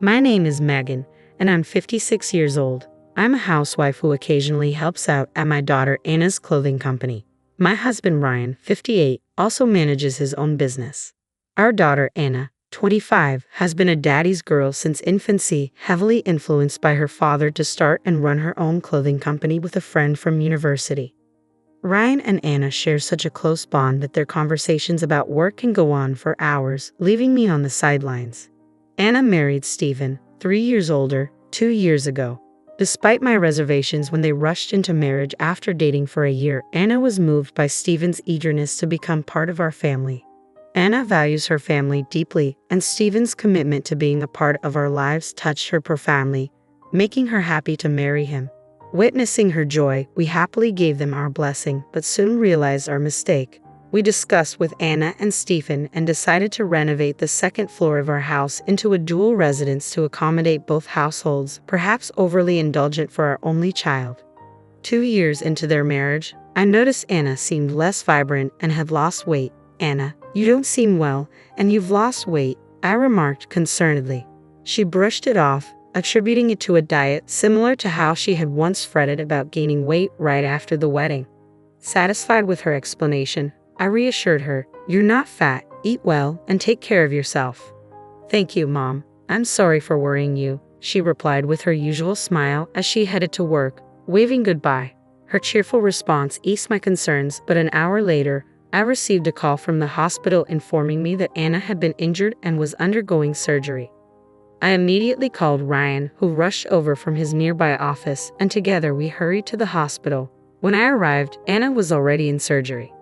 My name is Megan, and I'm 56 years old. I'm a housewife who occasionally helps out at my daughter Anna's clothing company. My husband Ryan, 58, also manages his own business. Our daughter Anna, 25, has been a daddy's girl since infancy, heavily influenced by her father to start and run her own clothing company with a friend from university. Ryan and Anna share such a close bond that their conversations about work can go on for hours, leaving me on the sidelines. Anna married Stephen, 3 years older, 2 years ago. Despite my reservations when they rushed into marriage after dating for a year, Anna was moved by Stephen's eagerness to become part of our family. Anna values her family deeply, and Stephen's commitment to being a part of our lives touched her profoundly, making her happy to marry him. Witnessing her joy, we happily gave them our blessing, but soon realized our mistake. We discussed with Anna and Stephen and decided to renovate the second floor of our house into a dual residence to accommodate both households, perhaps overly indulgent for our only child. 2 years into their marriage, I noticed Anna seemed less vibrant and had lost weight. "Anna, you don't seem well, and you've lost weight," I remarked concernedly. She brushed it off, attributing it to a diet similar to how she had once fretted about gaining weight right after the wedding. Satisfied with her explanation, I reassured her, "You're not fat, eat well, and take care of yourself." "Thank you, Mom. I'm sorry for worrying you," she replied with her usual smile as she headed to work, waving goodbye. Her cheerful response eased my concerns, but an hour later, I received a call from the hospital informing me that Anna had been injured and was undergoing surgery. I immediately called Ryan, who rushed over from his nearby office, and together we hurried to the hospital. When I arrived, Anna was already in surgery.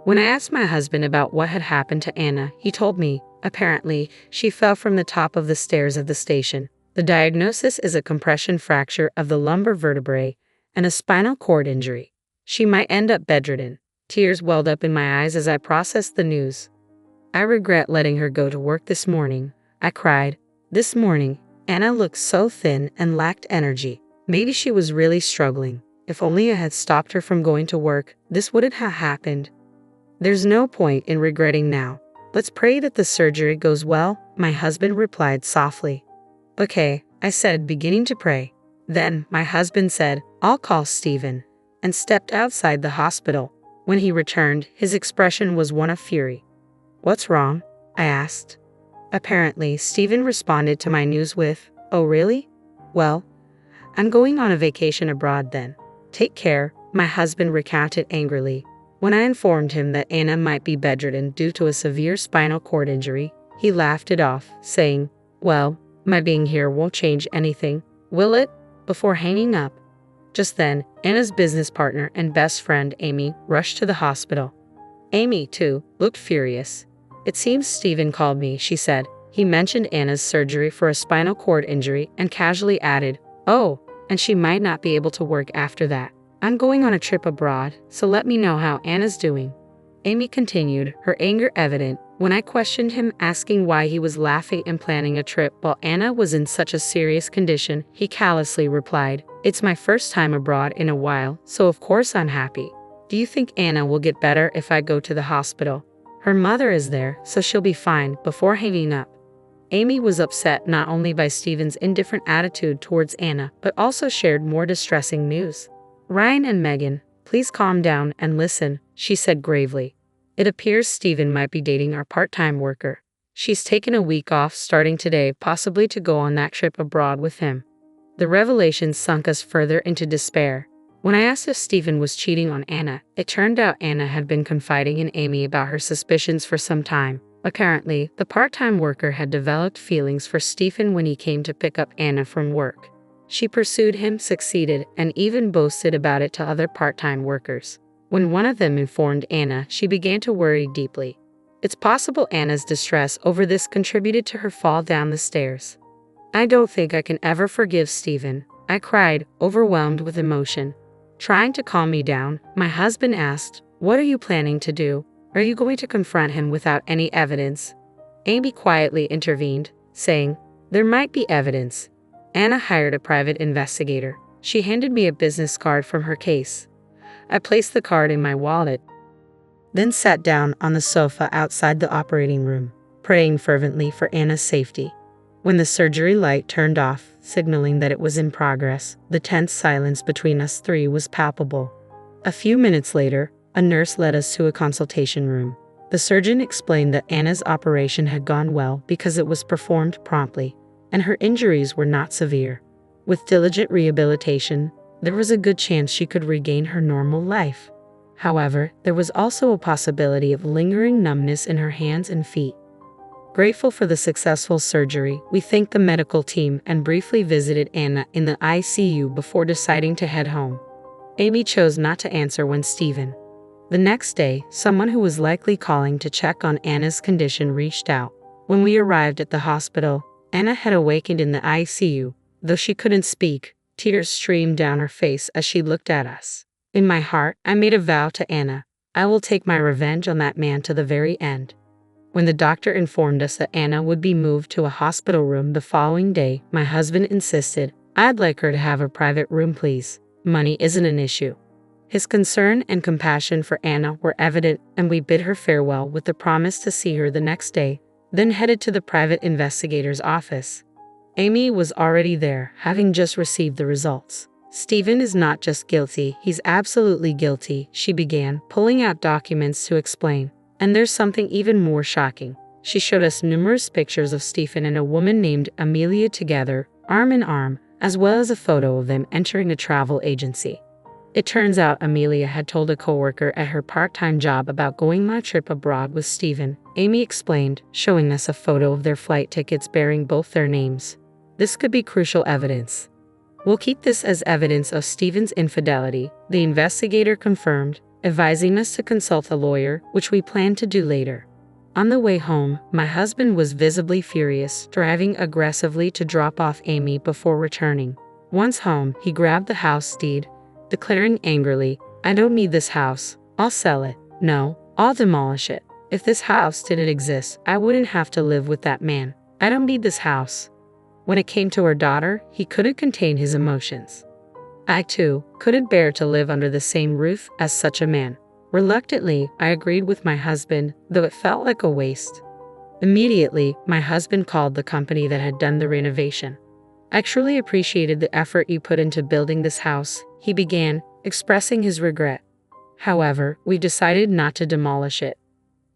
When I asked my husband about what had happened to Anna, he told me, apparently, she fell from the top of the stairs of the station. The diagnosis is a compression fracture of the lumbar vertebrae and a spinal cord injury. She might end up bedridden. Tears welled up in my eyes as I processed the news. "I regret letting her go to work this morning," I cried. "This morning, Anna looked so thin and lacked energy. Maybe she was really struggling. If only I had stopped her from going to work, this wouldn't have happened." "There's no point in regretting now. Let's pray that the surgery goes well," my husband replied softly. "Okay," I said, beginning to pray. Then my husband said, "I'll call Stephen," and stepped outside the hospital. When he returned, his expression was one of fury. "What's wrong?" I asked. Apparently, Stephen responded to my news with, "Oh really? Well, I'm going on a vacation abroad then. Take care," my husband recounted angrily. When I informed him that Anna might be bedridden due to a severe spinal cord injury, he laughed it off, saying, "Well, my being here won't change anything, will it?" before hanging up. Just then, Anna's business partner and best friend Amy rushed to the hospital. Amy, too, looked furious. "It seems Stephen called me," she said. He mentioned Anna's surgery for a spinal cord injury and casually added, "Oh, and she might not be able to work after that. I'm going on a trip abroad, so let me know how Anna's doing." Amy continued, her anger evident. When I questioned him, asking why he was laughing and planning a trip while Anna was in such a serious condition, he callously replied, "It's my first time abroad in a while, so of course I'm happy. Do you think Anna will get better if I go to the hospital? Her mother is there, so she'll be fine," before hanging up. Amy was upset not only by Stephen's indifferent attitude towards Anna, but also shared more distressing news. "Ryan and Megan, please calm down and listen," she said gravely. "It appears Stephen might be dating our part-time worker. She's taken a week off starting today, possibly to go on that trip abroad with him." The revelation sunk us further into despair. When I asked if Stephen was cheating on Anna, it turned out Anna had been confiding in Amy about her suspicions for some time. Apparently, the part-time worker had developed feelings for Stephen when he came to pick up Anna from work. She pursued him, succeeded, and even boasted about it to other part-time workers. When one of them informed Anna, she began to worry deeply. It's possible Anna's distress over this contributed to her fall down the stairs. "I don't think I can ever forgive Stephen," I cried, overwhelmed with emotion. Trying to calm me down, my husband asked, "What are you planning to do? Are you going to confront him without any evidence?" Amy quietly intervened, saying, "There might be evidence." Anna hired a private investigator. She handed me a business card from her case. I placed the card in my wallet, then sat down on the sofa outside the operating room, praying fervently for Anna's safety. When the surgery light turned off, signaling that it was in progress, the tense silence between us three was palpable. A few minutes later, a nurse led us to a consultation room. The surgeon explained that Anna's operation had gone well because it was performed promptly, and her injuries were not severe. With diligent rehabilitation, there was a good chance she could regain her normal life. However, there was also a possibility of lingering numbness in her hands and feet. Grateful for the successful surgery, we thanked the medical team and briefly visited Anna in the ICU before deciding to head home. Amy chose not to answer when Stephen. The next day, someone who was likely calling to check on Anna's condition reached out. When we arrived at the hospital, Anna had awakened in the ICU. Though she couldn't speak, tears streamed down her face as she looked at us. In my heart, I made a vow to Anna. I will take my revenge on that man to the very end. When the doctor informed us that Anna would be moved to a hospital room the following day, my husband insisted, "I'd like her to have a private room, please. Money isn't an issue." His concern and compassion for Anna were evident, and we bid her farewell with the promise to see her the next day, then headed to the private investigator's office. Amy was already there, having just received the results. "Stephen is not just guilty, he's absolutely guilty," she began, pulling out documents to explain. "And there's something even more shocking." She showed us numerous pictures of Stephen and a woman named Amelia together, arm in arm, as well as a photo of them entering a travel agency. It turns out Amelia had told a coworker at her part-time job about going on a trip abroad with Stephen. Amy explained, showing us a photo of their flight tickets bearing both their names. "This could be crucial evidence. We'll keep this as evidence of Stephen's infidelity," the investigator confirmed, advising us to consult a lawyer, which we planned to do later. On the way home, my husband was visibly furious, driving aggressively to drop off Amy before returning. Once home, he grabbed the house deed, declaring angrily, "I don't need this house. I'll sell it. No, I'll demolish it. If this house didn't exist, I wouldn't have to live with that man. I don't need this house." When it came to our daughter, he couldn't contain his emotions. I, too, couldn't bear to live under the same roof as such a man. Reluctantly, I agreed with my husband, though it felt like a waste. Immediately, my husband called the company that had done the renovation. "I truly appreciated the effort you put into building this house," he began, expressing his regret. "However, we decided not to demolish it.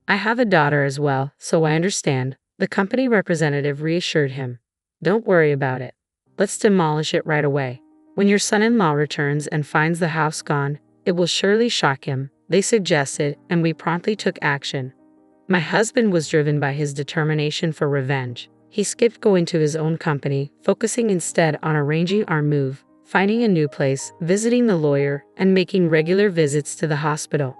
I have a daughter as well, so I understand," the company representative reassured him. "Don't worry about it. Let's demolish it right away. When your son-in-law returns and finds the house gone, it will surely shock him," they suggested, and we promptly took action. My husband was driven by his determination for revenge. He skipped going to his own company, focusing instead on arranging our move, finding a new place, visiting the lawyer, and making regular visits to the hospital.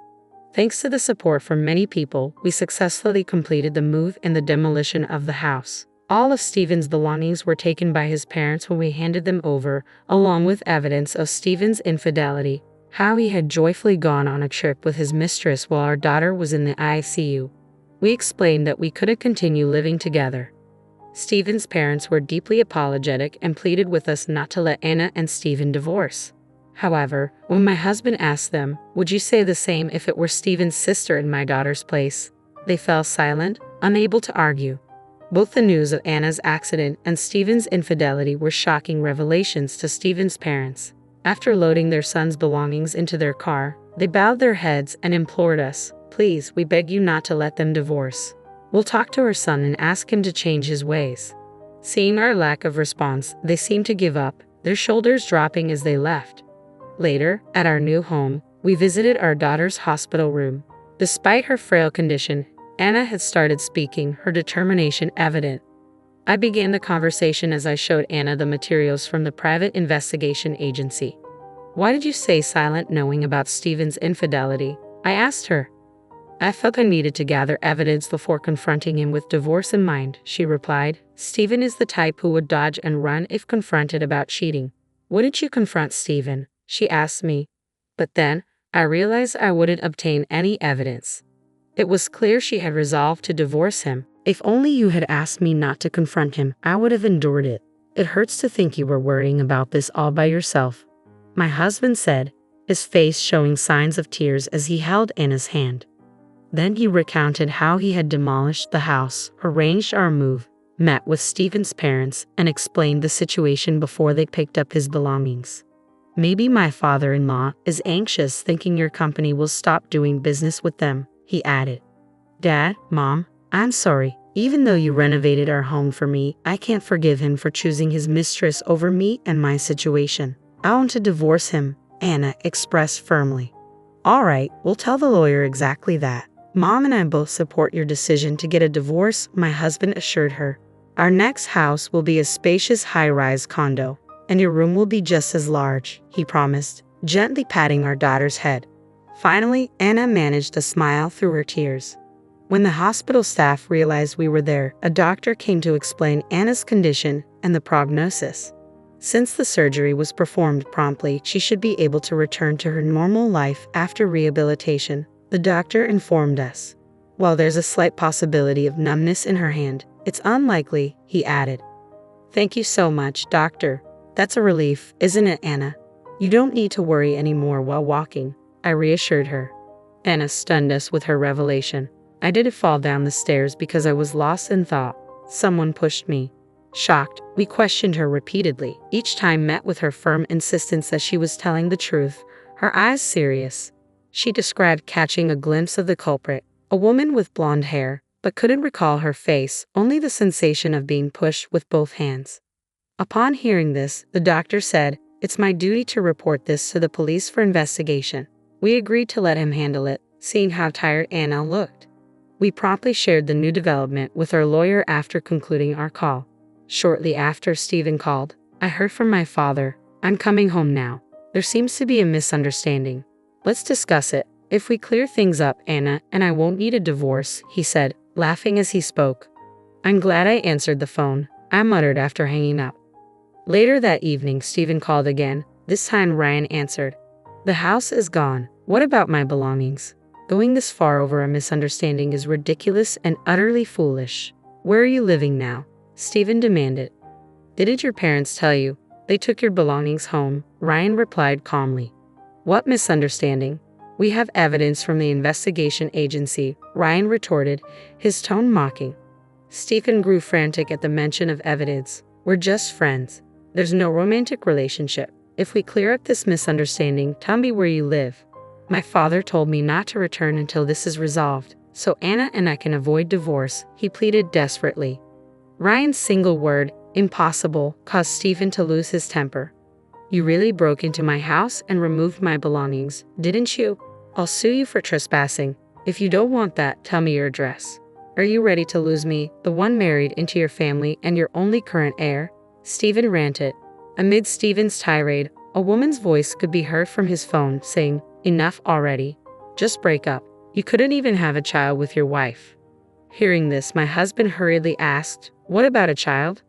Thanks to the support from many people, we successfully completed the move and the demolition of the house. All of Stephen's belongings were taken by his parents when we handed them over, along with evidence of Stephen's infidelity, how he had joyfully gone on a trip with his mistress while our daughter was in the ICU. We explained that we couldn't continue living together. Stephen's parents were deeply apologetic and pleaded with us not to let Anna and Stephen divorce. However, when my husband asked them, "Would you say the same if it were Stephen's sister in my daughter's place?" they fell silent, unable to argue. Both the news of Anna's accident and Stephen's infidelity were shocking revelations to Stephen's parents. After loading their son's belongings into their car, they bowed their heads and implored us, "Please, we beg you not to let them divorce. We'll talk to our son and ask him to change his ways." Seeing our lack of response, they seemed to give up, their shoulders dropping as they left. Later, at our new home, we visited our daughter's hospital room. Despite her frail condition, Anna had started speaking, her determination evident. I began the conversation as I showed Anna the materials from the private investigation agency. "Why did you stay silent knowing about Stephen's infidelity?" I asked her. "I felt I needed to gather evidence before confronting him with divorce in mind," she replied. "Stephen is the type who would dodge and run if confronted about cheating." "Wouldn't you confront Stephen?" she asked me. But then, I realized I wouldn't obtain any evidence. It was clear she had resolved to divorce him. "If only you had asked me not to confront him, I would have endured it. It hurts to think you were worrying about this all by yourself," my husband said, his face showing signs of tears as he held Anna's hand. Then he recounted how he had demolished the house, arranged our move, met with Stephen's parents and explained the situation before they picked up his belongings. Maybe my father-in-law is anxious thinking your company will stop doing business with them, he added. Dad, Mom, I'm sorry. Even though you renovated our home for me, I can't forgive him for choosing his mistress over me and my situation. I want to divorce him, Anna expressed firmly. All right, we'll tell the lawyer exactly that. Mom and I both support your decision to get a divorce, my husband assured her. Our next house will be a spacious high-rise condo, and your room will be just as large, he promised, gently patting our daughter's head. Finally, Anna managed a smile through her tears. When the hospital staff realized we were there, a doctor came to explain Anna's condition and the prognosis. Since the surgery was performed promptly, she should be able to return to her normal life after rehabilitation, the doctor informed us. While there's a slight possibility of numbness in her hand, it's unlikely, he added. Thank you so much, doctor. That's a relief, isn't it, Anna? You don't need to worry anymore while walking, I reassured her. Anna stunned us with her revelation. I didn't fall down the stairs because I was lost in thought. Someone pushed me. Shocked, we questioned her repeatedly, each time met with her firm insistence that she was telling the truth, her eyes serious. She described catching a glimpse of the culprit, a woman with blonde hair, but couldn't recall her face, only the sensation of being pushed with both hands. Upon hearing this, the doctor said, "It's my duty to report this to the police for investigation." We agreed to let him handle it, seeing how tired Anna looked. We promptly shared the new development with our lawyer after concluding our call. Shortly after Stephen called, I heard from my father, "I'm coming home now. There seems to be a misunderstanding. Let's discuss it. If we clear things up, Anna and I won't need a divorce," he said, laughing as he spoke. "I'm glad I answered the phone," I muttered after hanging up. Later that evening, Stephen called again. This time Ryan answered. "The house is gone. What about my belongings? Going this far over a misunderstanding is ridiculous and utterly foolish. Where are you living now?" Stephen demanded. "Didn't your parents tell you? They took your belongings home," Ryan replied calmly. "What misunderstanding? We have evidence from the investigation agency," Ryan retorted, his tone mocking. Stephen grew frantic at the mention of evidence. "We're just friends. There's no romantic relationship. If we clear up this misunderstanding, tell me where you live. My father told me not to return until this is resolved, so Anna and I can avoid divorce," he pleaded desperately. Ryan's single word, "impossible," caused Stephen to lose his temper. "You really broke into my house and removed my belongings, didn't you? I'll sue you for trespassing. If you don't want that, tell me your address. Are you ready to lose me, the one married into your family and your only current heir?" Stephen ranted. Amid Stephen's tirade, a woman's voice could be heard from his phone saying, "Enough already. Just break up. You couldn't even have a child with your wife." Hearing this, my husband hurriedly asked, "What about a child?"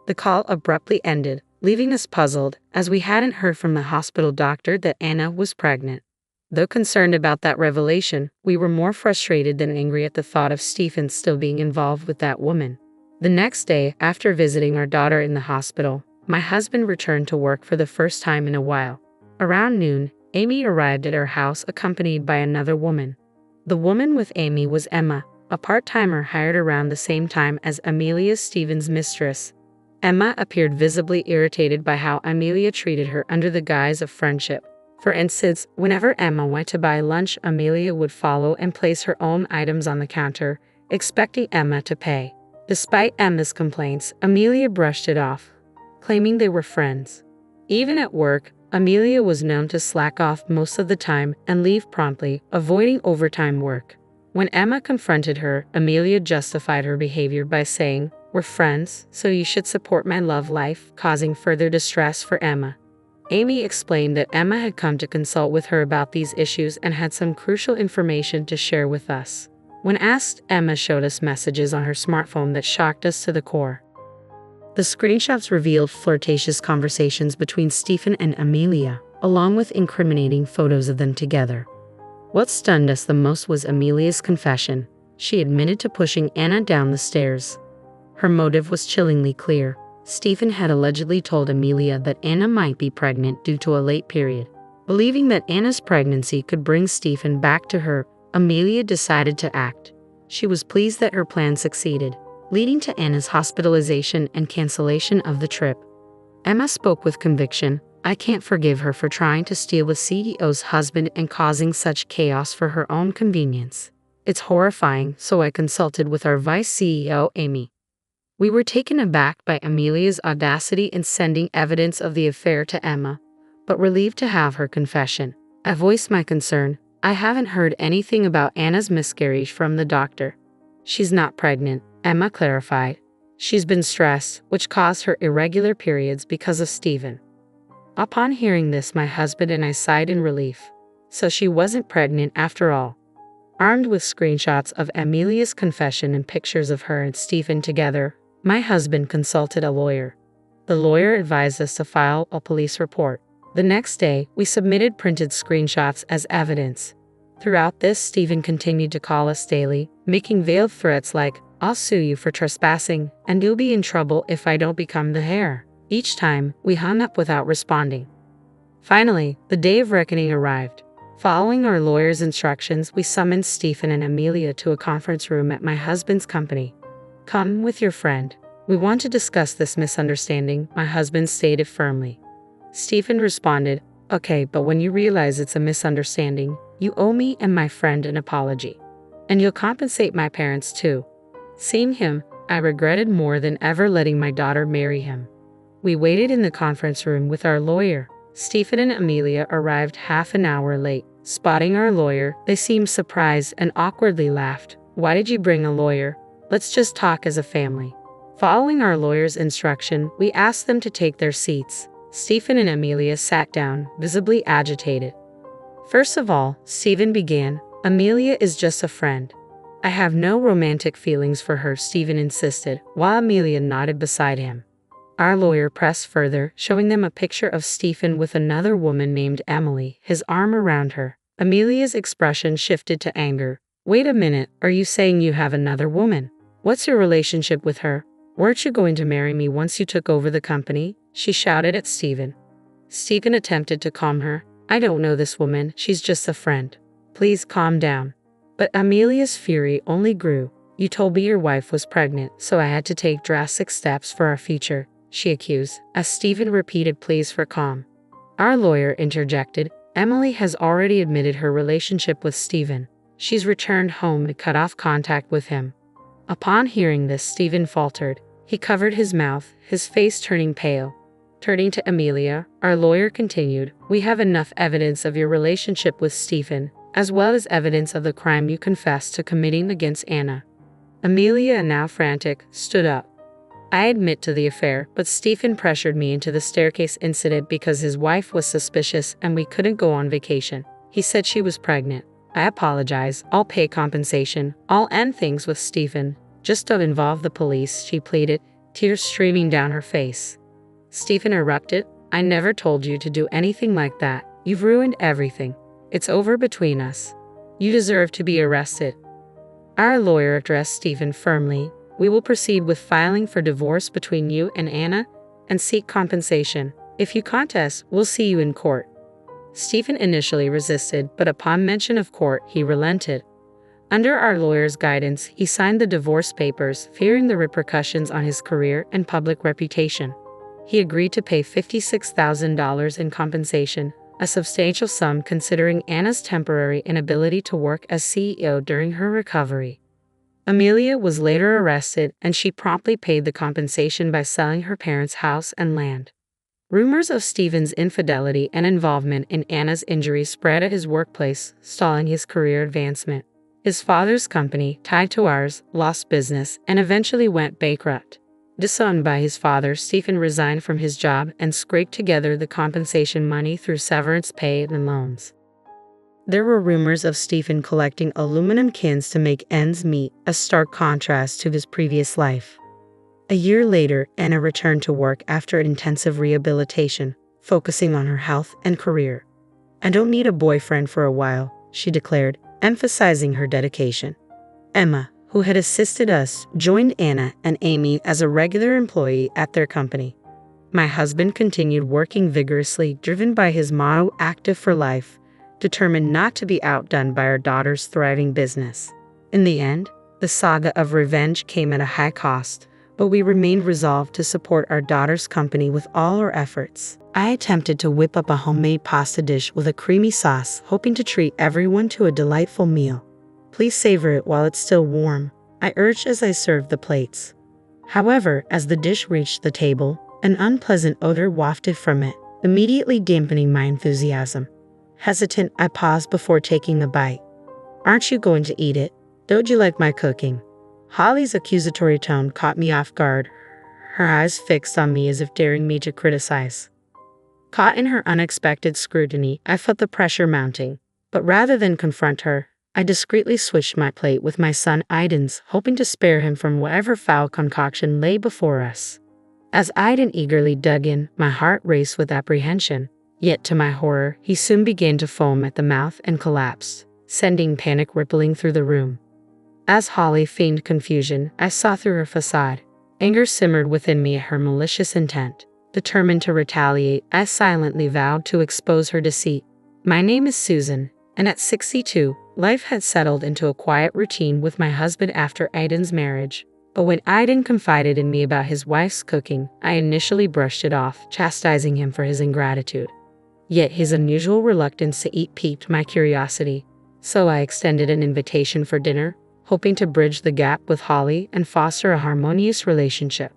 The call abruptly ended, leaving us puzzled, as we hadn't heard from the hospital doctor that Anna was pregnant. Though concerned about that revelation, we were more frustrated than angry at the thought of Stephen still being involved with that woman. The next day, after visiting our daughter in the hospital, my husband returned to work for the first time in a while. Around noon, Amy arrived at our house accompanied by another woman. The woman with Amy was Emma, a part-timer hired around the same time as Amelia, Stephen's mistress. Emma appeared visibly irritated by how Amelia treated her under the guise of friendship. For instance, whenever Emma went to buy lunch, Amelia would follow and place her own items on the counter, expecting Emma to pay. Despite Emma's complaints, Amelia brushed it off, claiming they were friends. Even at work, Amelia was known to slack off most of the time and leave promptly, avoiding overtime work. When Emma confronted her, Amelia justified her behavior by saying, "We're friends, so you should support my love life," causing further distress for Emma. Amy explained that Emma had come to consult with her about these issues and had some crucial information to share with us. When asked, Emma showed us messages on her smartphone that shocked us to the core. The screenshots revealed flirtatious conversations between Stephen and Amelia, along with incriminating photos of them together. What stunned us the most was Amelia's confession. She admitted to pushing Anna down the stairs. Her motive was chillingly clear. Stephen had allegedly told Amelia that Anna might be pregnant due to a late period. Believing that Anna's pregnancy could bring Stephen back to her, Amelia decided to act. She was pleased that her plan succeeded. leading to Anna's hospitalization and cancellation of the trip. Emma spoke with conviction. I can't forgive her for trying to steal the CEO's husband and causing such chaos for her own convenience. It's horrifying, so I consulted with our vice CEO, Amy. We were taken aback by Amelia's audacity in sending evidence of the affair to Emma, but relieved to have her confession. I voiced my concern. I haven't heard anything about Anna's miscarriage from the doctor. She's not pregnant, Emma clarified. She's been stressed, which caused her irregular periods because of Stephen. Upon hearing this, my husband and I sighed in relief. So she wasn't pregnant after all. Armed with screenshots of Amelia's confession and pictures of her and Stephen together, my husband consulted a lawyer. The lawyer advised us to file a police report. The next day, we submitted printed screenshots as evidence. Throughout this, Stephen continued to call us daily, making veiled threats like, "I'll sue you for trespassing, and you'll be in trouble if I don't become the heir." Each time, we hung up without responding. Finally, the day of reckoning arrived. Following our lawyer's instructions, we summoned Stephen and Amelia to a conference room at my husband's company. "Come with your friend. We want to discuss this misunderstanding," my husband stated firmly. Stephen responded, "Okay, but when you realize it's a misunderstanding, you owe me and my friend an apology. And you'll compensate my parents too." Seeing him, I regretted more than ever letting my daughter marry him. We waited in the conference room with our lawyer. Stephen and Amelia arrived half an hour late. Spotting our lawyer, they seemed surprised and awkwardly laughed. "Why did you bring a lawyer? Let's just talk as a family." Following our lawyer's instruction, we asked them to take their seats. Stephen and Amelia sat down, visibly agitated. First of all, Stephen began, "Amelia is just a friend. I have no romantic feelings for her," Stephen insisted, while Amelia nodded beside him. Our lawyer pressed further, showing them a picture of Stephen with another woman named Emily, his arm around her. Amelia's expression shifted to anger. "Wait a minute, are you saying you have another woman? What's your relationship with her? Weren't you going to marry me once you took over the company?" she shouted at Stephen. Stephen attempted to calm her. "I don't know this woman, she's just a friend. Please calm down." But Amelia's fury only grew. "You told me your wife was pregnant, so I had to take drastic steps for our future," she accused, as Stephen repeated pleas for calm. Our lawyer interjected, "Emily has already admitted her relationship with Stephen. She's returned home and cut off contact with him." Upon hearing this, Stephen faltered. He covered his mouth, his face turning pale. Turning to Amelia, our lawyer continued, "We have enough evidence of your relationship with Stephen, as well as evidence of the crime you confessed to committing against Anna." Amelia, now frantic, stood up. "I admit to the affair, but Stephen pressured me into the staircase incident because his wife was suspicious and we couldn't go on vacation. He said she was pregnant. I apologize, I'll pay compensation, I'll end things with Stephen. Just don't involve the police," she pleaded, tears streaming down her face. Stephen erupted, "I never told you to do anything like that. You've ruined everything. It's over between us. You deserve to be arrested." Our lawyer addressed Stephen firmly. "We will proceed with filing for divorce between you and Anna and seek compensation. If you contest, we'll see you in court." Stephen initially resisted, but upon mention of court, he relented. Under our lawyer's guidance, he signed the divorce papers, fearing the repercussions on his career and public reputation. He agreed to pay $56,000 in compensation, a substantial sum considering Anna's temporary inability to work as CEO during her recovery. Amelia was later arrested, and she promptly paid the compensation by selling her parents' house and land. Rumors of Stephen's infidelity and involvement in Anna's injuries spread at his workplace, stalling his career advancement. His father's company, tied to ours, lost business and eventually went bankrupt. Disowned by his father, Stephen resigned from his job and scraped together the compensation money through severance pay and loans. There were rumors of Stephen collecting aluminum cans to make ends meet, a stark contrast to his previous life. A year later, Anna returned to work after intensive rehabilitation, focusing on her health and career. "I don't need a boyfriend for a while," she declared, emphasizing her dedication. Emma, who had assisted us, joined Anna and Amy as a regular employee at their company. My husband continued working vigorously, driven by his motto, "Active for life," determined not to be outdone by our daughter's thriving business. In the end, The saga of revenge came at a high cost, but we remained resolved to support our daughter's company with all our efforts. I attempted to whip up a homemade pasta dish with a creamy sauce, hoping to treat everyone to a delightful meal. Please savor it while it's still warm, I urged as I served the plates. However, as the dish reached the table, an unpleasant odor wafted from it, immediately dampening my enthusiasm. Hesitant, I paused before taking a bite. Aren't you going to eat it? Don't you like my cooking? Holly's accusatory tone caught me off guard, her eyes fixed on me as if daring me to criticize. Caught in her unexpected scrutiny, I felt the pressure mounting, but rather than confront her, I discreetly switched my plate with my son Aiden's, hoping to spare him from whatever foul concoction lay before us. As Aiden eagerly dug in, my heart raced with apprehension. Yet to my horror, he soon began to foam at the mouth and collapsed, sending panic rippling through the room. As Holly feigned confusion, I saw through her facade. Anger simmered within me at her malicious intent. Determined to retaliate, I silently vowed to expose her deceit. My name is Susan, and at 62, life had settled into a quiet routine with my husband after Aiden's marriage. But when Aiden confided in me about his wife's cooking, I initially brushed it off, chastising him for his ingratitude. Yet his unusual reluctance to eat piqued my curiosity, so I extended an invitation for dinner, hoping to bridge the gap with Holly and foster a harmonious relationship.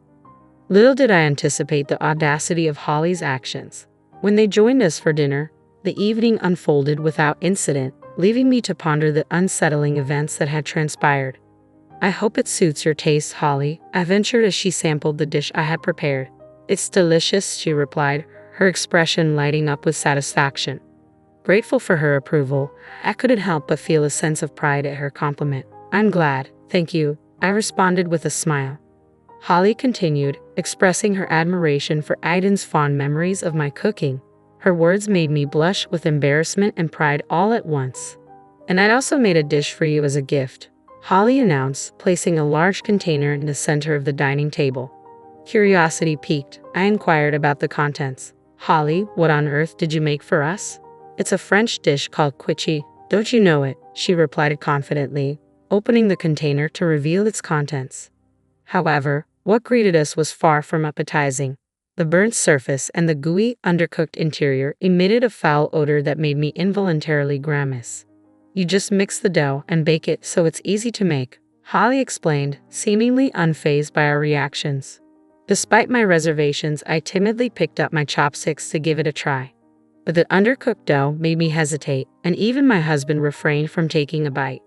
Little did I anticipate the audacity of Holly's actions. When they joined us for dinner, the evening unfolded without incident, leaving me to ponder the unsettling events that had transpired. I hope it suits your taste, Holly, I ventured as she sampled the dish I had prepared. It's delicious, she replied, her expression lighting up with satisfaction. Grateful for her approval, I couldn't help but feel a sense of pride at her compliment. I'm glad, thank you, I responded with a smile. Holly continued, expressing her admiration for Aiden's fond memories of my cooking. Her words made me blush with embarrassment and pride all at once. And I'd also made a dish for you as a gift, Holly announced, placing a large container in the center of the dining table. Curiosity piqued, I inquired about the contents. Holly, what on earth did you make for us? It's a French dish called quiche. Don't you know it? She replied confidently, opening the container to reveal its contents. However, what greeted us was far from appetizing. The burnt surface and the gooey, undercooked interior emitted a foul odor that made me involuntarily grimace. You just mix the dough and bake it so it's easy to make, Holly explained, seemingly unfazed by our reactions. Despite my reservations, I timidly picked up my chopsticks to give it a try. But the undercooked dough made me hesitate, and even my husband refrained from taking a bite.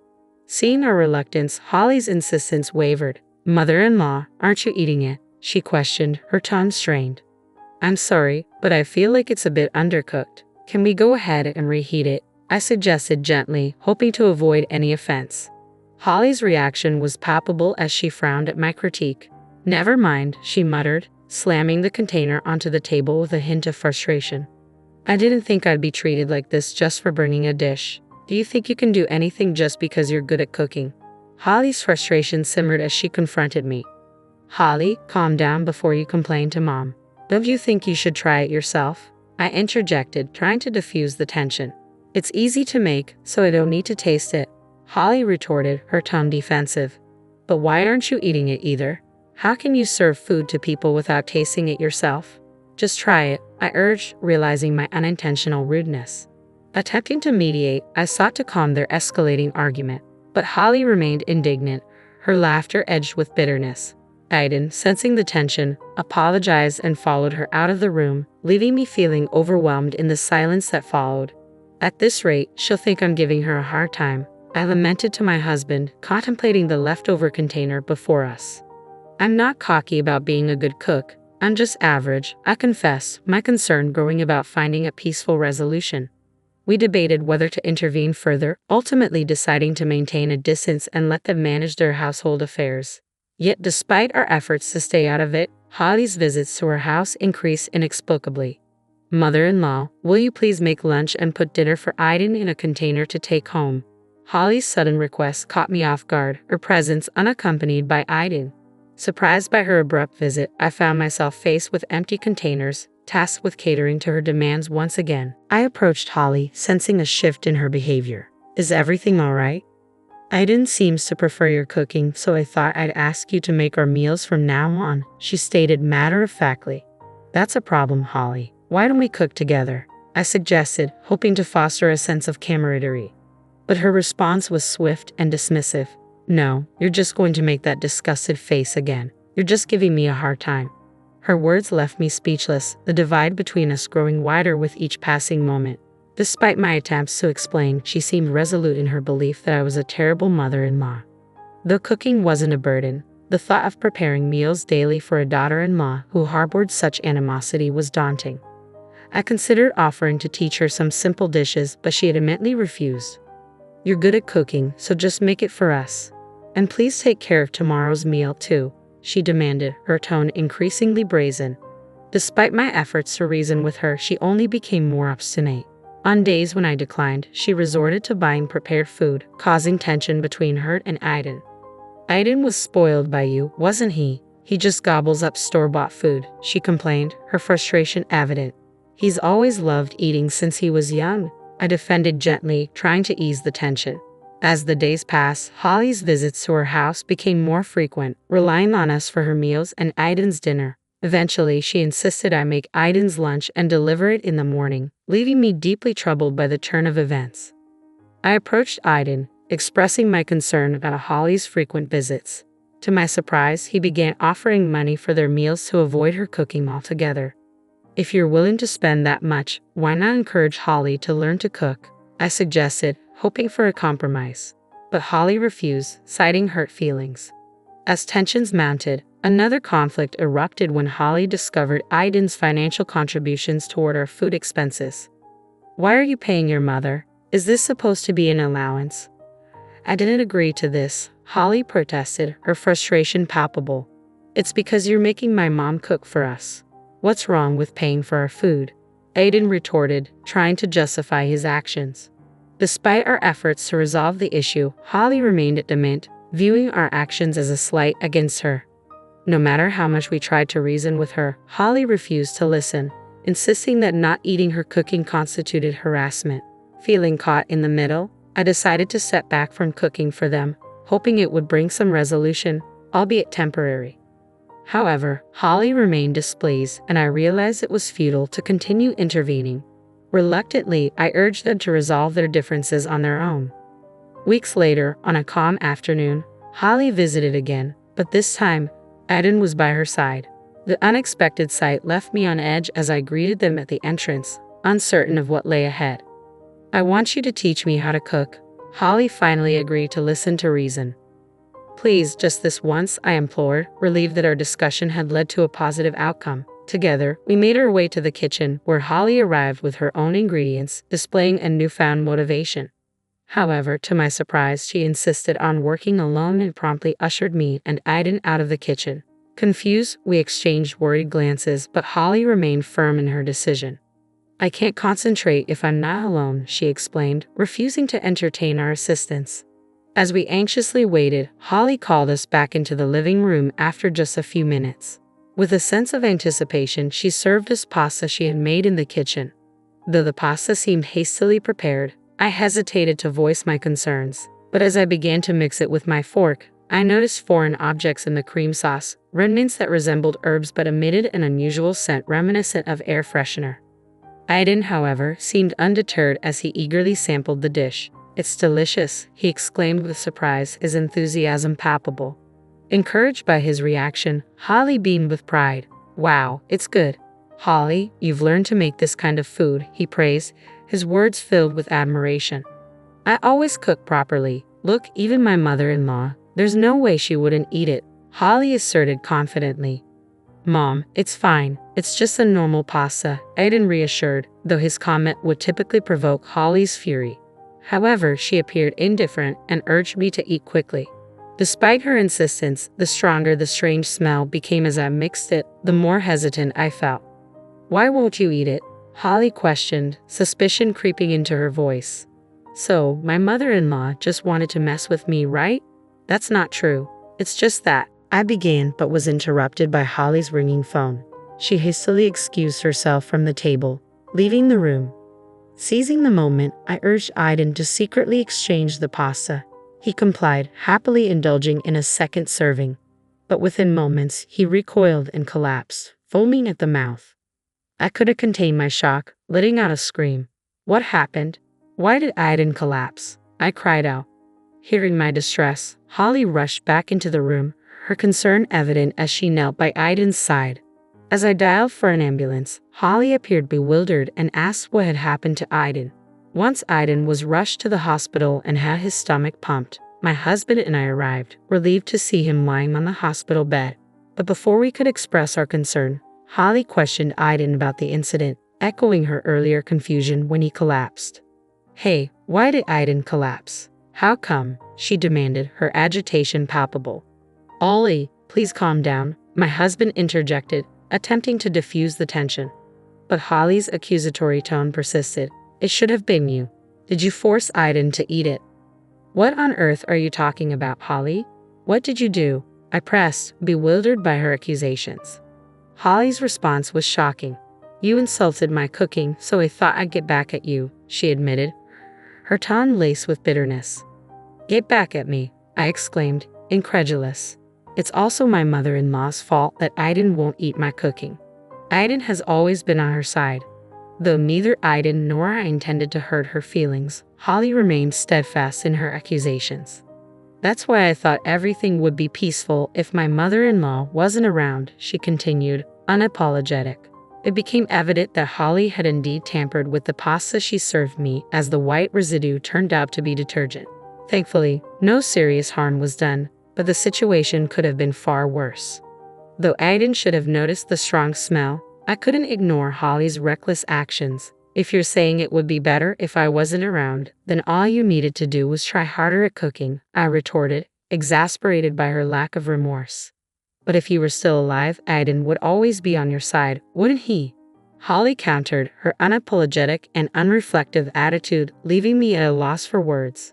Seeing our reluctance, Holly's insistence wavered. Mother-in-law, aren't you eating it? She questioned, her tone strained. I'm sorry, but I feel like it's a bit undercooked. Can we go ahead and reheat it? I suggested gently, hoping to avoid any offense. Holly's reaction was palpable as she frowned at my critique. Never mind, she muttered, slamming the container onto the table with a hint of frustration. I didn't think I'd be treated like this just for burning a dish. Do you think you can do anything just because you're good at cooking? Holly's frustration simmered as she confronted me. Holly, calm down before you complain to Mom. Don't you think you should try it yourself? I interjected, trying to diffuse the tension. It's easy to make, so I don't need to taste it, Holly retorted, her tone defensive. But why aren't you eating it either? How can you serve food to people without tasting it yourself? Just try it, I urged, realizing my unintentional rudeness. Attempting to mediate, I sought to calm their escalating argument, but Holly remained indignant, her laughter edged with bitterness. Aiden, sensing the tension, apologized and followed her out of the room, leaving me feeling overwhelmed in the silence that followed. At this rate, she'll think I'm giving her a hard time, I lamented to my husband, contemplating the leftover container before us. I'm not cocky about being a good cook, I'm just average, I confess, my concern growing about finding a peaceful resolution. We debated whether to intervene further, ultimately deciding to maintain a distance and let them manage their household affairs. Yet despite our efforts to stay out of it, Holly's visits to our house increased inexplicably. Mother-in-law, will you please make lunch and put dinner for Aiden in a container to take home? Holly's sudden request caught me off guard, her presence unaccompanied by Aiden. Surprised by her abrupt visit, I found myself faced with empty containers, tasked with catering to her demands once again. I approached Holly, sensing a shift in her behavior. Is everything all right? Aiden seems to prefer your cooking, so I thought I'd ask you to make our meals from now on, she stated matter-of-factly. That's a problem, Holly. Why don't we cook together? I suggested, hoping to foster a sense of camaraderie. But her response was swift and dismissive. No, you're just going to make that disgusted face again. You're just giving me a hard time. Her words left me speechless, the divide between us growing wider with each passing moment. Despite my attempts to explain, she seemed resolute in her belief that I was a terrible mother-in-law. Though cooking wasn't a burden, the thought of preparing meals daily for a daughter-in-law who harbored such animosity was daunting. I considered offering to teach her some simple dishes, but she adamantly refused. You're good at cooking, so just make it for us. And please take care of tomorrow's meal too, she demanded, her tone increasingly brazen. Despite my efforts to reason with her, she only became more obstinate. On days when I declined, she resorted to buying prepared food, causing tension between her and Aiden. Aiden was spoiled by you, wasn't he? He just gobbles up store-bought food, she complained, her frustration evident. He's always loved eating since he was young, I defended gently, trying to ease the tension. As the days passed, Holly's visits to her house became more frequent, relying on us for her meals and Aiden's dinner. Eventually, she insisted I make Aiden's lunch and deliver it in the morning, leaving me deeply troubled by the turn of events. I approached Aiden, expressing my concern about Holly's frequent visits. To my surprise, he began offering money for their meals to avoid her cooking altogether. If you're willing to spend that much, why not encourage Holly to learn to cook? I suggested, hoping for a compromise. But Holly refused, citing hurt feelings. As tensions mounted, another conflict erupted when Holly discovered Aiden's financial contributions toward our food expenses. Why are you paying your mother? Is this supposed to be an allowance? I didn't agree to this, Holly protested, her frustration palpable. It's because you're making my mom cook for us. What's wrong with paying for our food? Aiden retorted, trying to justify his actions. Despite our efforts to resolve the issue, Holly remained adamant, viewing our actions as a slight against her. No matter how much we tried to reason with her, Holly refused to listen, insisting that not eating her cooking constituted harassment. Feeling caught in the middle, I decided to step back from cooking for them, hoping it would bring some resolution, albeit temporary. However, Holly remained displeased, and I realized it was futile to continue intervening. Reluctantly, I urged them to resolve their differences on their own. Weeks later, on a calm afternoon, Holly visited again, but this time, Aiden was by her side. The unexpected sight left me on edge as I greeted them at the entrance, uncertain of what lay ahead. I want you to teach me how to cook. Holly finally agreed to listen to reason. Please, just this once, I implored, relieved that our discussion had led to a positive outcome. Together, we made our way to the kitchen, where Holly arrived with her own ingredients, displaying a newfound motivation. However, to my surprise, she insisted on working alone and promptly ushered me and Aiden out of the kitchen. Confused, we exchanged worried glances, but Holly remained firm in her decision. I can't concentrate if I'm not alone, she explained, refusing to entertain our assistance. As we anxiously waited, Holly called us back into the living room after just a few minutes. With a sense of anticipation, she served us pasta she had made in the kitchen. Though the pasta seemed hastily prepared, I hesitated to voice my concerns. But as I began to mix it with my fork, I noticed foreign objects in the cream sauce, remnants that resembled herbs but emitted an unusual scent reminiscent of air freshener. Aiden, however, seemed undeterred as he eagerly sampled the dish. It's delicious, he exclaimed with surprise, his enthusiasm palpable. Encouraged by his reaction, Holly beamed with pride. Wow, it's good. Holly, you've learned to make this kind of food, he praised, his words filled with admiration. I always cook properly. Look, even my mother-in-law, there's no way she wouldn't eat it, Holly asserted confidently. Mom, it's fine. It's just a normal pasta, Aiden reassured, though his comment would typically provoke Holly's fury. However, she appeared indifferent and urged me to eat quickly. Despite her insistence, the stronger the strange smell became as I mixed it, the more hesitant I felt. Why won't you eat it? Holly questioned, suspicion creeping into her voice. So, my mother-in-law just wanted to mess with me, right? That's not true. It's just that. I began but was interrupted by Holly's ringing phone. She hastily excused herself from the table, leaving the room. Seizing the moment, I urged Aiden to secretly exchange the pasta. He complied, happily indulging in a second serving. But within moments, he recoiled and collapsed, foaming at the mouth. I couldn't contain my shock, letting out a scream. What happened? Why did Aiden collapse? I cried out. Hearing my distress, Holly rushed back into the room, her concern evident as she knelt by Aiden's side. As I dialed for an ambulance, Holly appeared bewildered and asked what had happened to Aiden. Once Aiden was rushed to the hospital and had his stomach pumped, my husband and I arrived, relieved to see him lying on the hospital bed. But before we could express our concern, Holly questioned Aiden about the incident, echoing her earlier confusion when he collapsed. Hey, why did Aiden collapse? How come? She demanded, her agitation palpable. Ollie, please calm down, my husband interjected, attempting to diffuse the tension. But Holly's accusatory tone persisted. It should have been you. Did you force Aiden to eat it? What on earth are you talking about, Holly? What did you do? I pressed, bewildered by her accusations. Holly's response was shocking. You insulted my cooking, so I thought I'd get back at you, she admitted, her tone laced with bitterness. Get back at me, I exclaimed, incredulous. It's also my mother-in-law's fault that Aiden won't eat my cooking. Aiden has always been on her side. Though neither Aiden nor I intended to hurt her feelings, Holly remained steadfast in her accusations. That's why I thought everything would be peaceful if my mother-in-law wasn't around, she continued, unapologetic. It became evident that Holly had indeed tampered with the pasta she served me, as the white residue turned out to be detergent. Thankfully, no serious harm was done, but the situation could have been far worse. Though Aiden should have noticed the strong smell, I couldn't ignore Holly's reckless actions. If you're saying it would be better if I wasn't around, then all you needed to do was try harder at cooking, I retorted, exasperated by her lack of remorse. But if he were still alive, Aiden would always be on your side, wouldn't he? Holly countered, her unapologetic and unreflective attitude leaving me at a loss for words.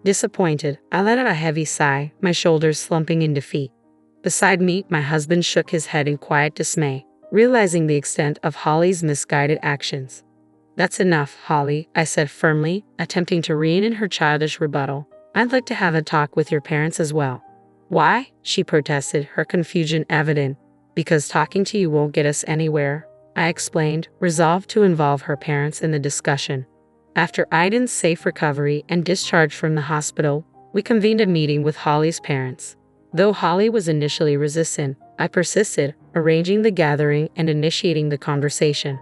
Disappointed, I let out a heavy sigh, my shoulders slumping in defeat. Beside me, my husband shook his head in quiet dismay, realizing the extent of Holly's misguided actions. That's enough, Holly, I said firmly, attempting to rein in her childish rebuttal. I'd like to have a talk with your parents as well. Why? She protested, her confusion evident. Because talking to you won't get us anywhere, I explained, resolved to involve her parents in the discussion. After Aiden's safe recovery and discharge from the hospital, we convened a meeting with Holly's parents. Though Holly was initially resistant, I persisted, arranging the gathering and initiating the conversation.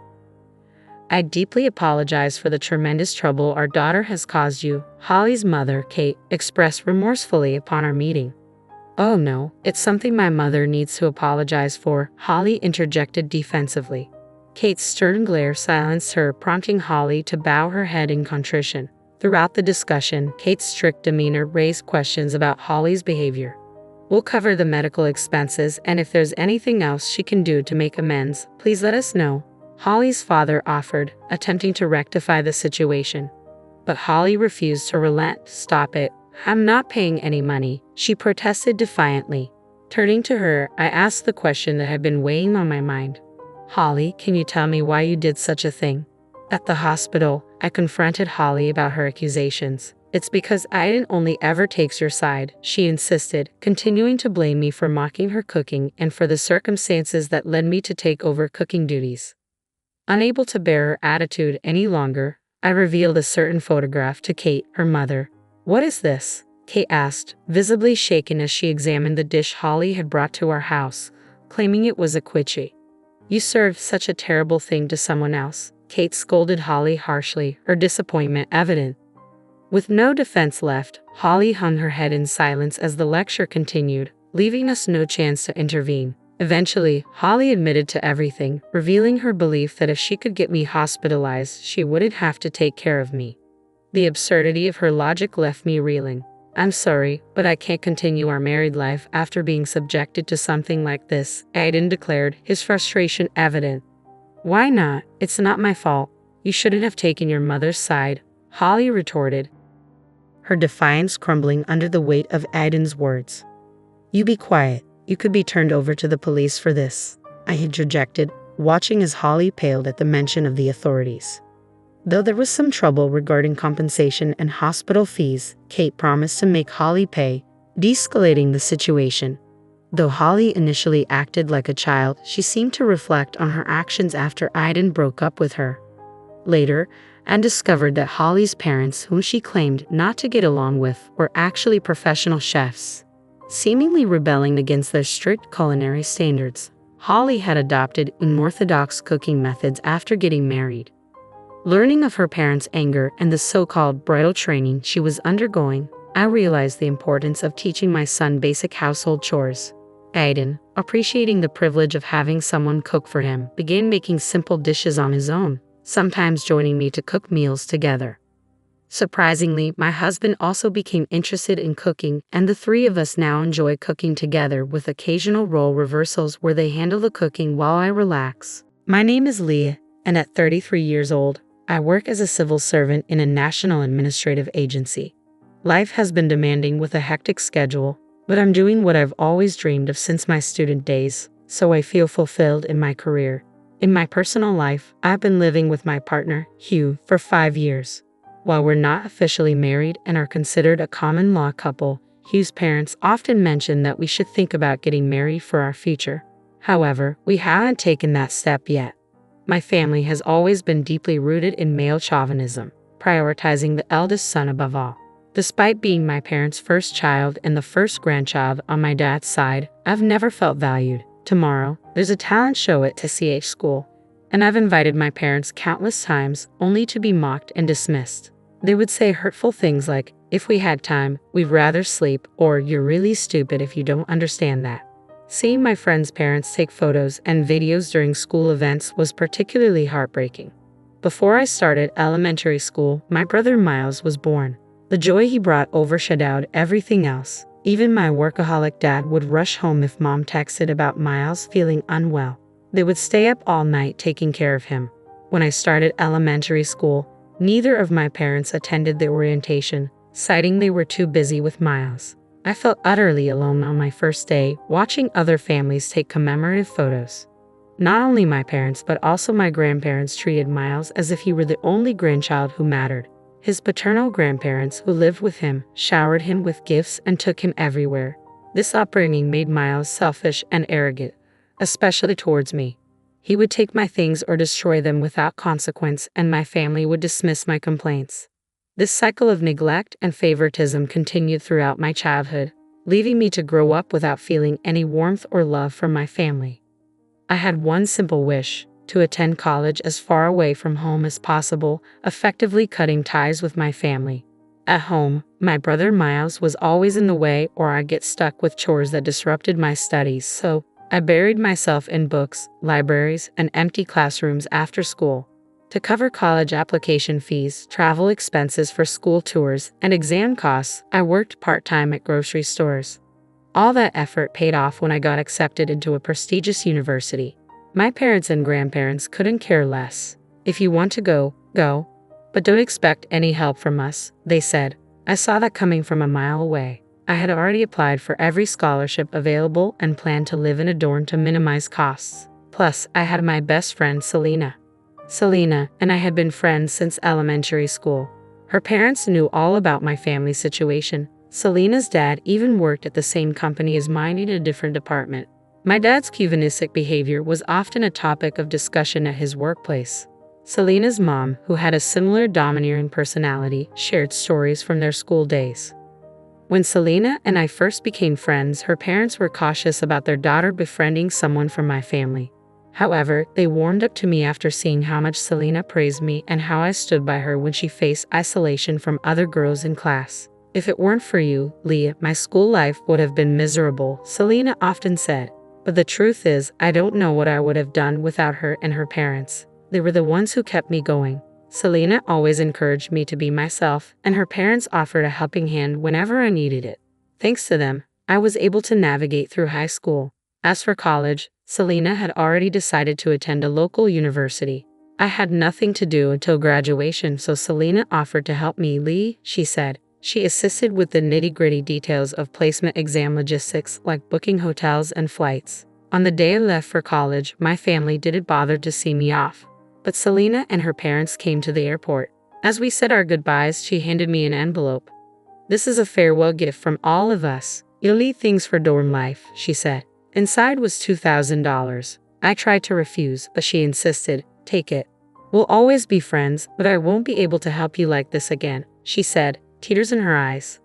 I deeply apologize for the tremendous trouble our daughter has caused you, Holly's mother, Kate, expressed remorsefully upon our meeting. Oh no, it's something my mother needs to apologize for, Holly interjected defensively. Kate's stern glare silenced her, prompting Holly to bow her head in contrition. Throughout the discussion, Kate's strict demeanor raised questions about Holly's behavior. We'll cover the medical expenses, and if there's anything else she can do to make amends, please let us know, Holly's father offered, attempting to rectify the situation. But Holly refused to relent. Stop it. I'm not paying any money, she protested defiantly. Turning to her, I asked the question that had been weighing on my mind. Holly, can you tell me why you did such a thing? At the hospital, I confronted Holly about her accusations. It's because Aiden only ever takes your side, she insisted, continuing to blame me for mocking her cooking and for the circumstances that led me to take over cooking duties. Unable to bear her attitude any longer, I revealed a certain photograph to Kate, her mother. What is this? Kate asked, visibly shaken as she examined the dish Holly had brought to our house, claiming it was a quiche. You served such a terrible thing to someone else, Kate scolded Holly harshly, her disappointment evident. With no defense left, Holly hung her head in silence as the lecture continued, leaving us no chance to intervene. Eventually, Holly admitted to everything, revealing her belief that if she could get me hospitalized, she wouldn't have to take care of me. The absurdity of her logic left me reeling. I'm sorry, but I can't continue our married life after being subjected to something like this, Aiden declared, his frustration evident. Why not? It's not my fault. You shouldn't have taken your mother's side, Holly retorted, her defiance crumbling under the weight of Aiden's words. You be quiet. You could be turned over to the police for this, I interjected, watching as Holly paled at the mention of the authorities. Though there was some trouble regarding compensation and hospital fees, Kate promised to make Holly pay, de-escalating the situation. Though Holly initially acted like a child, she seemed to reflect on her actions after Aiden broke up with her. Later, Anne discovered that Holly's parents, whom she claimed not to get along with, were actually professional chefs. Seemingly rebelling against their strict culinary standards, Holly had adopted unorthodox cooking methods after getting married. Learning of her parents' anger and the so-called bridal training she was undergoing, I realized the importance of teaching my son basic household chores. Aiden, appreciating the privilege of having someone cook for him, began making simple dishes on his own, sometimes joining me to cook meals together. Surprisingly, my husband also became interested in cooking, and the three of us now enjoy cooking together with occasional role reversals where they handle the cooking while I relax. My name is Leah, and at 33 years old, I work as a civil servant in a national administrative agency. Life has been demanding with a hectic schedule, but I'm doing what I've always dreamed of since my student days, so I feel fulfilled in my career. In my personal life, I've been living with my partner, Hugh, for 5 years. While we're not officially married and are considered a common law couple, Hugh's parents often mention that we should think about getting married for our future. However, we haven't taken that step yet. My family has always been deeply rooted in male chauvinism, prioritizing the eldest son above all. Despite being my parents' first child and the first grandchild on my dad's side, I've never felt valued. Tomorrow, there's a talent show at TCH school, and I've invited my parents countless times only to be mocked and dismissed. They would say hurtful things like, "If we had time, we'd rather sleep," or "You're really stupid if you don't understand that." Seeing my friends' parents take photos and videos during school events was particularly heartbreaking. Before I started elementary school, my brother Miles was born. The joy he brought overshadowed everything else. Even my workaholic dad would rush home if mom texted about Miles feeling unwell. They would stay up all night taking care of him. When I started elementary school, neither of my parents attended the orientation, citing they were too busy with Miles. I felt utterly alone on my first day, watching other families take commemorative photos. Not only my parents but also my grandparents treated Miles as if he were the only grandchild who mattered. His paternal grandparents, who lived with him, showered him with gifts and took him everywhere. This upbringing made Miles selfish and arrogant, especially towards me. He would take my things or destroy them without consequence, and my family would dismiss my complaints. This cycle of neglect and favoritism continued throughout my childhood, leaving me to grow up without feeling any warmth or love from my family. I had one simple wish: to attend college as far away from home as possible, effectively cutting ties with my family. At home, my brother Miles was always in the way, or I'd get stuck with chores that disrupted my studies, so I buried myself in books, libraries, and empty classrooms after school. To cover college application fees, travel expenses for school tours, and exam costs, I worked part-time at grocery stores. All that effort paid off when I got accepted into a prestigious university. My parents and grandparents couldn't care less. "If you want to go, go. But don't expect any help from us," they said. I saw that coming from a mile away. I had already applied for every scholarship available and planned to live in a dorm to minimize costs. Plus, I had my best friend Selena. Selena and I had been friends since elementary school. Her parents knew all about my family situation. Selena's dad even worked at the same company as mine in a different department. My dad's chauvinistic behavior was often a topic of discussion at his workplace. Selena's mom, who had a similar domineering personality, shared stories from their school days. When Selena and I first became friends, her parents were cautious about their daughter befriending someone from my family. However, they warmed up to me after seeing how much Selena praised me and how I stood by her when she faced isolation from other girls in class. "If it weren't for you, Leah, my school life would have been miserable," Selena often said. But the truth is, I don't know what I would have done without her and her parents. They were the ones who kept me going. Selena always encouraged me to be myself, and her parents offered a helping hand whenever I needed it. Thanks to them, I was able to navigate through high school. As for college, Selena had already decided to attend a local university. I had nothing to do until graduation, so Selena offered to help me. "Lee," she said. She assisted with the nitty-gritty details of placement exam logistics, like booking hotels and flights. On the day I left for college, my family didn't bother to see me off. but Selena and her parents came to the airport. As we said our goodbyes, she handed me an envelope. "This is a farewell gift from all of us. You'll need things for dorm life," she said. Inside was $2,000. I tried to refuse, but she insisted. "Take it. We'll always be friends, but I won't be able to help you like this again," she said, tears in her eyes.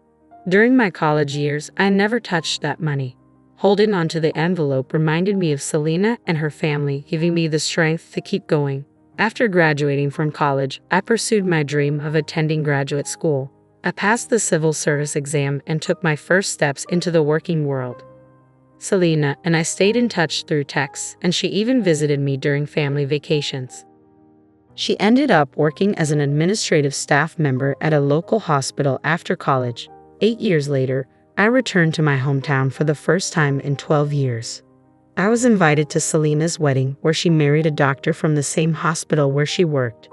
During my college years, I never touched that money. Holding onto the envelope reminded me of Selena and her family, giving me the strength to keep going. After graduating from college, I pursued my dream of attending graduate school. I passed the civil service exam and took my first steps into the working world. Selena and I stayed in touch through texts, and she even visited me during family vacations. She ended up working as an administrative staff member at a local hospital after college. 8 years later, I returned to my hometown for the first time in 12 years. I was invited to Selena's wedding, where she married a doctor from the same hospital where she worked.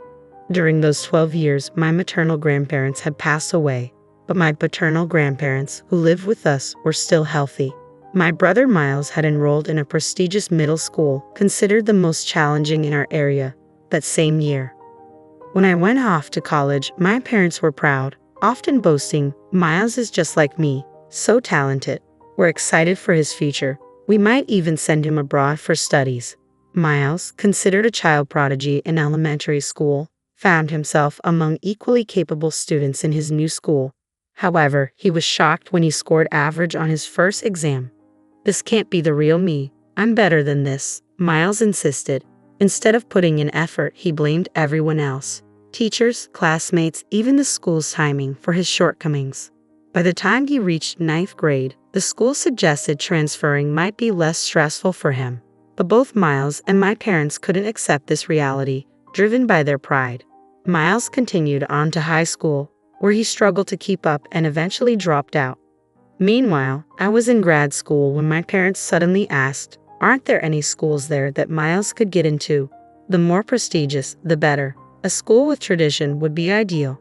During those 12 years, my maternal grandparents had passed away, but my paternal grandparents, who lived with us, were still healthy. My brother Miles had enrolled in a prestigious middle school, considered the most challenging in our area, that same year. When I went off to college, my parents were proud, often boasting, "Miles is just like me, so talented. We're excited for his future. We might even send him abroad for studies." Miles, considered a child prodigy in elementary school, found himself among equally capable students in his new school. However, he was shocked when he scored average on his first exam. "This can't be the real me. I'm better than this," Miles insisted. Instead of putting in effort, he blamed everyone else. Teachers, classmates, even the school's timing for his shortcomings. By the time he reached 9th grade, the school suggested transferring might be less stressful for him. But both Miles and my parents couldn't accept this reality, driven by their pride. Miles continued on to high school, where he struggled to keep up and eventually dropped out. Meanwhile, I was in grad school when my parents suddenly asked, "Aren't there any schools there that Miles could get into? The more prestigious, the better. A school with tradition would be ideal."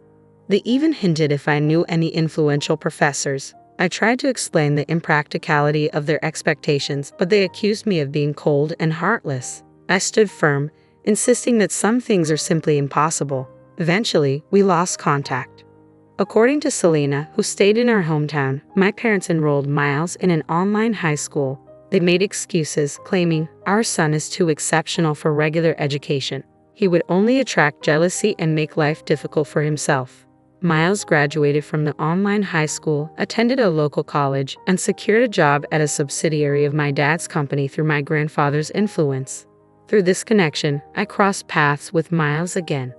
They even hinted if I knew any influential professors. I tried to explain the impracticality of their expectations, but they accused me of being cold and heartless. I stood firm, insisting that some things are simply impossible. Eventually, we lost contact. According to Selena, who stayed in our hometown, my parents enrolled Miles in an online high school. They made excuses, claiming, "Our son is too exceptional for regular education. He would only attract jealousy and make life difficult for himself." Miles graduated from the online high school, attended a local college, and secured a job at a subsidiary of my dad's company through my grandfather's influence. Through this connection, I crossed paths with Miles again.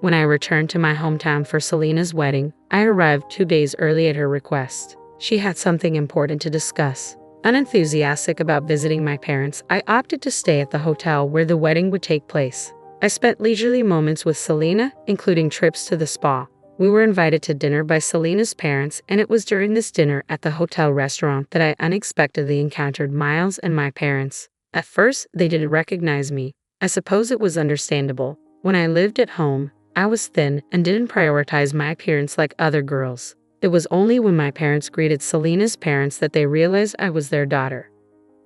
When I returned to my hometown for Selena's wedding, I arrived 2 days early at her request. She had something important to discuss. Unenthusiastic about visiting my parents, I opted to stay at the hotel where the wedding would take place. I spent leisurely moments with Selena, including trips to the spa. We were invited to dinner by Selena's parents, and it was during this dinner at the hotel restaurant that I unexpectedly encountered Miles and my parents. At first, they didn't recognize me. I suppose it was understandable. When I lived at home, I was thin and didn't prioritize my appearance like other girls. It was only when my parents greeted Selena's parents that they realized I was their daughter.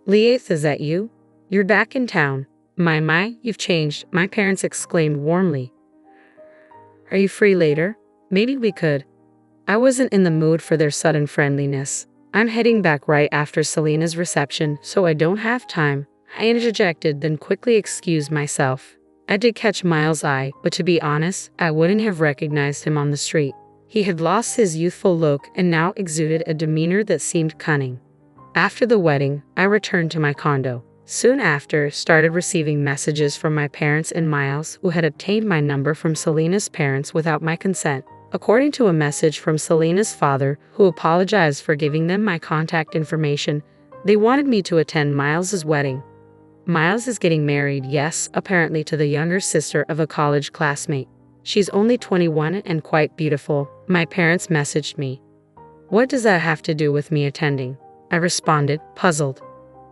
"Leith, is that you? You're back in town. My, you've changed," my parents exclaimed warmly. "Are you free later? Maybe we could." I wasn't in the mood for their sudden friendliness. "I'm heading back right after Selena's reception, so I don't have time," I interjected, then quickly excused myself. I did catch Miles' eye, but to be honest, I wouldn't have recognized him on the street. He had lost his youthful look and now exuded a demeanor that seemed cunning. After the wedding, I returned to my condo. Soon after, started receiving messages from my parents and Miles, who had obtained my number from Selena's parents without my consent. According to a message from Selena's father, who apologized for giving them my contact information, they wanted me to attend Miles's wedding. Miles is getting married, yes, apparently to the younger sister of a college classmate. She's only 21 and quite beautiful, my parents messaged me. "What does that have to do with me attending?" I responded, puzzled.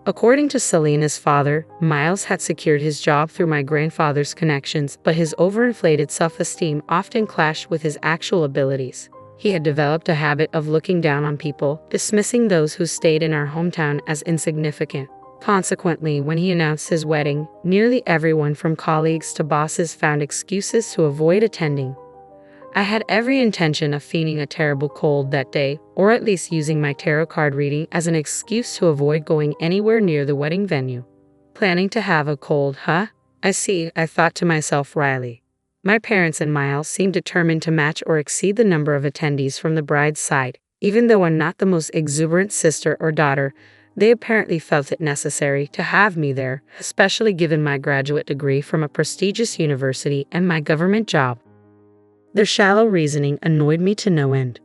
According to Selena's father, Miles had secured his job through my grandfather's connections, but his overinflated self-esteem often clashed with his actual abilities. He had developed a habit of looking down on people, dismissing those who stayed in our hometown as insignificant. Consequently, when he announced his wedding, nearly everyone from colleagues to bosses found excuses to avoid attending. I had every intention of feigning a terrible cold that day, or at least using my tarot card reading as an excuse to avoid going anywhere near the wedding venue. Planning to have a cold, huh? I see, I thought to myself wryly. My parents and Miles seemed determined to match or exceed the number of attendees from the bride's side. Even though I'm not the most exuberant sister or daughter, they apparently felt it necessary to have me there, especially given my graduate degree from a prestigious university and my government job. Their shallow reasoning annoyed me to no end.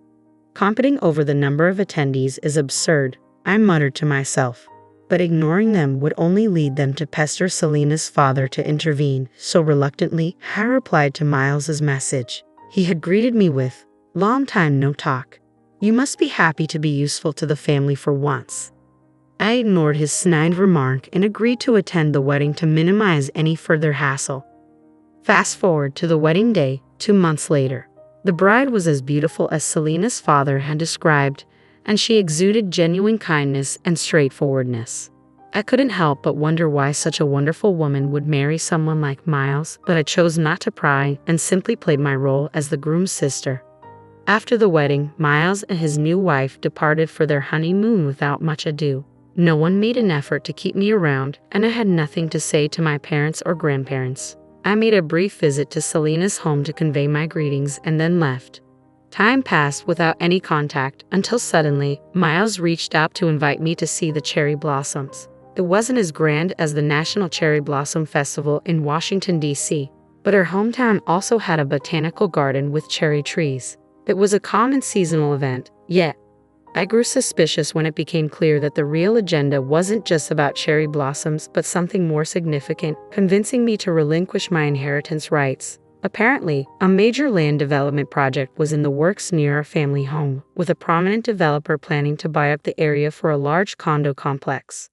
Competing over the number of attendees is absurd, I muttered to myself. But ignoring them would only lead them to pester Selena's father to intervene, so reluctantly, I replied to Miles's message. He had greeted me with, "Long time no talk. You must be happy to be useful to the family for once." I ignored his snide remark and agreed to attend the wedding to minimize any further hassle. Fast forward to the wedding day, 2 months later. The bride was as beautiful as Selena's father had described, and she exuded genuine kindness and straightforwardness. I couldn't help but wonder why such a wonderful woman would marry someone like Miles, but I chose not to pry and simply played my role as the groom's sister. After the wedding, Miles and his new wife departed for their honeymoon without much ado. No one made an effort to keep me around, and I had nothing to say to my parents or grandparents. I made a brief visit to Selena's home to convey my greetings and then left. Time passed without any contact until suddenly, Miles reached out to invite me to see the cherry blossoms. It wasn't as grand as the National Cherry Blossom Festival in Washington, D.C., but our hometown also had a botanical garden with cherry trees. It was a common seasonal event, yet I grew suspicious when it became clear that the real agenda wasn't just about cherry blossoms but something more significant, convincing me to relinquish my inheritance rights. Apparently, a major land development project was in the works near our family home, with a prominent developer planning to buy up the area for a large condo complex.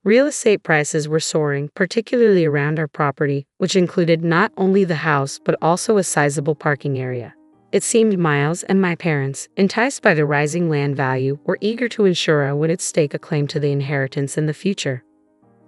Real estate prices were soaring, particularly around our property, which included not only the house but also a sizable parking area. It seemed Miles and my parents, enticed by the rising land value, were eager to ensure I would stake a claim to the inheritance in the future.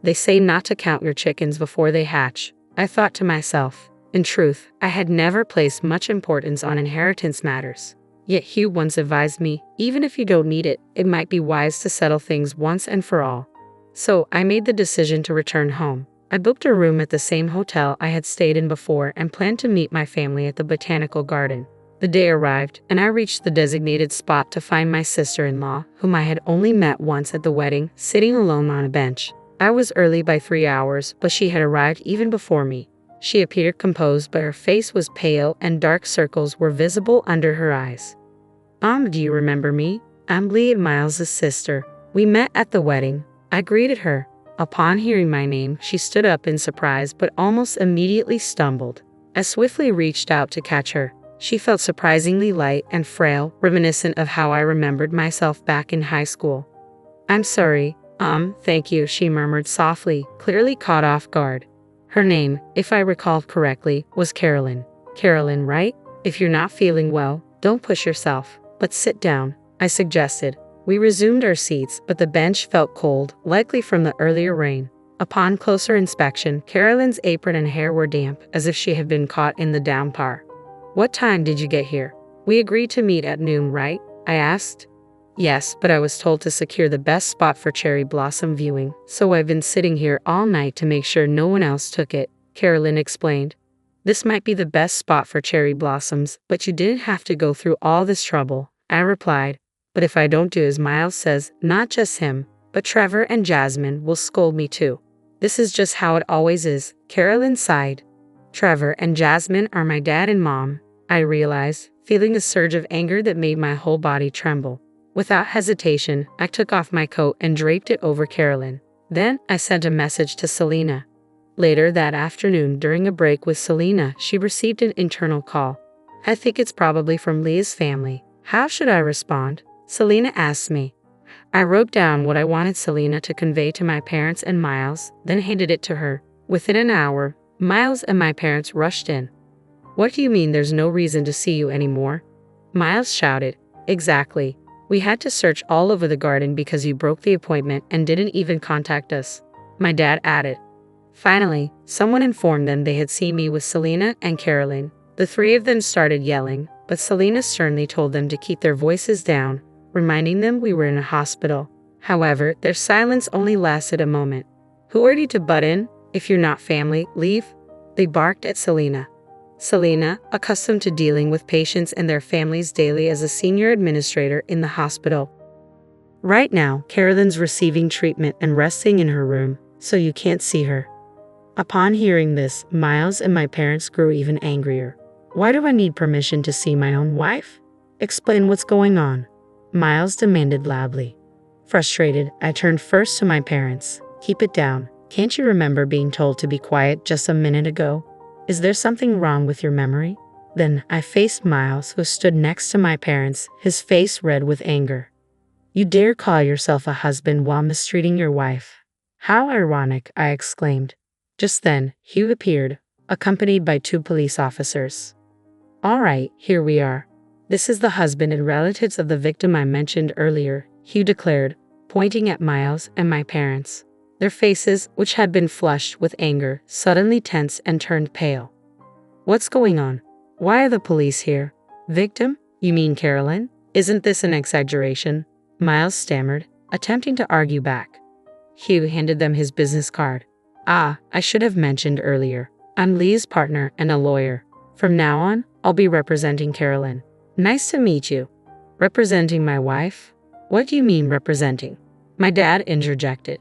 They say not to count your chickens before they hatch, I thought to myself. In truth, I had never placed much importance on inheritance matters. Yet Hugh once advised me, even if you don't need it, it might be wise to settle things once and for all. So I made the decision to return home. I booked a room at the same hotel I had stayed in before and planned to meet my family at the botanical garden. The day arrived, and I reached the designated spot to find my sister-in-law, whom I had only met once at the wedding, sitting alone on a bench. I was early by 3 hours, but she had arrived even before me. She appeared composed, but her face was pale and dark circles were visible under her eyes. Do you remember me? I'm Lee, Miles' sister. We met at the wedding. I greeted her. Upon hearing my name, she stood up in surprise but almost immediately stumbled. I swiftly reached out to catch her. She felt surprisingly light and frail, reminiscent of how I remembered myself back in high school. "I'm sorry. Thank you," she murmured softly, clearly caught off guard. Her name, if I recall correctly, was Carolyn. Carolyn, right? If you're not feeling well, don't push yourself. Let's sit down, I suggested. We resumed our seats, but the bench felt cold, likely from the earlier rain. Upon closer inspection, Carolyn's apron and hair were damp, as if she had been caught in the downpour. "What time did you get here? We agreed to meet at noon, right?" I asked. "Yes, but I was told to secure the best spot for cherry blossom viewing, so I've been sitting here all night to make sure no one else took it," Carolyn explained. "This might be the best spot for cherry blossoms, but you didn't have to go through all this trouble," I replied. "But if I don't do as Miles says, not just him, but Trevor and Jasmine will scold me too." "This is just how it always is," Carolyn sighed. "Trevor and Jasmine are my dad and mom," I realized, feeling a surge of anger that made my whole body tremble. Without hesitation, I took off my coat and draped it over Carolyn. Then I sent a message to Selena. Later that afternoon, during a break with Selena, she received an internal call. "I think it's probably from Leah's family. How should I respond?" Selena asked me. I wrote down what I wanted Selena to convey to my parents and Miles, then handed it to her. Within an hour, Miles and my parents rushed in. "What do you mean there's no reason to see you anymore?" Miles shouted. "Exactly. We had to search all over the garden because you broke the appointment and didn't even contact us," my dad added. Finally, someone informed them they had seen me with Selena and Carolyn. The three of them started yelling, but Selena sternly told them to keep their voices down, reminding them we were in a hospital. However, their silence only lasted a moment. "Who are you to butt in? If you're not family, leave," they barked at Selena. Selena, accustomed to dealing with patients and their families daily as a senior administrator in the hospital. Right now, Carolyn's receiving treatment and resting in her room, so you can't see her. Upon hearing this, Miles and my parents grew even angrier. "Why do I need permission to see my own wife? Explain what's going on," Miles demanded loudly. Frustrated, I turned first to my parents. "Keep it down. Can't you remember being told to be quiet just a minute ago? Is there something wrong with your memory?" Then I faced Miles, who stood next to my parents, his face red with anger. "You dare call yourself a husband while mistreating your wife? How ironic," I exclaimed. Just then, Hugh appeared, accompanied by 2 police officers. "All right, here we are. This is the husband and relatives of the victim I mentioned earlier," Hugh declared, pointing at Miles and my parents. Their faces, which had been flushed with anger, suddenly tensed and turned pale. "What's going on? Why are the police here? Victim? You mean Carolyn? Isn't this an exaggeration?" Miles stammered, attempting to argue back. Hugh handed them his business card. I should have mentioned earlier. I'm Lee's partner and a lawyer. From now on, I'll be representing Carolyn." "Nice to meet you." "Representing my wife? What do you mean representing?" my dad interjected.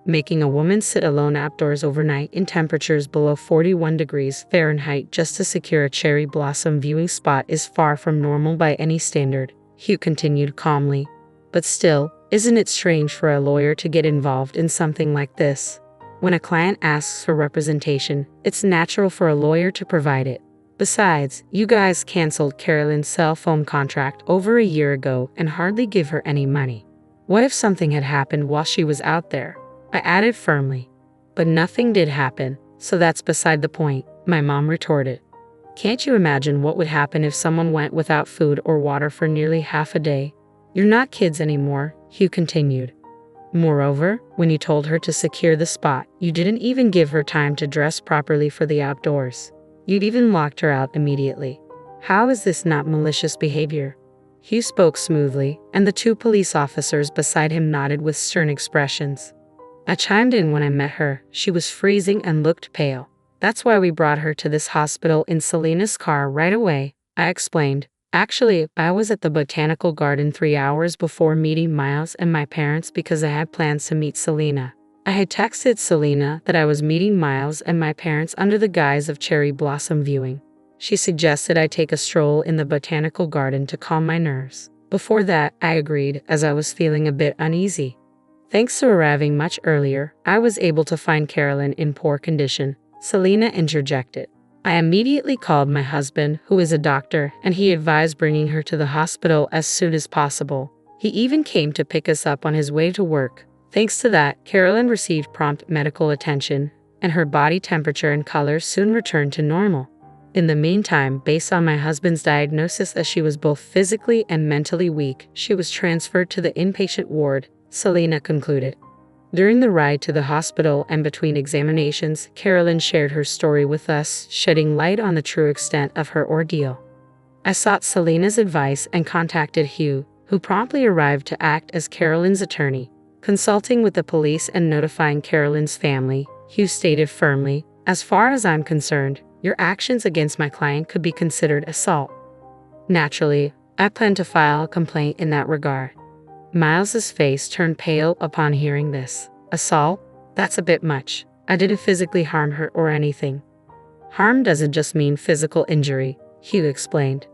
Making a woman sit alone outdoors overnight in temperatures below 41 degrees Fahrenheit just to secure a cherry blossom viewing spot is far from normal by any standard, Hugh continued calmly. "But still, isn't it strange for a lawyer to get involved in something like this? When a client asks for representation, it's natural for a lawyer to provide it. Besides, you guys canceled Carolyn's cell phone contract over a year ago and hardly give her any money. What if something had happened while she was out there?" I added firmly. "But nothing did happen, so that's beside the point," my mom retorted. "Can't you imagine what would happen if someone went without food or water for nearly half a day?" "You're not kids anymore," Hugh continued. "Moreover, when you told her to secure the spot, you didn't even give her time to dress properly for the outdoors. You'd even locked her out immediately. How is this not malicious behavior?" Hugh spoke smoothly, and the 2 police officers beside him nodded with stern expressions. I chimed in when I met her. She was freezing and looked pale. "That's why we brought her to this hospital in Selena's car right away," I explained. "Actually, I was at the botanical garden 3 hours before meeting Miles and my parents because I had plans to meet Selena. I had texted Selena that I was meeting Miles and my parents under the guise of cherry blossom viewing. She suggested I take a stroll in the botanical garden to calm my nerves. Before that, I agreed as I was feeling a bit uneasy. Thanks to arriving much earlier, I was able to find Carolyn in poor condition," Selena interjected. "I immediately called my husband, who is a doctor, and he advised bringing her to the hospital as soon as possible. He even came to pick us up on his way to work. Thanks to that, Carolyn received prompt medical attention, and her body temperature and color soon returned to normal. In the meantime, based on my husband's diagnosis that she was both physically and mentally weak, she was transferred to the inpatient ward," Selena concluded. During the ride to the hospital and between examinations, Carolyn shared her story with us, shedding light on the true extent of her ordeal. I sought Selena's advice and contacted Hugh, who promptly arrived to act as Carolyn's attorney. Consulting with the police and notifying Carolyn's family, Hugh stated firmly, "As far as I'm concerned, your actions against my client could be considered assault." Naturally, I plan to file a complaint in that regard. Miles's face turned pale upon hearing this. "Assault? That's a bit much. I didn't physically harm her or anything." "Harm doesn't just mean physical injury," Hugh explained.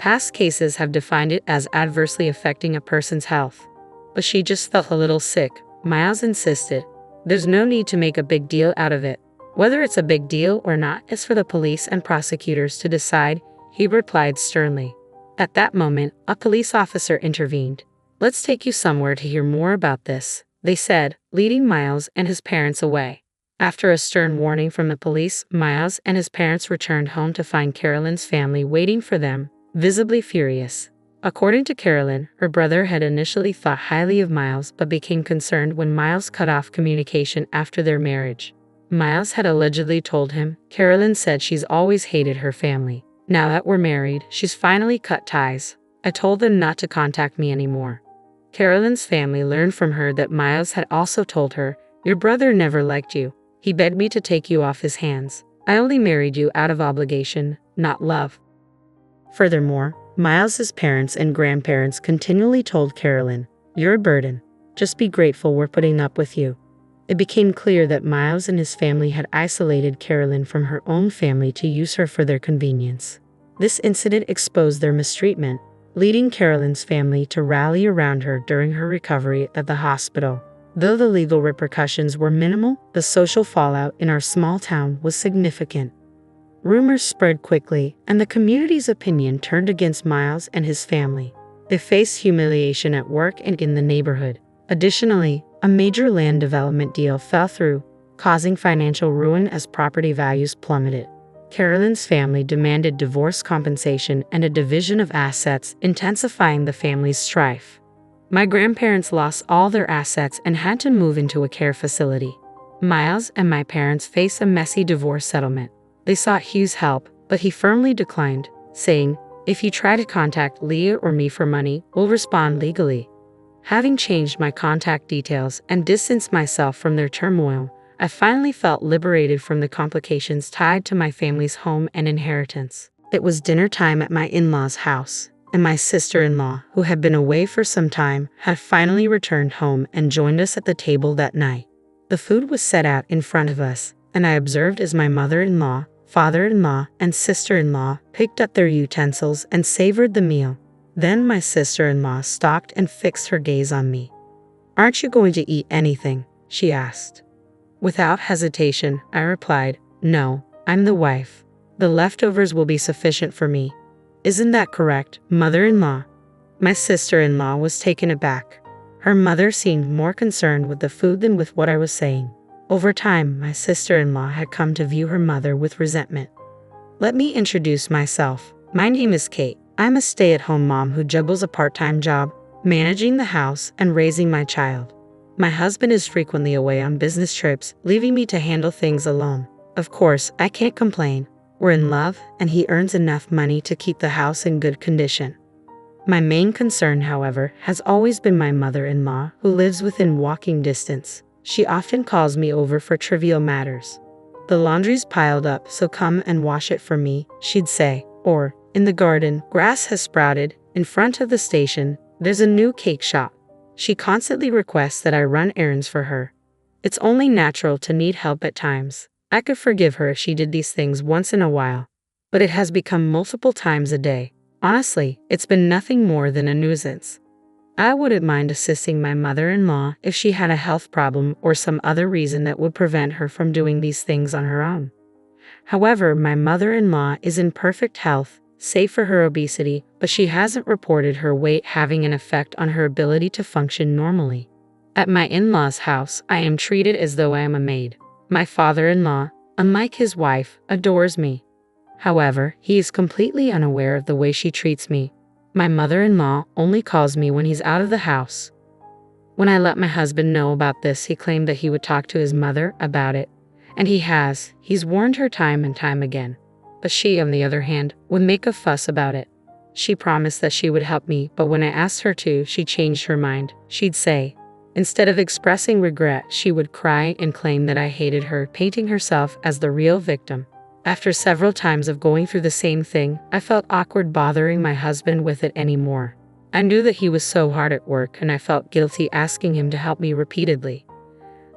"Past cases have defined it as adversely affecting a person's health." "But she just felt a little sick," Miles insisted. "There's no need to make a big deal out of it. Whether it's a big deal or not is for the police and prosecutors to decide," he replied sternly. At that moment, a police officer intervened. "Let's take you somewhere to hear more about this," they said, leading Miles and his parents away. After a stern warning from the police, Miles and his parents returned home to find Carolyn's family waiting for them, visibly furious. According to Carolyn, her brother had initially thought highly of Miles but became concerned when Miles cut off communication after their marriage. Miles had allegedly told him, "Carolyn said she's always hated her family. Now that we're married, she's finally cut ties. I told them not to contact me anymore." Carolyn's family learned from her that Miles had also told her, "Your brother never liked you. He begged me to take you off his hands. I only married you out of obligation, not love." Furthermore, Miles's parents and grandparents continually told Carolyn, "You're a burden. Just be grateful we're putting up with you." It became clear that Miles and his family had isolated Carolyn from her own family to use her for their convenience. This incident exposed their mistreatment, leading Carolyn's family to rally around her during her recovery at the hospital. Though the legal repercussions were minimal, the social fallout in our small town was significant. Rumors spread quickly, and the community's opinion turned against Miles and his family. They faced humiliation at work and in the neighborhood. Additionally, a major land development deal fell through, causing financial ruin as property values plummeted. Carolyn's family demanded divorce compensation and a division of assets, intensifying the family's strife. My grandparents lost all their assets and had to move into a care facility. Miles and my parents faced a messy divorce settlement. They sought Hugh's help, but he firmly declined, saying, "If you try to contact Leah or me for money, we'll respond legally." Having changed my contact details and distanced myself from their turmoil, I finally felt liberated from the complications tied to my family's home and inheritance. It was dinner time at my in-laws' house, and my sister-in-law, who had been away for some time, had finally returned home and joined us at the table that night. The food was set out in front of us, and I observed as my mother-in-law, father-in-law, and sister-in-law picked up their utensils and savored the meal. Then my sister-in-law stopped and fixed her gaze on me. "Aren't you going to eat anything?" she asked. Without hesitation, I replied, "No, I'm the wife. The leftovers will be sufficient for me. Isn't that correct, mother-in-law?" My sister-in-law was taken aback. Her mother seemed more concerned with the food than with what I was saying. Over time, my sister-in-law had come to view her mother with resentment. Let me introduce myself. My name is Kate. I'm a stay-at-home mom who juggles a part-time job, managing the house, and raising my child. My husband is frequently away on business trips, leaving me to handle things alone. Of course, I can't complain. We're in love, and he earns enough money to keep the house in good condition. My main concern, however, has always been my mother-in-law, who lives within walking distance. She often calls me over for trivial matters. "The laundry's piled up, so come and wash it for me," she'd say. Or, "In the garden, grass has sprouted. In front of the station, there's a new cake shop." She constantly requests that I run errands for her. It's only natural to need help at times. I could forgive her if she did these things once in a while. But it has become multiple times a day. Honestly, it's been nothing more than a nuisance. I wouldn't mind assisting my mother-in-law if she had a health problem or some other reason that would prevent her from doing these things on her own. However, my mother-in-law is in perfect health, save for her obesity, but she hasn't reported her weight having an effect on her ability to function normally. At my in-laws' house, I am treated as though I am a maid. My father-in-law, unlike his wife, adores me. However, he is completely unaware of the way she treats me. My mother-in-law only calls me when he's out of the house. When I let my husband know about this, he claimed that he would talk to his mother about it. And he has. He's warned her time and time again. But she, on the other hand, would make a fuss about it. She promised that she would help me, but when I asked her to, she changed her mind. She'd say, instead of expressing regret, she would cry and claim that I hated her, painting herself as the real victim. After several times of going through the same thing, I felt awkward bothering my husband with it anymore. I knew that he was so hard at work, and I felt guilty asking him to help me repeatedly.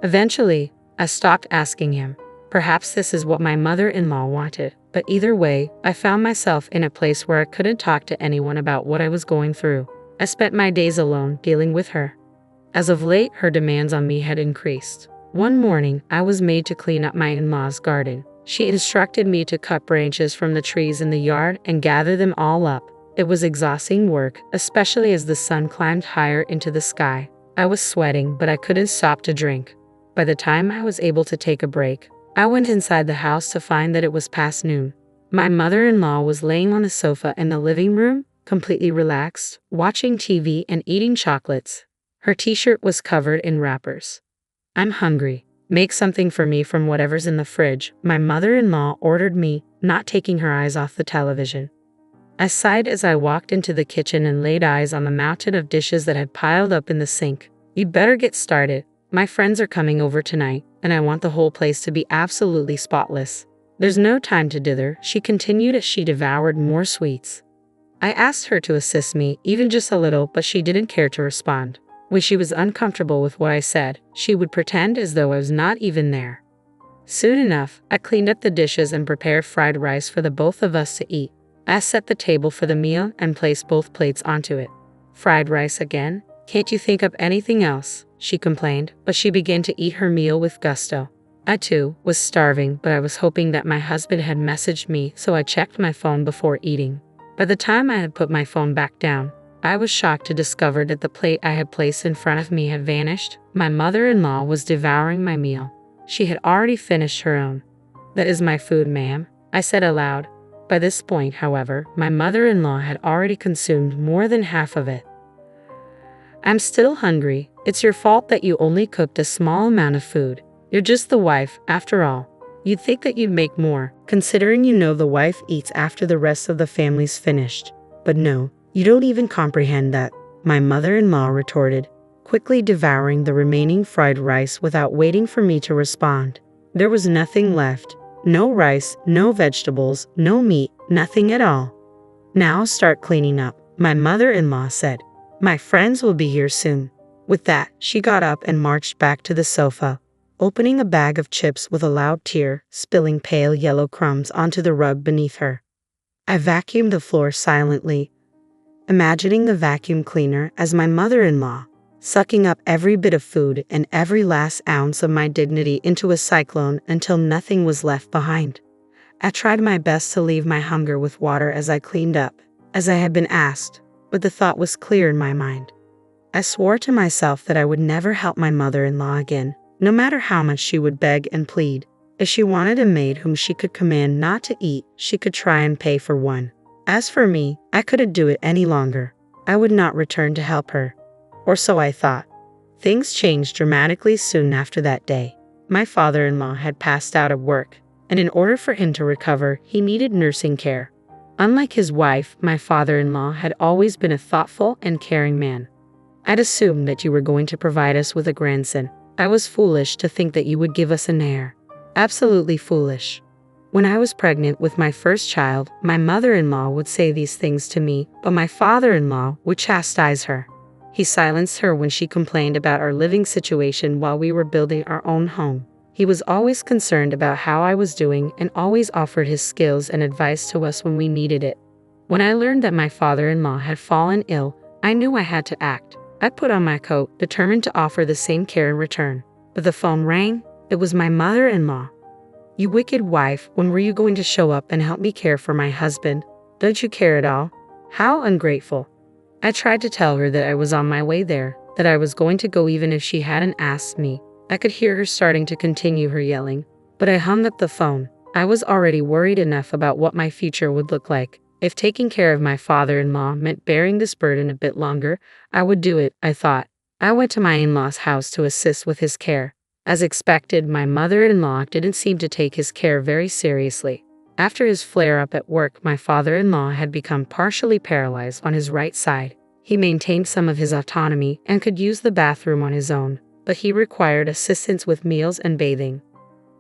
Eventually, I stopped asking him. Perhaps this is what my mother-in-law wanted, but either way, I found myself in a place where I couldn't talk to anyone about what I was going through. I spent my days alone dealing with her. As of late, her demands on me had increased. One morning, I was made to clean up my in-laws' garden. She instructed me to cut branches from the trees in the yard and gather them all up. It was exhausting work, especially as the sun climbed higher into the sky. I was sweating, but I couldn't stop to drink. By the time I was able to take a break, I went inside the house to find that it was past noon. My mother-in-law was laying on a sofa in the living room, completely relaxed, watching TV and eating chocolates. Her t-shirt was covered in wrappers. "I'm hungry. Make something for me from whatever's in the fridge," my mother-in-law ordered me, not taking her eyes off the television. I sighed as I walked into the kitchen and laid eyes on the mountain of dishes that had piled up in the sink. "You'd better get started. My friends are coming over tonight, and I want the whole place to be absolutely spotless." "There's no time to dither," she continued as she devoured more sweets. I asked her to assist me, even just a little, but she didn't care to respond. When she was uncomfortable with what I said, she would pretend as though I was not even there. Soon enough, I cleaned up the dishes and prepared fried rice for the both of us to eat. I set the table for the meal and placed both plates onto it. "Fried rice again? Can't you think up anything else?" she complained, but she began to eat her meal with gusto. I too was starving, but I was hoping that my husband had messaged me, so I checked my phone before eating. By the time I had put my phone back down, I was shocked to discover that the plate I had placed in front of me had vanished. My mother-in-law was devouring my meal. She had already finished her own. "That is my food, ma'am," I said aloud. By this point, however, my mother-in-law had already consumed more than half of it. "I'm still hungry. It's your fault that you only cooked a small amount of food. You're just the wife, after all. You'd think that you'd make more, considering you know the wife eats after the rest of the family's finished. But no, you don't even comprehend that," my mother-in-law retorted, quickly devouring the remaining fried rice without waiting for me to respond. There was nothing left. No rice, no vegetables, no meat, nothing at all. "Now start cleaning up," my mother-in-law said. "My friends will be here soon." With that, she got up and marched back to the sofa, opening a bag of chips with a loud tear, spilling pale yellow crumbs onto the rug beneath her. I vacuumed the floor silently, imagining the vacuum cleaner as my mother-in-law, sucking up every bit of food and every last ounce of my dignity into a cyclone until nothing was left behind. I tried my best to leave my hunger with water as I cleaned up, as I had been asked, but the thought was clear in my mind. I swore to myself that I would never help my mother-in-law again, no matter how much she would beg and plead. If she wanted a maid whom she could command not to eat, she could try and pay for one. As for me, I couldn't do it any longer. I would not return to help her. Or so I thought. Things changed dramatically soon after that day. My father-in-law had passed out of work, and in order for him to recover, he needed nursing care. Unlike his wife, my father-in-law had always been a thoughtful and caring man. "I'd assumed that you were going to provide us with a grandson. I was foolish to think that you would give us an heir. Absolutely foolish." When I was pregnant with my first child, my mother-in-law would say these things to me, but my father-in-law would chastise her. He silenced her when she complained about our living situation while we were building our own home. He was always concerned about how I was doing and always offered his skills and advice to us when we needed it. When I learned that my father-in-law had fallen ill, I knew I had to act. I put on my coat, determined to offer the same care in return. But the phone rang. It was my mother-in-law. "You wicked wife, when were you going to show up and help me care for my husband? Don't you care at all? How ungrateful." I tried to tell her that I was on my way there, that I was going to go even if she hadn't asked me. I could hear her starting to continue her yelling, but I hung up the phone. I was already worried enough about what my future would look like. If taking care of my father-in-law meant bearing this burden a bit longer, I would do it, I thought. I went to my in-law's house to assist with his care. As expected, my mother-in-law didn't seem to take his care very seriously. After his flare-up at work, my father-in-law had become partially paralyzed on his right side. He maintained some of his autonomy and could use the bathroom on his own, but he required assistance with meals and bathing.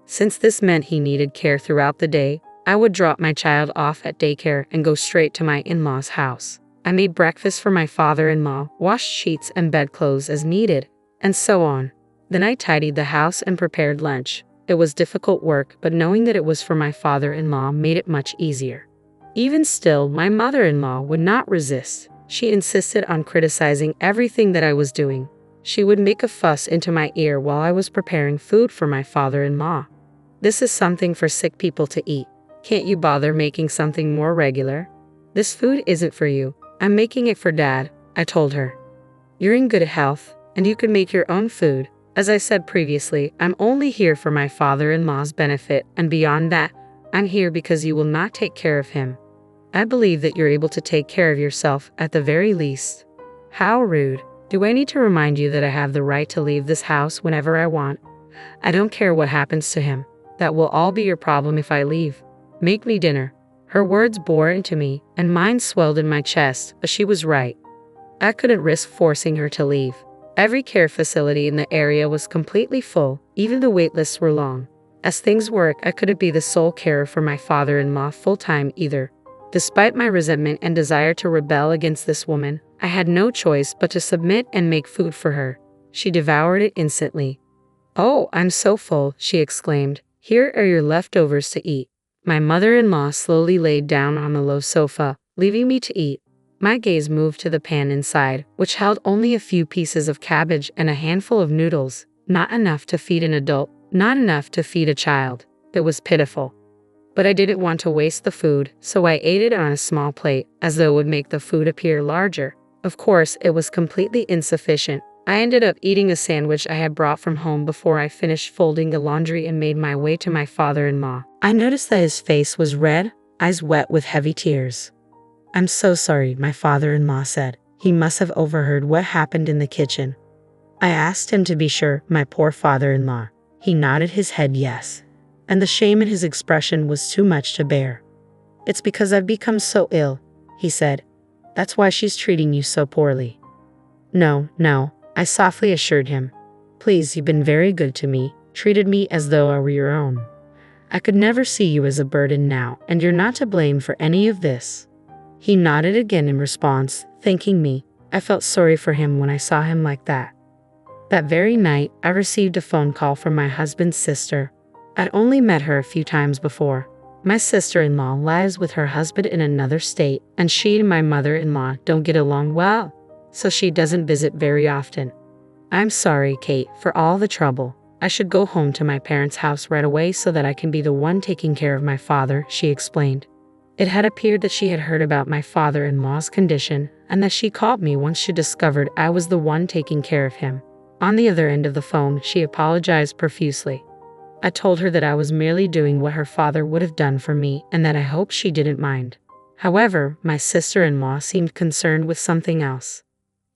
Since this meant he needed care throughout the day, I would drop my child off at daycare and go straight to my in-law's house. I made breakfast for my father-in-law, washed sheets and bedclothes as needed, and so on. Then I tidied the house and prepared lunch. It was difficult work, but knowing that it was for my father-in-law made it much easier. Even still, my mother-in-law would not resist. She insisted on criticizing everything that I was doing. She would make a fuss into my ear while I was preparing food for my father-in-law. "This is something for sick people to eat. Can't you bother making something more regular? This food isn't for you. I'm making it for Dad," I told her. "You're in good health, and you can make your own food. As I said previously, I'm only here for my father-in-law's benefit, and beyond that, I'm here because you will not take care of him." I believe that you're able to take care of yourself at the very least." "How rude. Do I need to remind you that I have the right to leave this house whenever I want? I don't care what happens to him. That will all be your problem if I leave. Make me dinner." Her words bore into me, and mine swelled in my chest, but she was right. I couldn't risk forcing her to leave. Every care facility in the area was completely full, even the wait lists were long. As things work, I couldn't be the sole carer for my father-in-law full-time either. Despite my resentment and desire to rebel against this woman, I had no choice but to submit and make food for her. She devoured it instantly. "Oh, I'm so full," she exclaimed. "Here are your leftovers to eat." My mother-in-law slowly laid down on the low sofa, leaving me to eat. My gaze moved to the pan inside, which held only a few pieces of cabbage and a handful of noodles. Not enough to feed an adult, not enough to feed a child. It was pitiful. But I didn't want to waste the food, so I ate it on a small plate, as though it would make the food appear larger. Of course, it was completely insufficient. I ended up eating a sandwich I had brought from home before I finished folding the laundry and made my way to my father-in-law. I noticed that his face was red, eyes wet with heavy tears. "I'm so sorry," my father-in-law said. He must have overheard what happened in the kitchen. I asked him to be sure, my poor father-in-law. He nodded his head yes, and the shame in his expression was too much to bear. "It's because I've become so ill," he said. "That's why she's treating you so poorly." No, I softly assured him. "Please, you've been very good to me, treated me as though I were your own. I could never see you as a burden now, and you're not to blame for any of this." He nodded again in response, thanking me. I felt sorry for him when I saw him like that. That very night, I received a phone call from my husband's sister. I'd only met her a few times before. My sister-in-law lives with her husband in another state, and she and my mother-in-law don't get along well, so she doesn't visit very often. "I'm sorry, Kate, for all the trouble. I should go home to my parents' house right away so that I can be the one taking care of my father," she explained. It had appeared that she had heard about my father-in-law's condition, and that she called me once she discovered I was the one taking care of him. On the other end of the phone, she apologized profusely. I told her that I was merely doing what her father would have done for me and that I hoped she didn't mind. However, my sister-in-law seemed concerned with something else.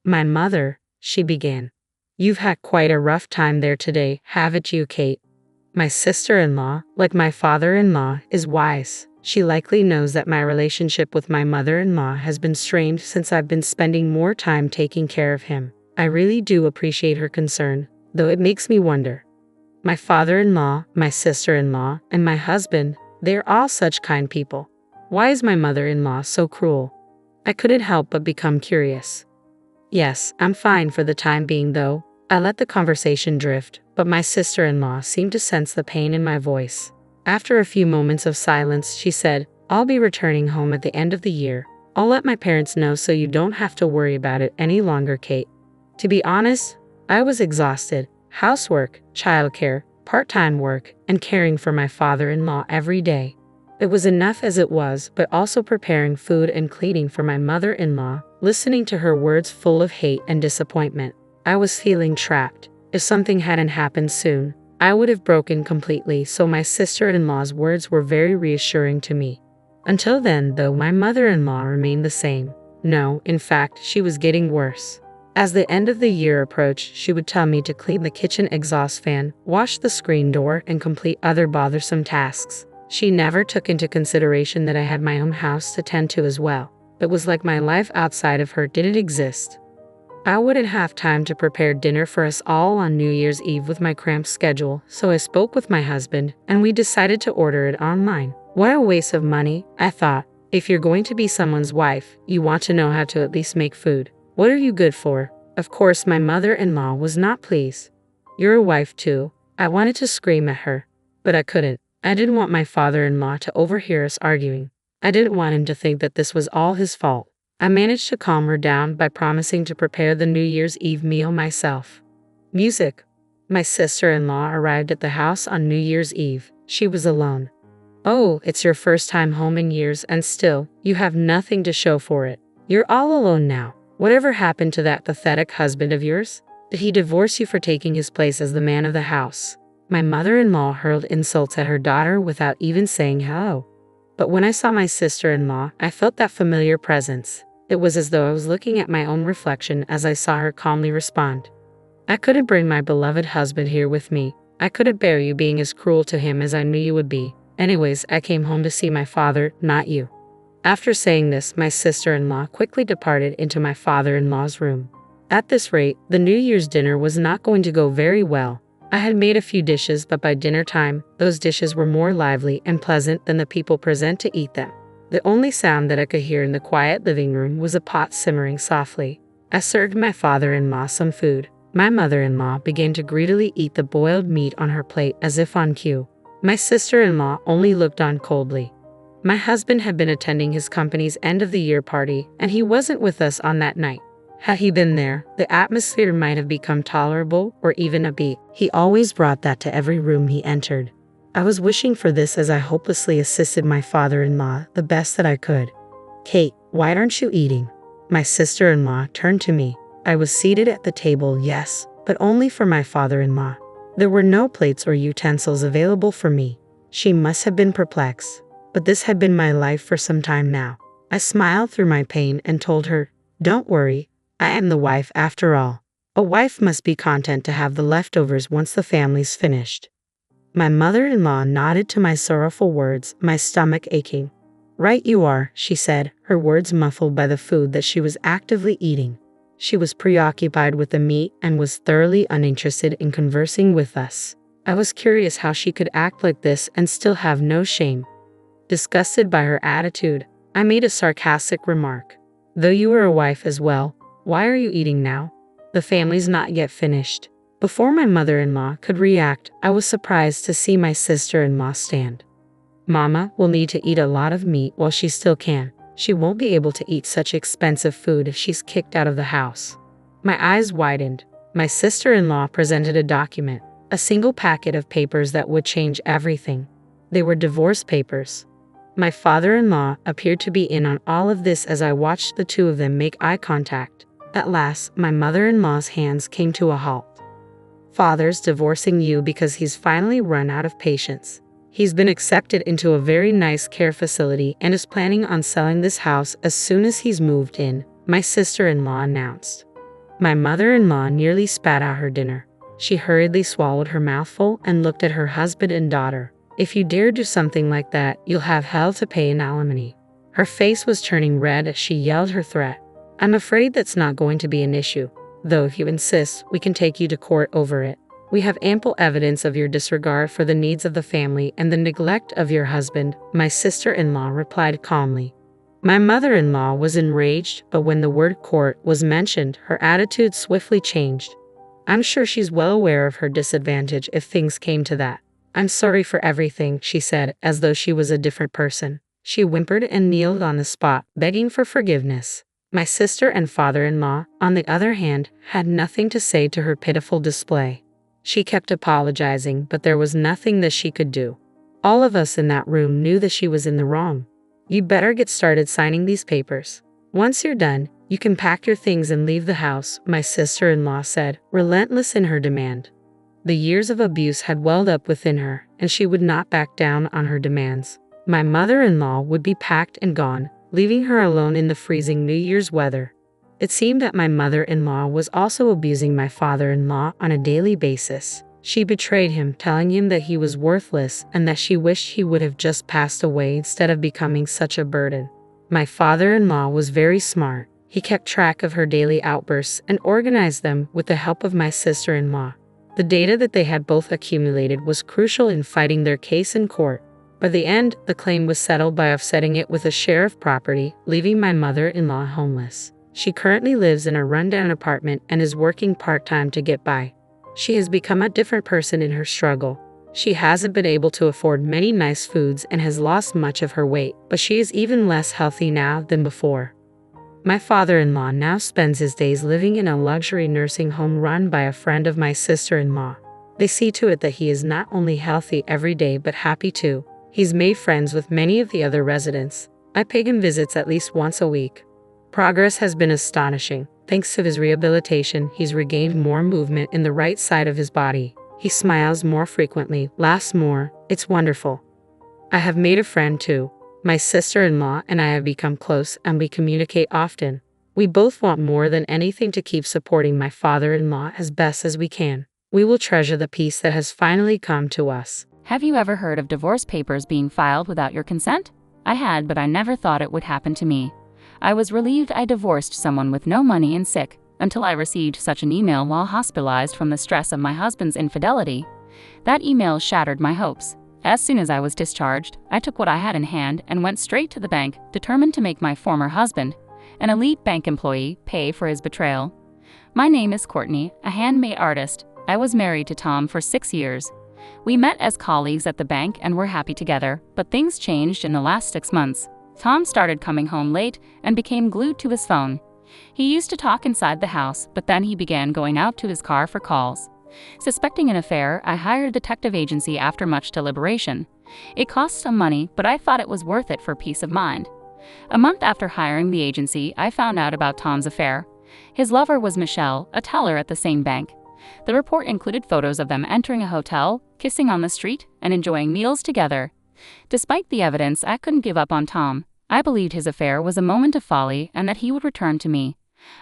"My mother," she began. "You've had quite a rough time there today, haven't you, Kate?" My sister-in-law, like my father-in-law, is wise. She likely knows that my relationship with my mother-in-law has been strained since I've been spending more time taking care of him. I really do appreciate her concern, though it makes me wonder. My father-in-law, my sister-in-law, and my husband, they're all such kind people. Why is my mother-in-law so cruel? I couldn't help but become curious. "Yes, I'm fine for the time being though." I let the conversation drift, but my sister-in-law seemed to sense the pain in my voice. After a few moments of silence, she said, "I'll be returning home at the end of the year. I'll let my parents know so you don't have to worry about it any longer, Kate." To be honest, I was exhausted. Housework, childcare, part-time work, and caring for my father-in-law every day. It was enough as it was, but also preparing food and cleaning for my mother-in-law, listening to her words full of hate and disappointment. I was feeling trapped. If something hadn't happened soon, I would have broken completely, so my sister-in-law's words were very reassuring to me. Until then, though, my mother-in-law remained the same. No, in fact, she was getting worse. As the end of the year approached, she would tell me to clean the kitchen exhaust fan, wash the screen door, and complete other bothersome tasks. She never took into consideration that I had my own house to tend to as well. It was like my life outside of her didn't exist. I wouldn't have time to prepare dinner for us all on New Year's Eve with my cramped schedule, so I spoke with my husband, and we decided to order it online. What a waste of money, I thought. If you're going to be someone's wife, you want to know how to at least make food. What are you good for? Of course, my mother-in-law was not pleased. "You're a wife too." I wanted to scream at her, but I couldn't. I didn't want my father-in-law to overhear us arguing. I didn't want him to think that this was all his fault. I managed to calm her down by promising to prepare the New Year's Eve meal myself. Music. My sister-in-law arrived at the house on New Year's Eve. She was alone. "Oh, it's your first time home in years, and still, you have nothing to show for it. You're all alone now. Whatever happened to that pathetic husband of yours? Did he divorce you for taking his place as the man of the house?" My mother-in-law hurled insults at her daughter without even saying hello. But when I saw my sister-in-law, I felt that familiar presence. It was as though I was looking at my own reflection as I saw her calmly respond. I couldn't bring my beloved husband here with me. I couldn't bear you being as cruel to him as I knew you would be. Anyways, I came home to see my father, not you. After saying this, my sister-in-law quickly departed into my father-in-law's room. At this rate, the New Year's dinner was not going to go very well. I had made a few dishes, but by dinner time, those dishes were more lively and pleasant than the people present to eat them. The only sound that I could hear in the quiet living room was a pot simmering softly. I served my father-in-law some food. My mother-in-law began to greedily eat the boiled meat on her plate as if on cue. My sister-in-law only looked on coldly. My husband had been attending his company's end-of-the-year party, and he wasn't with us on that night. Had he been there, the atmosphere might have become tolerable or even upbeat. He always brought that to every room he entered. I was wishing for this as I hopelessly assisted my father-in-law the best that I could. "Kate, why aren't you eating?" My sister-in-law turned to me. I was seated at the table, yes, but only for my father-in-law. There were no plates or utensils available for me. She must have been perplexed, but this had been my life for some time now. I smiled through my pain and told her, "Don't worry, I am the wife after all. A wife must be content to have the leftovers once the family's finished." My mother-in-law nodded to my sorrowful words, my stomach aching. "Right you are," she said, her words muffled by the food that she was actively eating. She was preoccupied with the meat and was thoroughly uninterested in conversing with us. I was curious how she could act like this and still have no shame. Disgusted by her attitude, I made a sarcastic remark. "Though you are a wife as well, why are you eating now? The family's not yet finished." Before my mother-in-law could react, I was surprised to see my sister-in-law stand. "Mama will need to eat a lot of meat while she still can. She won't be able to eat such expensive food if she's kicked out of the house." My eyes widened. My sister-in-law presented a document, a single packet of papers that would change everything. They were divorce papers. My father-in-law appeared to be in on all of this as I watched the two of them make eye contact. At last, my mother-in-law's hands came to a halt. "Father's divorcing you because he's finally run out of patience. He's been accepted into a very nice care facility and is planning on selling this house as soon as he's moved in," my sister-in-law announced. My mother-in-law nearly spat out her dinner. She hurriedly swallowed her mouthful and looked at her husband and daughter. "If you dare do something like that, you'll have hell to pay in alimony." Her face was turning red as she yelled her threat. "I'm afraid that's not going to be an issue. Though if you insist, we can take you to court over it. We have ample evidence of your disregard for the needs of the family and the neglect of your husband," my sister-in-law replied calmly. My mother-in-law was enraged, but when the word court was mentioned, her attitude swiftly changed. "I'm sure she's well aware of her disadvantage if things came to that. I'm sorry for everything," she said, as though she was a different person. She whimpered and kneeled on the spot, begging for forgiveness. My sister and father-in-law, on the other hand, had nothing to say to her pitiful display. She kept apologizing, but there was nothing that she could do. All of us in that room knew that she was in the wrong. "You better get started signing these papers. Once you're done, you can pack your things and leave the house," my sister-in-law said, relentless in her demand. The years of abuse had welled up within her, and she would not back down on her demands. My mother-in-law would be packed and gone, leaving her alone in the freezing New Year's weather. It seemed that my mother-in-law was also abusing my father-in-law on a daily basis. She betrayed him, telling him that he was worthless and that she wished he would have just passed away instead of becoming such a burden. My father-in-law was very smart. He kept track of her daily outbursts and organized them with the help of my sister-in-law. The data that they had both accumulated was crucial in fighting their case in court. By the end, the claim was settled by offsetting it with a share of property, leaving my mother-in-law homeless. She currently lives in a rundown apartment and is working part-time to get by. She has become a different person in her struggle. She hasn't been able to afford many nice foods and has lost much of her weight, but she is even less healthy now than before. My father-in-law now spends his days living in a luxury nursing home run by a friend of my sister-in-law. They see to it that he is not only healthy every day but happy too. He's made friends with many of the other residents. I pay him visits at least once a week. Progress has been astonishing. Thanks to his rehabilitation, he's regained more movement in the right side of his body. He smiles more frequently, laughs more. It's wonderful. I have made a friend too. My sister-in-law and I have become close and we communicate often. We both want more than anything to keep supporting my father-in-law as best as we can. We will treasure the peace that has finally come to us. Have you ever heard of divorce papers being filed without your consent? I had, but I never thought it would happen to me. I was relieved I divorced someone with no money and sick, until I received such an email while hospitalized from the stress of my husband's infidelity. That email shattered my hopes. As soon as I was discharged, I took what I had in hand and went straight to the bank, determined to make my former husband, an elite bank employee, pay for his betrayal. My name is Courtney, a handmade artist. I was married to Tom for 6 years. We met as colleagues at the bank and were happy together, but things changed in the last 6 months. Tom started coming home late and became glued to his phone. He used to talk inside the house, but then he began going out to his car for calls. Suspecting an affair, I hired a detective agency after much deliberation. It cost some money, but I thought it was worth it for peace of mind. A month after hiring the agency, I found out about Tom's affair. His lover was Michelle, a teller at the same bank. The report included photos of them entering a hotel, kissing on the street, and enjoying meals together. Despite the evidence, I couldn't give up on Tom. I believed his affair was a moment of folly and that he would return to me.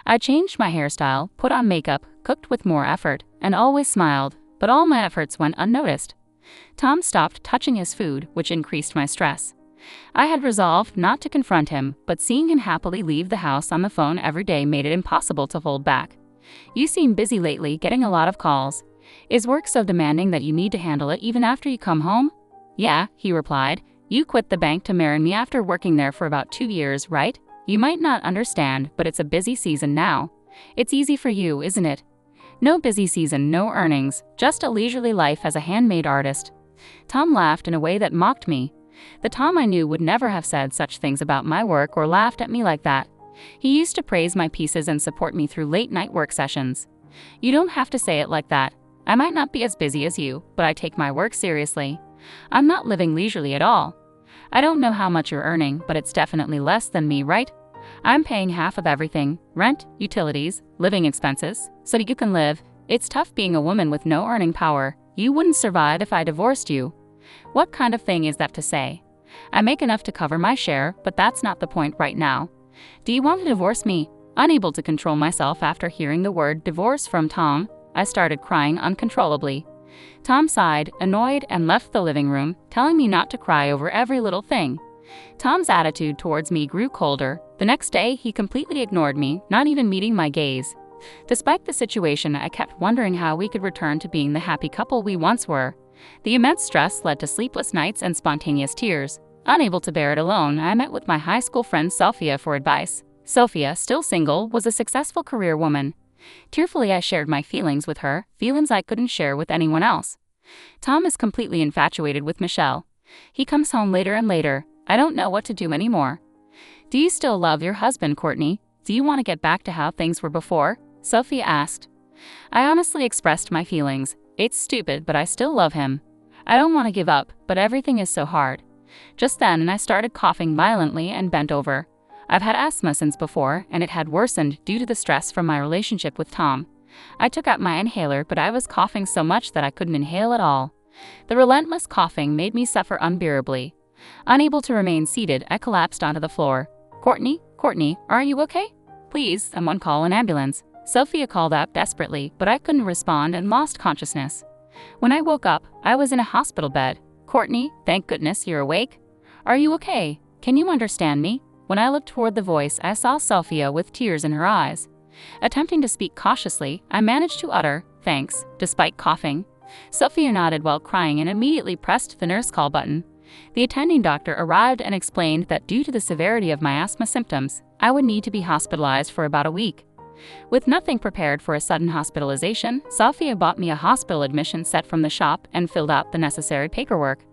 I changed my hairstyle, put on makeup, cooked with more effort, and always smiled, but all my efforts went unnoticed. Tom stopped touching his food, which increased my stress. I had resolved not to confront him, but seeing him happily leave the house on the phone every day made it impossible to hold back. You seem busy lately, getting a lot of calls. Is work so demanding that you need to handle it even after you come home? Yeah, he replied. You quit the bank to marry me after working there for about 2 years, right? You might not understand, but it's a busy season now. It's easy for you, isn't it? No busy season, no earnings, just a leisurely life as a handmade artist. Tom laughed in a way that mocked me. The Tom I knew would never have said such things about my work or laughed at me like that. He used to praise my pieces and support me through late-night work sessions. You don't have to say it like that. I might not be as busy as you, but I take my work seriously. I'm not living leisurely at all. I don't know how much you're earning, but it's definitely less than me, right? I'm paying half of everything, rent, utilities, living expenses, so that you can live. It's tough being a woman with no earning power. You wouldn't survive if I divorced you. What kind of thing is that to say? I make enough to cover my share, but that's not the point right now. Do you want to divorce me? Unable to control myself after hearing the word divorce from Tom, I started crying uncontrollably. Tom sighed, annoyed, and left the living room, telling me not to cry over every little thing. Tom's attitude towards me grew colder. The next day, he completely ignored me, not even meeting my gaze. Despite the situation, I kept wondering how we could return to being the happy couple we once were. The immense stress led to sleepless nights and spontaneous tears. Unable to bear it alone, I met with my high school friend Sophia for advice. Sophia, still single, was a successful career woman. Tearfully, I shared my feelings with her, feelings I couldn't share with anyone else. Tom is completely infatuated with Michelle. He comes home later and later. I don't know what to do anymore. Do you still love your husband, Courtney? Do you want to get back to how things were before? Sophia asked. I honestly expressed my feelings. It's stupid, but I still love him. I don't want to give up, but everything is so hard. Just then, I started coughing violently and bent over. I've had asthma since before, and it had worsened due to the stress from my relationship with Tom. I took out my inhaler, but I was coughing so much that I couldn't inhale at all. The relentless coughing made me suffer unbearably. Unable to remain seated, I collapsed onto the floor. Courtney, are you okay? Please, someone call an ambulance. Sophia called out desperately, but I couldn't respond and lost consciousness. When I woke up, I was in a hospital bed. Courtney, thank goodness you're awake. Are you okay? Can you understand me? When I looked toward the voice, I saw Sophia with tears in her eyes. Attempting to speak cautiously, I managed to utter, thanks, despite coughing. Sophia nodded while crying and immediately pressed the nurse call button. The attending doctor arrived and explained that due to the severity of my asthma symptoms, I would need to be hospitalized for about a week. With nothing prepared for a sudden hospitalization, Sophia bought me a hospital admission set from the shop and filled out the necessary paperwork.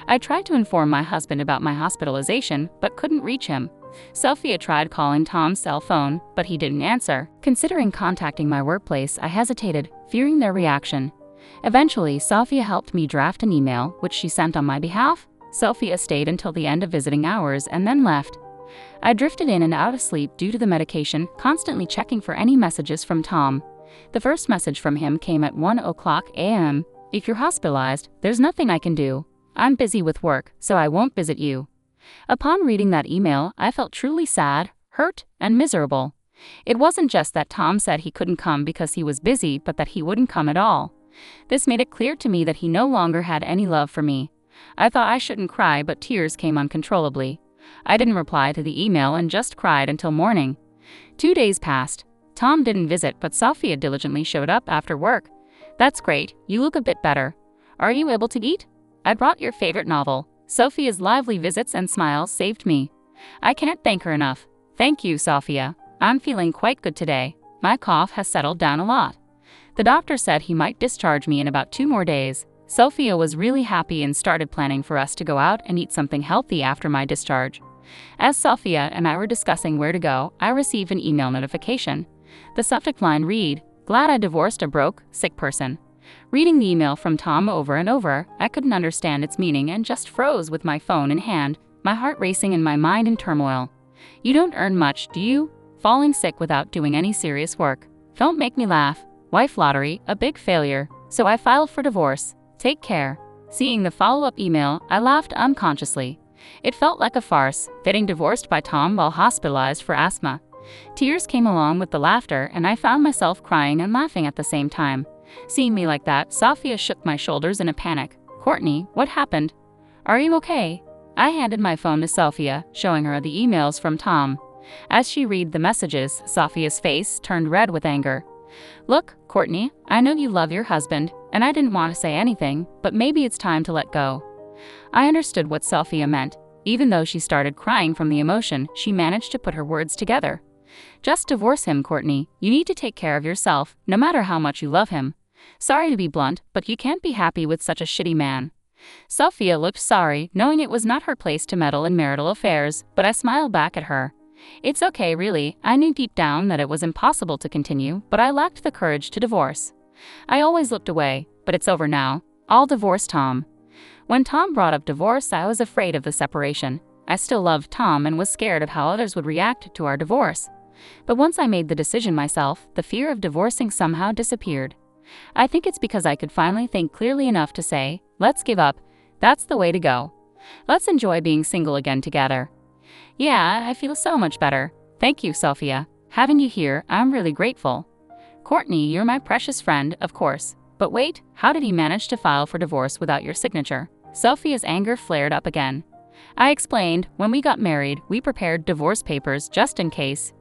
I tried to inform my husband about my hospitalization, but couldn't reach him. Sophia tried calling Tom's cell phone, but he didn't answer. Considering contacting my workplace, I hesitated, fearing their reaction. Eventually, Sophia helped me draft an email, which she sent on my behalf. Sophia stayed until the end of visiting hours and then left. I drifted in and out of sleep due to the medication, constantly checking for any messages from Tom. The first message from him came at 1:00 a.m. If you're hospitalized, there's nothing I can do. I'm busy with work, so I won't visit you. Upon reading that email, I felt truly sad, hurt, and miserable. It wasn't just that Tom said he couldn't come because he was busy, but that he wouldn't come at all. This made it clear to me that he no longer had any love for me. I thought I shouldn't cry, but tears came uncontrollably. I didn't reply to the email and just cried until morning. 2 days passed. Tom didn't visit, but Sophia diligently showed up after work. "That's great, you look a bit better. Are you able to eat? I brought your favorite novel." Sophia's lively visits and smiles saved me. I can't thank her enough. "Thank you, Sophia. I'm feeling quite good today. My cough has settled down a lot." The doctor said he might discharge me in about 2 more days. Sophia was really happy and started planning for us to go out and eat something healthy after my discharge. As Sophia and I were discussing where to go, I received an email notification. The subject line read, "Glad I divorced a broke, sick person." Reading the email from Tom over and over, I couldn't understand its meaning and just froze with my phone in hand, my heart racing and my mind in turmoil. You don't earn much, do you? Falling sick without doing any serious work. Don't make me laugh. Wife lottery, a big failure. So I filed for divorce. Take care. Seeing the follow-up email, I laughed unconsciously. It felt like a farce, getting divorced by Tom while hospitalized for asthma. Tears came along with the laughter, and I found myself crying and laughing at the same time. Seeing me like that, Sophia shook my shoulders in a panic. "Courtney, what happened? Are you okay?" I handed my phone to Sophia, showing her the emails from Tom. As she read the messages, Sophia's face turned red with anger. "Look, Courtney, I know you love your husband, and I didn't want to say anything, but maybe it's time to let go." I understood what Sophia meant. Even though she started crying from the emotion, she managed to put her words together. "Just divorce him, Courtney. You need to take care of yourself, no matter how much you love him. Sorry to be blunt, but you can't be happy with such a shitty man." Sophia looked sorry, knowing it was not her place to meddle in marital affairs, but I smiled back at her. "It's okay, really. I knew deep down that it was impossible to continue, but I lacked the courage to divorce. I always looked away, but it's over now. I'll divorce Tom." When Tom brought up divorce, I was afraid of the separation. I still loved Tom and was scared of how others would react to our divorce. But once I made the decision myself, the fear of divorcing somehow disappeared. I think it's because I could finally think clearly enough to say, "Let's give up. That's the way to go. Let's enjoy being single again together." Yeah, I feel so much better. Thank you, Sophia. Having you here, I'm really grateful. "Courtney, you're my precious friend, of course. But wait, how did he manage to file for divorce without your signature?" Sophia's anger flared up again. I explained, "When we got married, we prepared divorce papers just in case.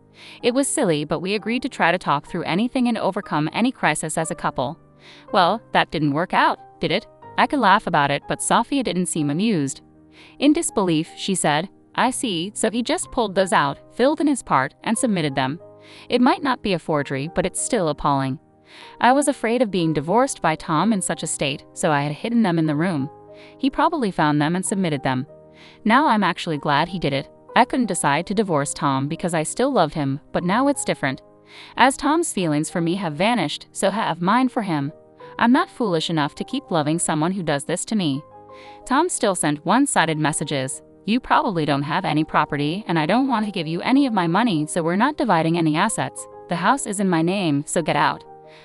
It was silly, but we agreed to try to talk through anything and overcome any crisis as a couple." "Well, that didn't work out, did it?" I could laugh about it, but Sophia didn't seem amused. In disbelief, she said, "I see, so he just pulled those out, filled in his part, and submitted them. It might not be a forgery, but it's still appalling." I was afraid of being divorced by Tom in such a state, so I had hidden them in the room. He probably found them and submitted them. Now I'm actually glad he did it. I couldn't decide to divorce Tom because I still loved him, but now it's different. As Tom's feelings for me have vanished, so have mine for him. I'm not foolish enough to keep loving someone who does this to me. Tom still sent one-sided messages. "You probably don't have any property, and I don't want to give you any of my money, so we're not dividing any assets. The house is in my name, so get out.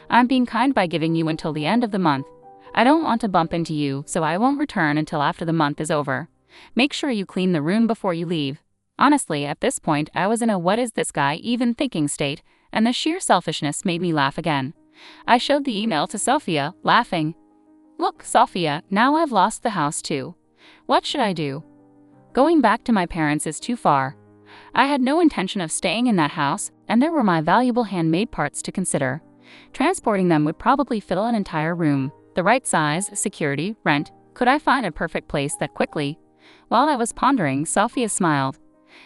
I'm being kind by giving you until the end of the month. I don't want to bump into you, so I won't return until after the month is over. Make sure you clean the room before you leave." Honestly, at this point, I was in a "what is this guy even thinking" state, and the sheer selfishness made me laugh again. I showed the email to Sophia, laughing. "Look, Sophia, now I've lost the house too. What should I do? Going back to my parents is too far. I had no intention of staying in that house, and there were my valuable handmade parts to consider. Transporting them would probably fill an entire room. The right size, security, rent. Could I find a perfect place that quickly?" While I was pondering, Sophia smiled.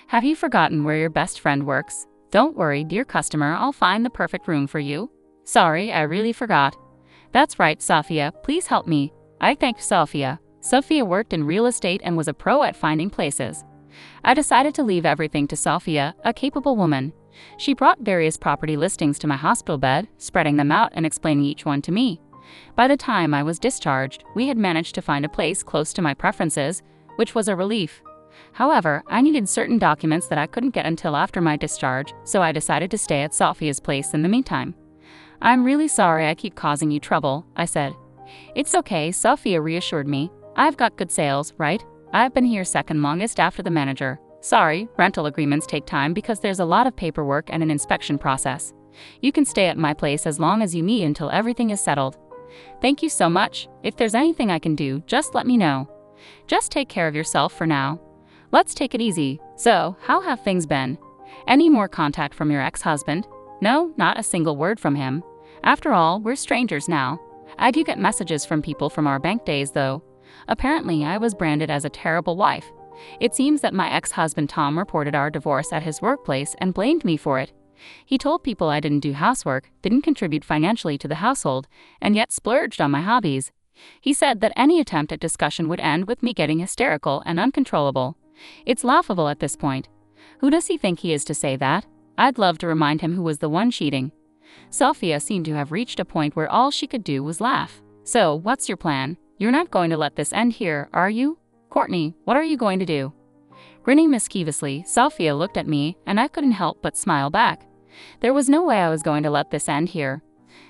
"Have you forgotten where your best friend works? Don't worry, dear customer, I'll find the perfect room for you." "Sorry, I really forgot." "That's right, Sophia, please help me." I thanked Sophia. Sophia worked in real estate and was a pro at finding places. I decided to leave everything to Sophia, a capable woman. She brought various property listings to my hospital bed, spreading them out and explaining each one to me. By the time I was discharged, we had managed to find a place close to my preferences, which was a relief. However, I needed certain documents that I couldn't get until after my discharge, so I decided to stay at Sophia's place in the meantime. "I'm really sorry I keep causing you trouble," I said. "It's okay," Sophia reassured me. "I've got good sales, right? I've been here second longest after the manager. Sorry, rental agreements take time because there's a lot of paperwork and an inspection process. You can stay at my place as long as you need until everything is settled. Thank you so much. If there's anything I can do, just let me know. Just take care of yourself for now. Let's take it easy. So, how have things been? Any more contact from your ex-husband? No, not a single word from him. After all, we're strangers now. I do get messages from people from our bank days, though. Apparently, I was branded as a terrible wife. It seems that my ex-husband Tom reported our divorce at his workplace and blamed me for it. He told people I didn't do housework, didn't contribute financially to the household, and yet splurged on my hobbies. He said that any attempt at discussion would end with me getting hysterical and uncontrollable. It's laughable at this point. Who does he think he is to say that? I'd love to remind him who was the one cheating. Sophia seemed to have reached a point where all she could do was laugh. So, what's your plan? You're not going to let this end here, are you? Courtney, what are you going to do? Grinning mischievously, Sophia looked at me, and I couldn't help but smile back. There was no way I was going to let this end here.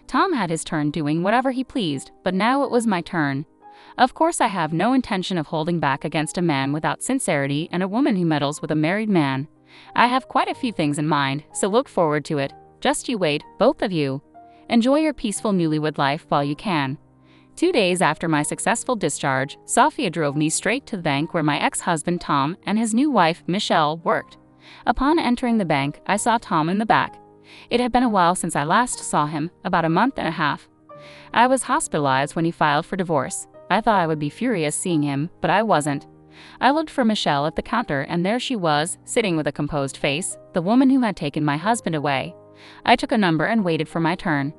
Tom had his turn doing whatever he pleased, but now it was my turn. Of course I have no intention of holding back against a man without sincerity and a woman who meddles with a married man. I have quite a few things in mind, so look forward to it. Just you wait, both of you. Enjoy your peaceful newlywed life while you can. 2 days after my successful discharge, Sophia drove me straight to the bank where my ex-husband Tom and his new wife Michelle worked. Upon entering the bank, I saw Tom in the back. It had been a while since I last saw him, about a month and a half. I was hospitalized when he filed for divorce. I thought I would be furious seeing him, but I wasn't. I looked for Michelle at the counter, and there she was, sitting with a composed face, the woman who had taken my husband away. I took a number and waited for my turn.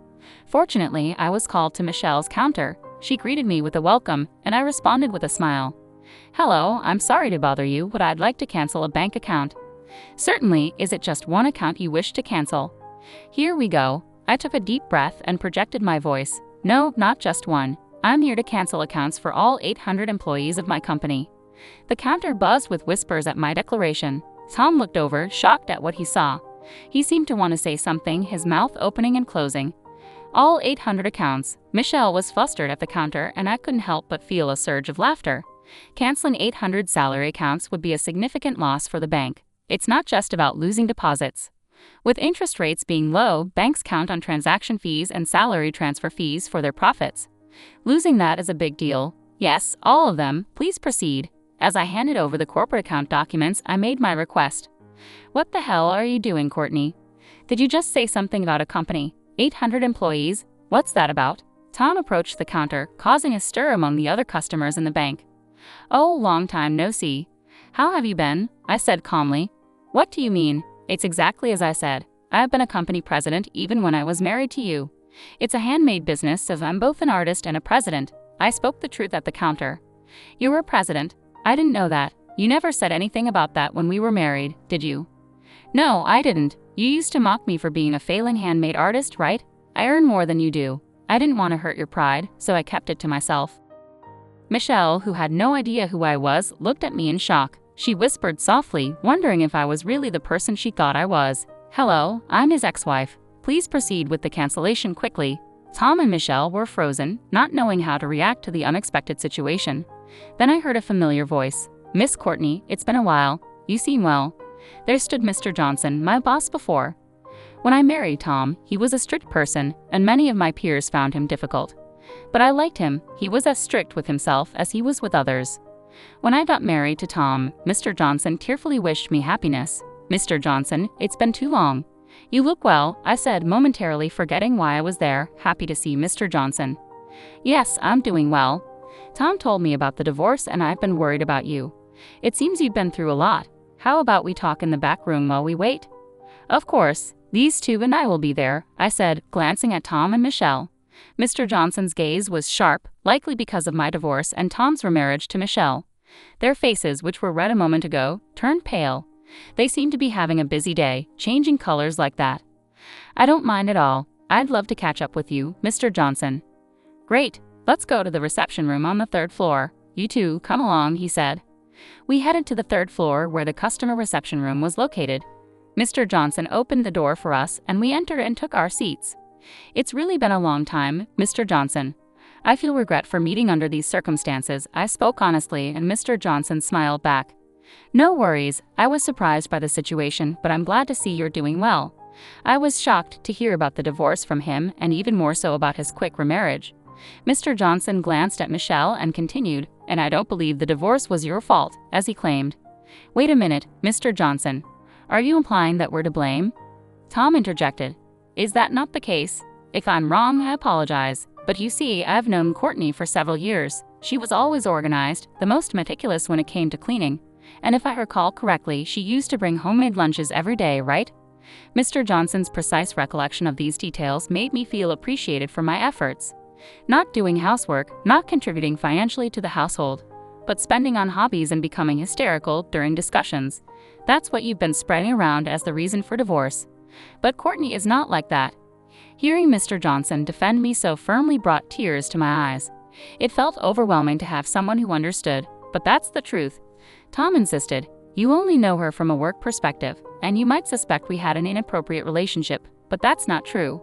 Fortunately, I was called to Michelle's counter. She greeted me with a welcome, and I responded with a smile. Hello, I'm sorry to bother you, but I'd like to cancel a bank account. Certainly, is it just one account you wish to cancel? Here we go. I took a deep breath and projected my voice. No, not just one. I'm here to cancel accounts for all 800 employees of my company. The counter buzzed with whispers at my declaration. Tom looked over, shocked at what he saw. He seemed to want to say something, his mouth opening and closing. All 800 accounts. Michelle was flustered at the counter, and I couldn't help but feel a surge of laughter. Canceling 800 salary accounts would be a significant loss for the bank. It's not just about losing deposits. With interest rates being low, banks count on transaction fees and salary transfer fees for their profits. Losing that is a big deal. Yes, all of them. Please proceed. As I handed over the corporate account documents, I made my request. What the hell are you doing, Courtney? Did you just say something about a company? 800 employees? What's that about? Tom approached the counter, causing a stir among the other customers in the bank. Oh, long time no see. How have you been? I said calmly. What do you mean? It's exactly as I said. I have been a company president even when I was married to you. It's a handmade business, so I'm both an artist and a president. I spoke the truth at the counter. You were a president. I didn't know that. You never said anything about that when we were married, did you? No, I didn't. You used to mock me for being a failing handmade artist, right? I earn more than you do. I didn't want to hurt your pride, so I kept it to myself. Michelle, who had no idea who I was, looked at me in shock. She whispered softly, wondering if I was really the person she thought I was. Hello, I'm his ex-wife. Please proceed with the cancellation quickly. Tom and Michelle were frozen, not knowing how to react to the unexpected situation. Then I heard a familiar voice. Miss Courtney, it's been a while. You seem well. There stood Mr. Johnson, my boss before. When I married Tom, he was a strict person, and many of my peers found him difficult. But I liked him. He was as strict with himself as he was with others. When I got married to Tom, Mr. Johnson tearfully wished me happiness. Mr. Johnson, it's been too long. You look well, I said, momentarily forgetting why I was there, happy to see Mr. Johnson. Yes, I'm doing well. Tom told me about the divorce, and I've been worried about you. It seems you've been through a lot. How about we talk in the back room while we wait? Of course, these two and I will be there, I said, glancing at Tom and Michelle. Mr. Johnson's gaze was sharp, likely because of my divorce and Tom's remarriage to Michelle. Their faces, which were red a moment ago, turned pale. They seemed to be having a busy day, changing colors like that. I don't mind at all. I'd love to catch up with you, Mr. Johnson. Great. Let's go to the reception room on the 3rd floor. You two, come along, he said. We headed to the 3rd floor where the customer reception room was located. Mr. Johnson opened the door for us and we entered and took our seats. It's really been a long time, Mr. Johnson. I feel regret for meeting under these circumstances. I spoke honestly, and Mr. Johnson smiled back. No worries, I was surprised by the situation, but I'm glad to see you're doing well. I was shocked to hear about the divorce from him, and even more so about his quick remarriage. Mr. Johnson glanced at Michelle and continued, and I don't believe the divorce was your fault, as he claimed. Wait a minute, Mr. Johnson. Are you implying that we're to blame? Tom interjected. Is that not the case? If I'm wrong, I apologize. But you see, I've known Courtney for several years. She was always organized, the most meticulous when it came to cleaning. And if I recall correctly, she used to bring homemade lunches every day, right? Mr. Johnson's precise recollection of these details made me feel appreciated for my efforts. Not doing housework, not contributing financially to the household, but spending on hobbies and becoming hysterical during discussions. That's what you've been spreading around as the reason for divorce. But Courtney is not like that. Hearing Mr. Johnson defend me so firmly brought tears to my eyes. It felt overwhelming to have someone who understood, but that's the truth. Tom insisted, you only know her from a work perspective, and you might suspect we had an inappropriate relationship, but that's not true.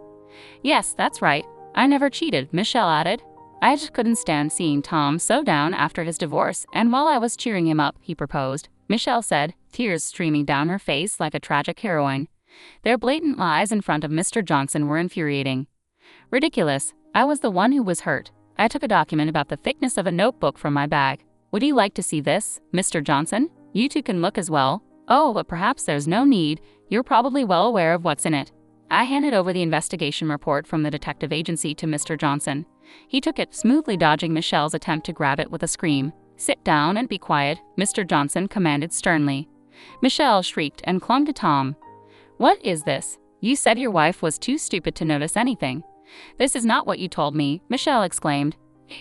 Yes, that's right. I never cheated, Michelle added. I just couldn't stand seeing Tom so down after his divorce, and while I was cheering him up, he proposed, Michelle said, tears streaming down her face like a tragic heroine. Their blatant lies in front of Mr. Johnson were infuriating. Ridiculous. I was the one who was hurt. I took a document about the thickness of a notebook from my bag. Would you like to see this, Mr. Johnson? You two can look as well. Oh, but perhaps there's no need. You're probably well aware of what's in it. I handed over the investigation report from the detective agency to Mr. Johnson. He took it, smoothly dodging Michelle's attempt to grab it with a scream. Sit down and be quiet, Mr. Johnson commanded sternly. Michelle shrieked and clung to Tom. What is this? You said your wife was too stupid to notice anything. This is not what you told me, Michelle exclaimed.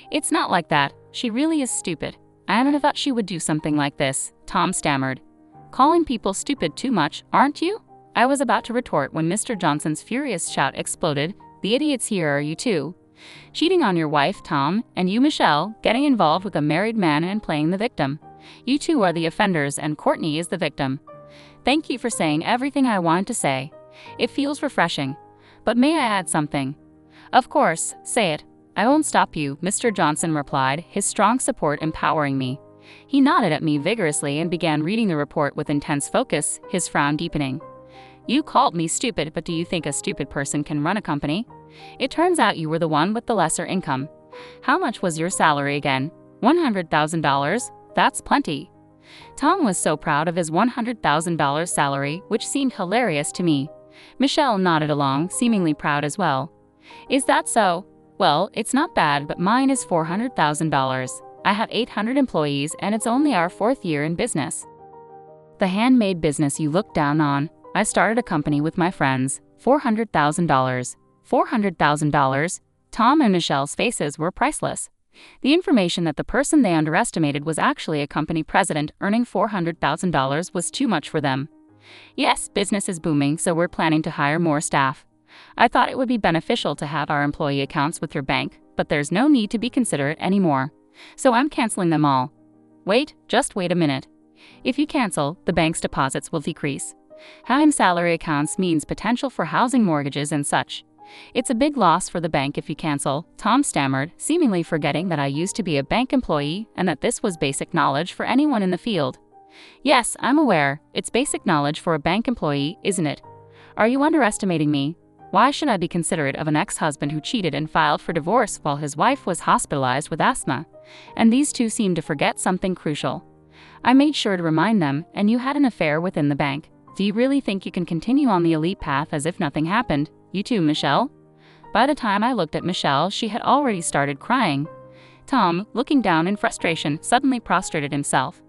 It's not like that. She really is stupid. I never thought she would do something like this, Tom stammered. Calling people stupid too much, aren't you? I was about to retort when Mr. Johnson's furious shout exploded. The idiots here are you too. Cheating on your wife, Tom, and you, Michelle, getting involved with a married man and playing the victim. You two are the offenders and Courtney is the victim. Thank you for saying everything I wanted to say. It feels refreshing. But may I add something? Of course, say it. I won't stop you, Mr. Johnson replied, his strong support empowering me. He nodded at me vigorously and began reading the report with intense focus, his frown deepening. You called me stupid, but do you think a stupid person can run a company? It turns out you were the one with the lesser income. How much was your salary again? $100,000? That's plenty. Tom was so proud of his $100,000 salary, which seemed hilarious to me. Michelle nodded along, seemingly proud as well. Is that so? Well, it's not bad, but mine is $400,000. I have 800 employees, and it's only our 4th year in business. The handmade business you look down on. I started a company with my friends. $400,000. $400,000? Tom and Michelle's faces were priceless. The information that the person they underestimated was actually a company president earning $400,000 was too much for them. Yes, business is booming, so we're planning to hire more staff. I thought it would be beneficial to have our employee accounts with your bank, but there's no need to be considerate anymore. So I'm canceling them all. Wait, just wait a minute. If you cancel, the bank's deposits will decrease. Having salary accounts means potential for housing mortgages and such. It's a big loss for the bank if you cancel, Tom stammered, seemingly forgetting that I used to be a bank employee and that this was basic knowledge for anyone in the field. Yes, I'm aware. It's basic knowledge for a bank employee, isn't it? Are you underestimating me? Why should I be considerate of an ex-husband who cheated and filed for divorce while his wife was hospitalized with asthma? And these two seem to forget something crucial. I made sure to remind them, and you had an affair within the bank. Do you really think you can continue on the elite path as if nothing happened? You too, Michelle? By the time I looked at Michelle, she had already started crying. Tom, looking down in frustration, suddenly prostrated himself.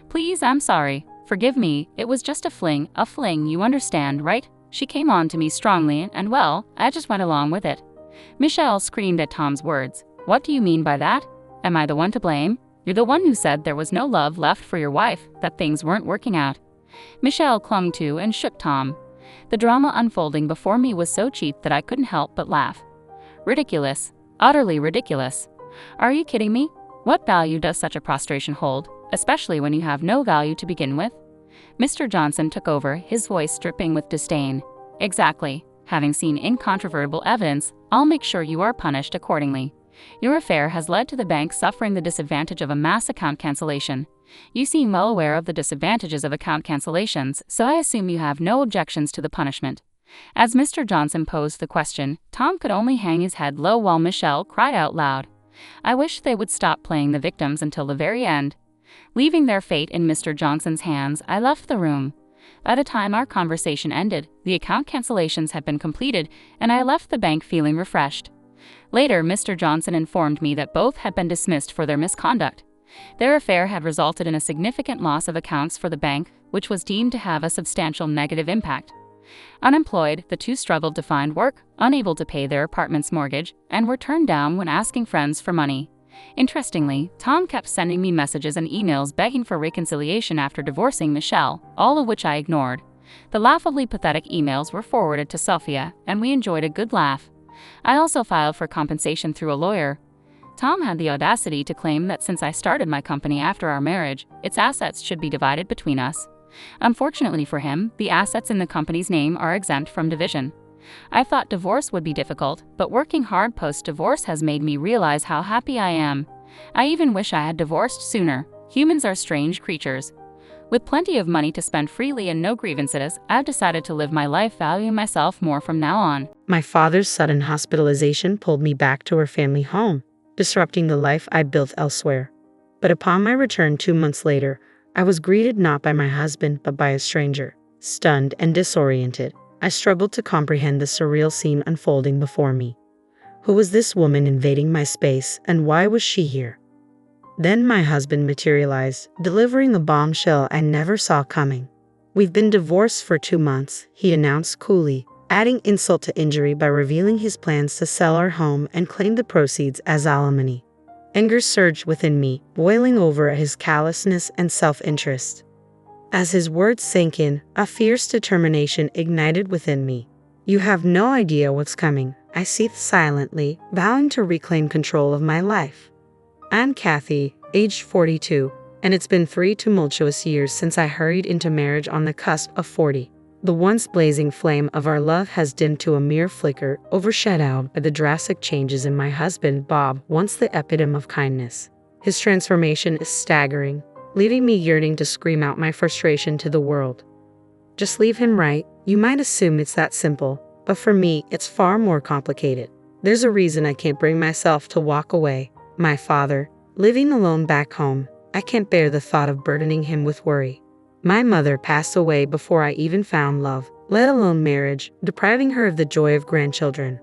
Please, I'm sorry. Forgive me, it was just a fling, you understand, right? She came on to me strongly, and well, I just went along with it. Michelle screamed at Tom's words. What do you mean by that? Am I the one to blame? You're the one who said there was no love left for your wife, that things weren't working out. Michelle clung to and shook Tom. The drama unfolding before me was so cheap that I couldn't help but laugh. Ridiculous. Utterly ridiculous. Are you kidding me? What value does such a prostration hold, especially when you have no value to begin with? Mr. Johnson took over, his voice dripping with disdain. Exactly. Having seen incontrovertible evidence, I'll make sure you are punished accordingly. Your affair has led to the bank suffering the disadvantage of a mass account cancellation. You seem well aware of the disadvantages of account cancellations, so I assume you have no objections to the punishment." As Mr. Johnson posed the question, Tom could only hang his head low while Michelle cried out loud, "I wish they would stop playing the victims until the very end." Leaving their fate in Mr. Johnson's hands, I left the room. By the time our conversation ended, the account cancellations had been completed, and I left the bank feeling refreshed. Later, Mr. Johnson informed me that both had been dismissed for their misconduct. Their affair had resulted in a significant loss of accounts for the bank, which was deemed to have a substantial negative impact. Unemployed, the two struggled to find work, unable to pay their apartment's mortgage, and were turned down when asking friends for money. Interestingly, Tom kept sending me messages and emails begging for reconciliation after divorcing Michelle, all of which I ignored. The laughably pathetic emails were forwarded to Sophia, and we enjoyed a good laugh. I also filed for compensation through a lawyer. Tom had the audacity to claim that since I started my company after our marriage, its assets should be divided between us. Unfortunately for him, the assets in the company's name are exempt from division. I thought divorce would be difficult, but working hard post-divorce has made me realize how happy I am. I even wish I had divorced sooner. Humans are strange creatures. With plenty of money to spend freely and no grievances, I've decided to live my life valuing myself more from now on. My father's sudden hospitalization pulled me back to our family home, disrupting the life I built elsewhere. But upon my return 2 months later, I was greeted not by my husband but by a stranger. Stunned and disoriented, I struggled to comprehend the surreal scene unfolding before me. Who was this woman invading my space, and why was she here? Then my husband materialized, delivering a bombshell I never saw coming. "We've been divorced for 2 months, he announced coolly, adding insult to injury by revealing his plans to sell our home and claim the proceeds as alimony. Anger surged within me, boiling over at his callousness and self-interest. As his words sank in, a fierce determination ignited within me. "You have no idea what's coming," I seethed silently, vowing to reclaim control of my life. "I'm Kathy, aged 42, and it's been 3 tumultuous years since I hurried into marriage on the cusp of 40. The once blazing flame of our love has dimmed to a mere flicker, overshadowed by the drastic changes in my husband, Bob, once the epitome of kindness. His transformation is staggering, leaving me yearning to scream out my frustration to the world. Just leave him, right? You might assume it's that simple, but for me, it's far more complicated. There's a reason I can't bring myself to walk away. My father, living alone back home, I can't bear the thought of burdening him with worry. My mother passed away before I even found love, let alone marriage, depriving her of the joy of grandchildren.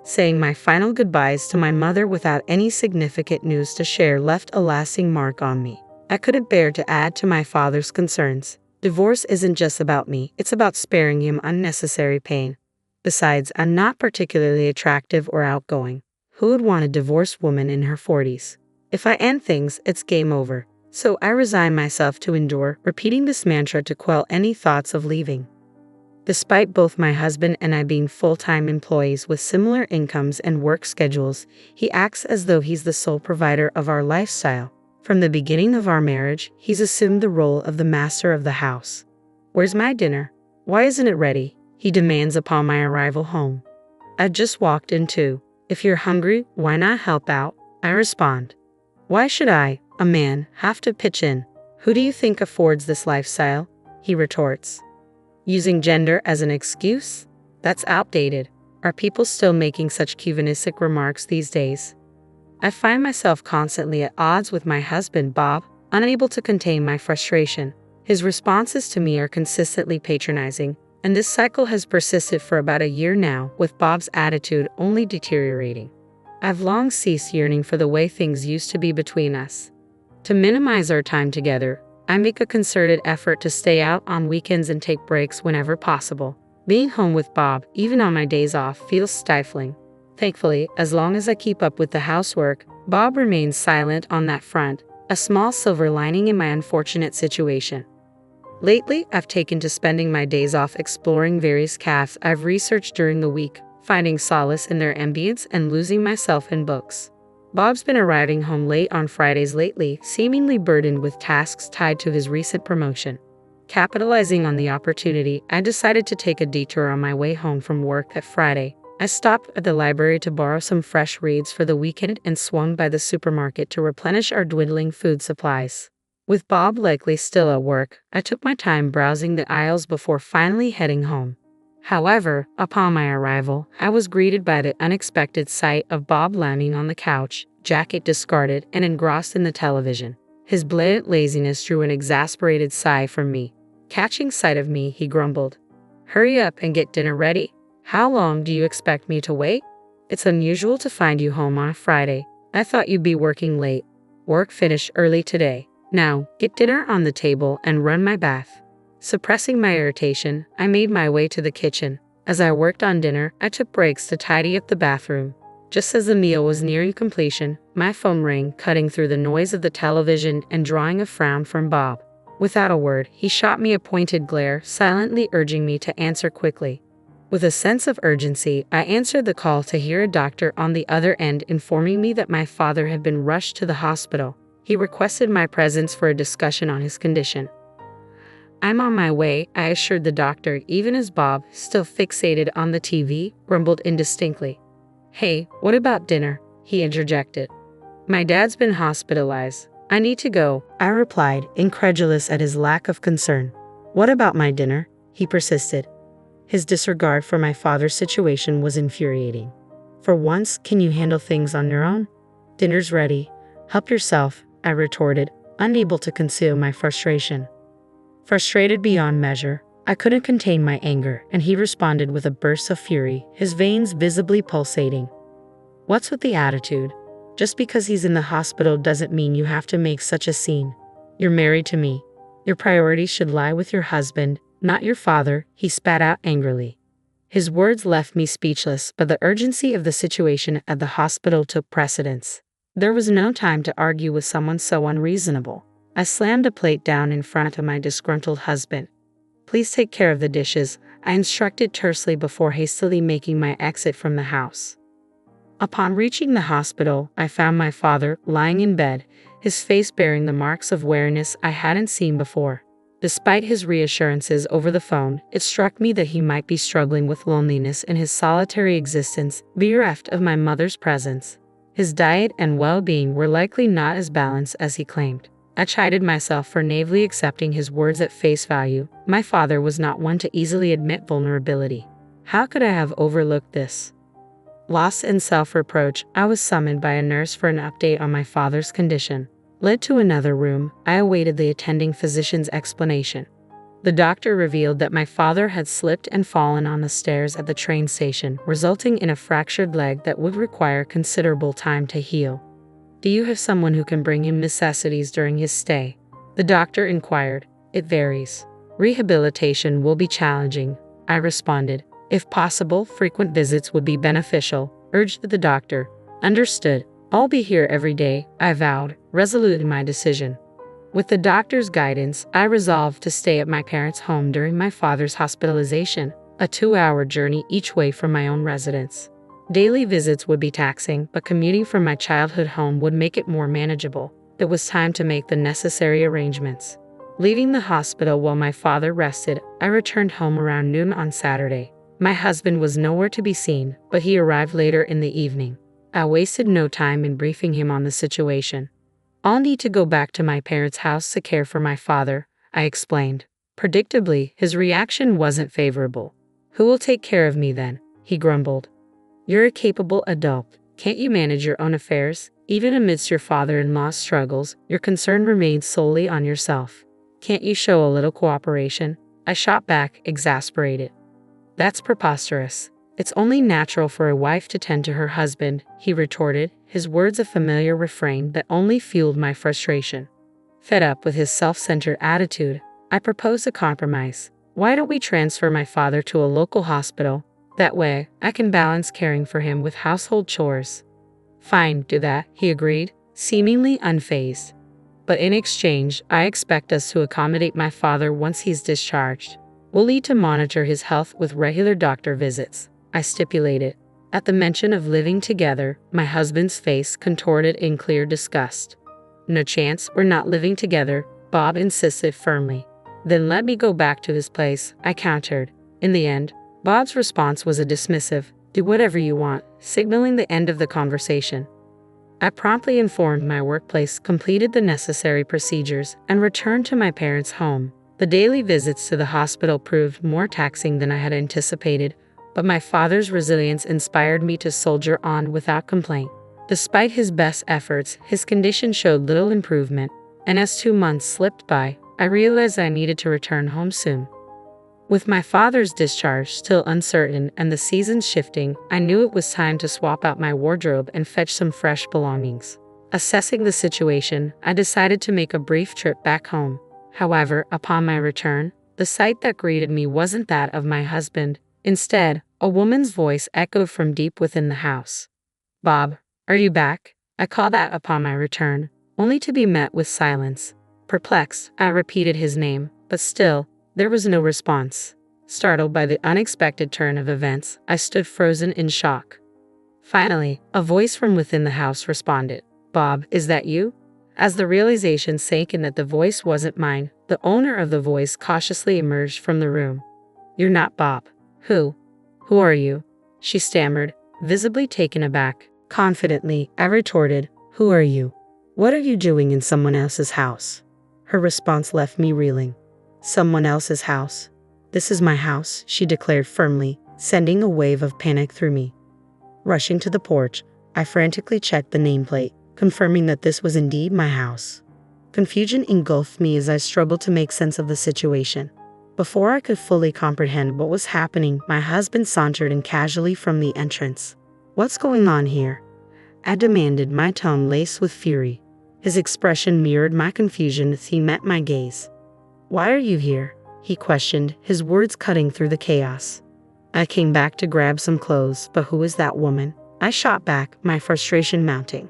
Saying my final goodbyes to my mother without any significant news to share left a lasting mark on me. I couldn't bear to add to my father's concerns. Divorce isn't just about me, it's about sparing him unnecessary pain. Besides, I'm not particularly attractive or outgoing. Who would want a divorced woman in her 40s? If I end things, it's game over. So I resign myself to endure, repeating this mantra to quell any thoughts of leaving. Despite both my husband and I being full-time employees with similar incomes and work schedules, he acts as though he's the sole provider of our lifestyle. From the beginning of our marriage, he's assumed the role of the master of the house. "Where's my dinner? Why isn't it ready?" he demands upon my arrival home. "I've just walked in too. If you're hungry, why not help out?" I respond. "Why should I, a man, have to pitch in? Who do you think affords this lifestyle?" he retorts. Using gender as an excuse? That's outdated. Are people still making such chauvinistic remarks these days? I find myself constantly at odds with my husband, Bob, unable to contain my frustration. His responses to me are consistently patronizing, and this cycle has persisted for about a year now, with Bob's attitude only deteriorating. I've long ceased yearning for the way things used to be between us. To minimize our time together, I make a concerted effort to stay out on weekends and take breaks whenever possible. Being home with Bob, even on my days off, feels stifling. Thankfully, as long as I keep up with the housework, Bob remains silent on that front, a small silver lining in my unfortunate situation. Lately, I've taken to spending my days off exploring various cafes I've researched during the week, finding solace in their ambience and losing myself in books. Bob's been arriving home late on Fridays lately, seemingly burdened with tasks tied to his recent promotion. Capitalizing on the opportunity, I decided to take a detour on my way home from work that Friday, I stopped at the library to borrow some fresh reads for the weekend and swung by the supermarket to replenish our dwindling food supplies. With Bob likely still at work, I took my time browsing the aisles before finally heading home. However, upon my arrival, I was greeted by the unexpected sight of Bob lounging on the couch, jacket discarded and engrossed in the television. His blatant laziness drew an exasperated sigh from me. Catching sight of me, he grumbled, "Hurry up and get dinner ready. How long do you expect me to wait? It's unusual to find you home on a Friday. I thought you'd be working late. Work finished early today. Now, get dinner on the table and run my bath." Suppressing my irritation, I made my way to the kitchen. As I worked on dinner, I took breaks to tidy up the bathroom. Just as the meal was nearing completion, my phone rang, cutting through the noise of the television and drawing a frown from Bob. Without a word, he shot me a pointed glare, silently urging me to answer quickly. With a sense of urgency, I answered the call to hear a doctor on the other end informing me that my father had been rushed to the hospital. He requested my presence for a discussion on his condition. "I'm on my way," I assured the doctor, even as Bob, still fixated on the TV, grumbled indistinctly. "Hey, what about dinner?" he interjected. "My dad's been hospitalized. I need to go," I replied, incredulous at his lack of concern. "What about my dinner?" he persisted. His disregard for my father's situation was infuriating. "For once, can you handle things on your own? Dinner's ready. Help yourself," I retorted, unable to conceal my frustration. Frustrated beyond measure, I couldn't contain my anger, and he responded with a burst of fury, his veins visibly pulsating. "What's with the attitude? Just because he's in the hospital doesn't mean you have to make such a scene. You're married to me. Your priorities should lie with your husband, not your father," he spat out angrily. His words left me speechless, but the urgency of the situation at the hospital took precedence. There was no time to argue with someone so unreasonable. I slammed a plate down in front of my disgruntled husband. "Please take care of the dishes," I instructed tersely before hastily making my exit from the house. Upon reaching the hospital, I found my father lying in bed, his face bearing the marks of weariness I hadn't seen before. Despite his reassurances over the phone, it struck me that he might be struggling with loneliness in his solitary existence, bereft of my mother's presence. His diet and well-being were likely not as balanced as he claimed. I chided myself for naively accepting his words at face value. My father was not one to easily admit vulnerability. How could I have overlooked this? Lost in self-reproach, I was summoned by a nurse for an update on my father's condition. Led to another room, I awaited the attending physician's explanation. The doctor revealed that my father had slipped and fallen on the stairs at the train station, resulting in a fractured leg that would require considerable time to heal. "Do you have someone who can bring him necessities during his stay?" the doctor inquired. "It varies. Rehabilitation will be challenging," I responded. "If possible, frequent visits would be beneficial," urged the doctor. "Understood. I'll be here every day," I vowed, resolute in my decision. With the doctor's guidance, I resolved to stay at my parents' home during my father's hospitalization, a 2-hour journey each way from my own residence. Daily visits would be taxing, but commuting from my childhood home would make it more manageable. It was time to make the necessary arrangements. Leaving the hospital while my father rested, I returned home around noon on Saturday. My husband was nowhere to be seen, but he arrived later in the evening. I wasted no time in briefing him on the situation. "I'll need to go back to my parents' house to care for my father," I explained. Predictably, his reaction wasn't favorable. "Who will take care of me then?" he grumbled. "You're a capable adult. Can't you manage your own affairs? Even amidst your father-in-law's struggles, your concern remains solely on yourself. Can't you show a little cooperation?" I shot back, exasperated. "That's preposterous. It's only natural for a wife to tend to her husband," he retorted, his words a familiar refrain that only fueled my frustration. Fed up with his self-centered attitude, I proposed a compromise. "Why don't we transfer my father to a local hospital? That way, I can balance caring for him with household chores." "Fine, do that," he agreed, seemingly unfazed. "But in exchange, I expect us to accommodate my father once he's discharged. We'll need to monitor his health with regular doctor visits," I stipulated. At the mention of living together, my husband's face contorted in clear disgust. "No chance, we're not living together," Bob insisted firmly. "Then let me go back to his place," I countered. In the end, Bob's response was a dismissive, Do whatever you want, signaling the end of the conversation. I promptly informed my workplace, completed the necessary procedures, and returned to my parents' home. The daily visits to the hospital proved more taxing than I had anticipated, but my father's resilience inspired me to soldier on without complaint. Despite his best efforts, his condition showed little improvement, and as 2 months slipped by, I realized I needed to return home soon. With my father's discharge still uncertain and the seasons shifting, I knew it was time to swap out my wardrobe and fetch some fresh belongings. Assessing the situation, I decided to make a brief trip back home. However, upon my return, the sight that greeted me wasn't that of my husband. Instead, a woman's voice echoed from deep within the house. "Bob, are you back?" I called out upon my return, only to be met with silence. Perplexed, I repeated his name, but still, there was no response. Startled by the unexpected turn of events, I stood frozen in shock. Finally, a voice from within the house responded. "Bob, is that you?" As the realization sank in that the voice wasn't mine, the owner of the voice cautiously emerged from the room. "You're not Bob. Who are you?" she stammered, visibly taken aback. Confidently, I retorted, "Who are you? What are you doing in someone else's house?" Her response left me reeling. "Someone else's house? This is my house," she declared firmly, sending a wave of panic through me. Rushing to the porch, I frantically checked the nameplate, confirming that this was indeed my house. Confusion engulfed me as I struggled to make sense of the situation. Before I could fully comprehend what was happening, my husband sauntered in casually from the entrance. "What's going on here?" I demanded, my tone laced with fury. His expression mirrored my confusion as he met my gaze. "Why are you here?" he questioned, his words cutting through the chaos. "I came back to grab some clothes, but who is that woman?" I shot back, my frustration mounting.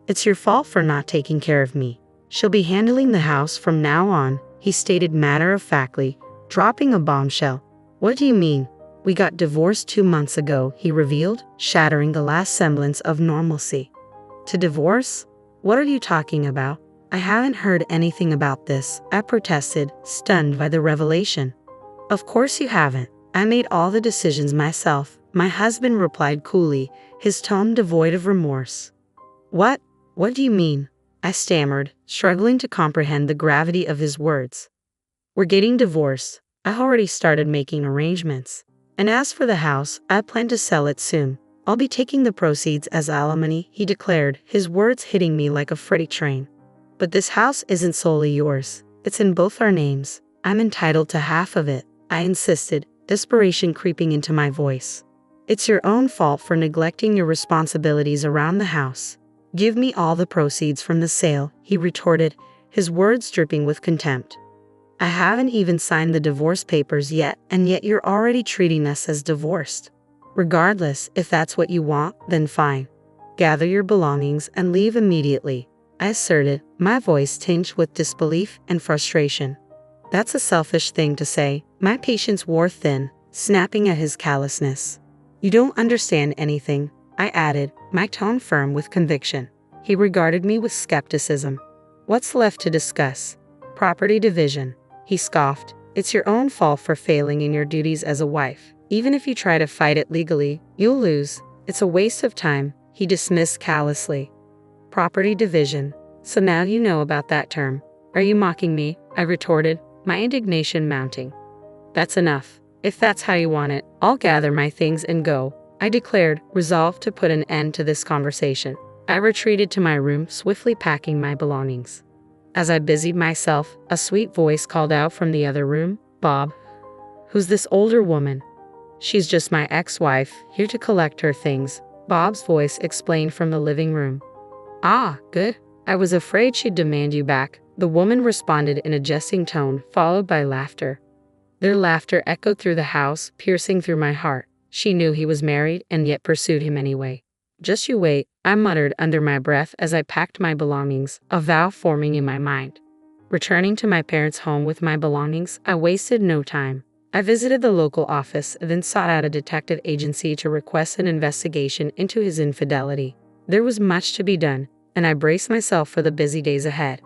"It's your fault for not taking care of me. She'll be handling the house from now on," he stated matter-of-factly, dropping a bombshell. "What do you mean? We got divorced 2 months ago," he revealed, shattering the last semblance of normalcy. "To divorce? What are you talking about? I haven't heard anything about this," I protested, stunned by the revelation. "Of course you haven't. I made all the decisions myself," my husband replied coolly, his tone devoid of remorse. What do you mean?" I stammered, struggling to comprehend the gravity of his words. "We're getting divorced. I already started making arrangements. And as for the house, I plan to sell it soon. I'll be taking the proceeds as alimony," he declared, his words hitting me like a freight train. "But this house isn't solely yours. It's in both our names. I'm entitled to half of it," I insisted, desperation creeping into my voice. "It's your own fault for neglecting your responsibilities around the house. Give me all the proceeds from the sale," he retorted, his words dripping with contempt. "I haven't even signed the divorce papers yet, and yet you're already treating us as divorced. Regardless, if that's what you want, then fine. Gather your belongings and leave immediately," I asserted, my voice tinged with disbelief and frustration. "That's a selfish thing to say," my patience wore thin, snapping at his callousness. "You don't understand anything," I added, my tone firm with conviction. He regarded me with skepticism. "What's left to discuss? Property division," he scoffed. "It's your own fault for failing in your duties as a wife. Even if you try to fight it legally, you'll lose. It's a waste of time," he dismissed callously. "Property division. So now you know about that term. Are you mocking me?" I retorted, my indignation mounting. "That's enough. If that's how you want it, I'll gather my things and go," I declared, resolved to put an end to this conversation. I retreated to my room, swiftly packing my belongings. As I busied myself, a sweet voice called out from the other room, "Bob." "Who's this older woman?" "She's just my ex-wife, here to collect her things," Bob's voice explained from the living room. "Ah, good. I was afraid she'd demand you back," the woman responded in a jesting tone, followed by laughter. Their laughter echoed through the house, piercing through my heart. She knew he was married and yet pursued him anyway. "Just you wait," I muttered under my breath as I packed my belongings, a vow forming in my mind. Returning to my parents' home with my belongings, I wasted no time. I visited the local office and then sought out a detective agency to request an investigation into his infidelity. There was much to be done, and I braced myself for the busy days ahead.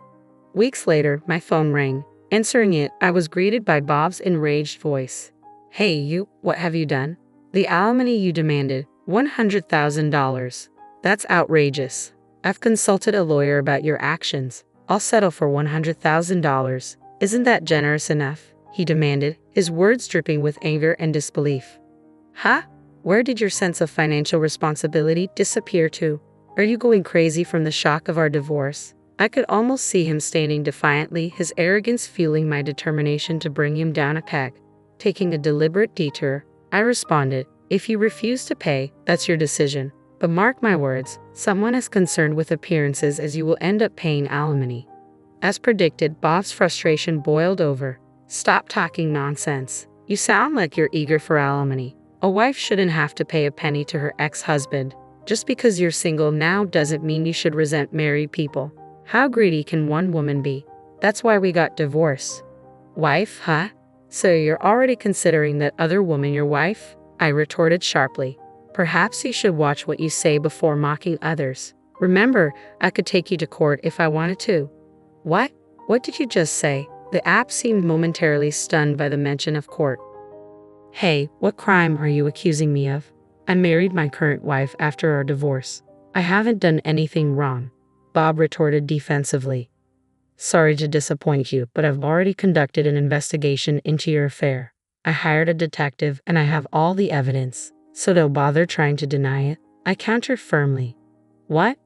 Weeks later, my phone rang. Answering it, I was greeted by Bob's enraged voice. "Hey, you, what have you done? The alimony you demanded, $100,000. That's outrageous. I've consulted a lawyer about your actions. I'll settle for $100,000. Isn't that generous enough? He demanded, his words dripping with anger and disbelief. Huh? Where did your sense of financial responsibility disappear to? Are you going crazy from the shock of our divorce? I could almost see him standing defiantly, his arrogance fueling my determination to bring him down a peg. Taking a deliberate detour, I responded, if you refuse to pay, that's your decision. But mark my words, someone as concerned with appearances as you will end up paying alimony. As predicted, Bob's frustration boiled over. Stop talking nonsense. You sound like you're eager for alimony. A wife shouldn't have to pay a penny to her ex-husband. Just because you're single now doesn't mean you should resent married people. How greedy can one woman be? That's why we got divorced. Wife, huh? So you're already considering that other woman your wife? I retorted sharply. Perhaps you should watch what you say before mocking others. Remember, I could take you to court if I wanted to. What? What did you just say? The app seemed momentarily stunned by the mention of court. Hey, what crime are you accusing me of? I married my current wife after our divorce. I haven't done anything wrong, Bob retorted defensively. Sorry to disappoint you, but I've already conducted an investigation into your affair. I hired a detective and I have all the evidence, so don't bother trying to deny it. I countered firmly. What?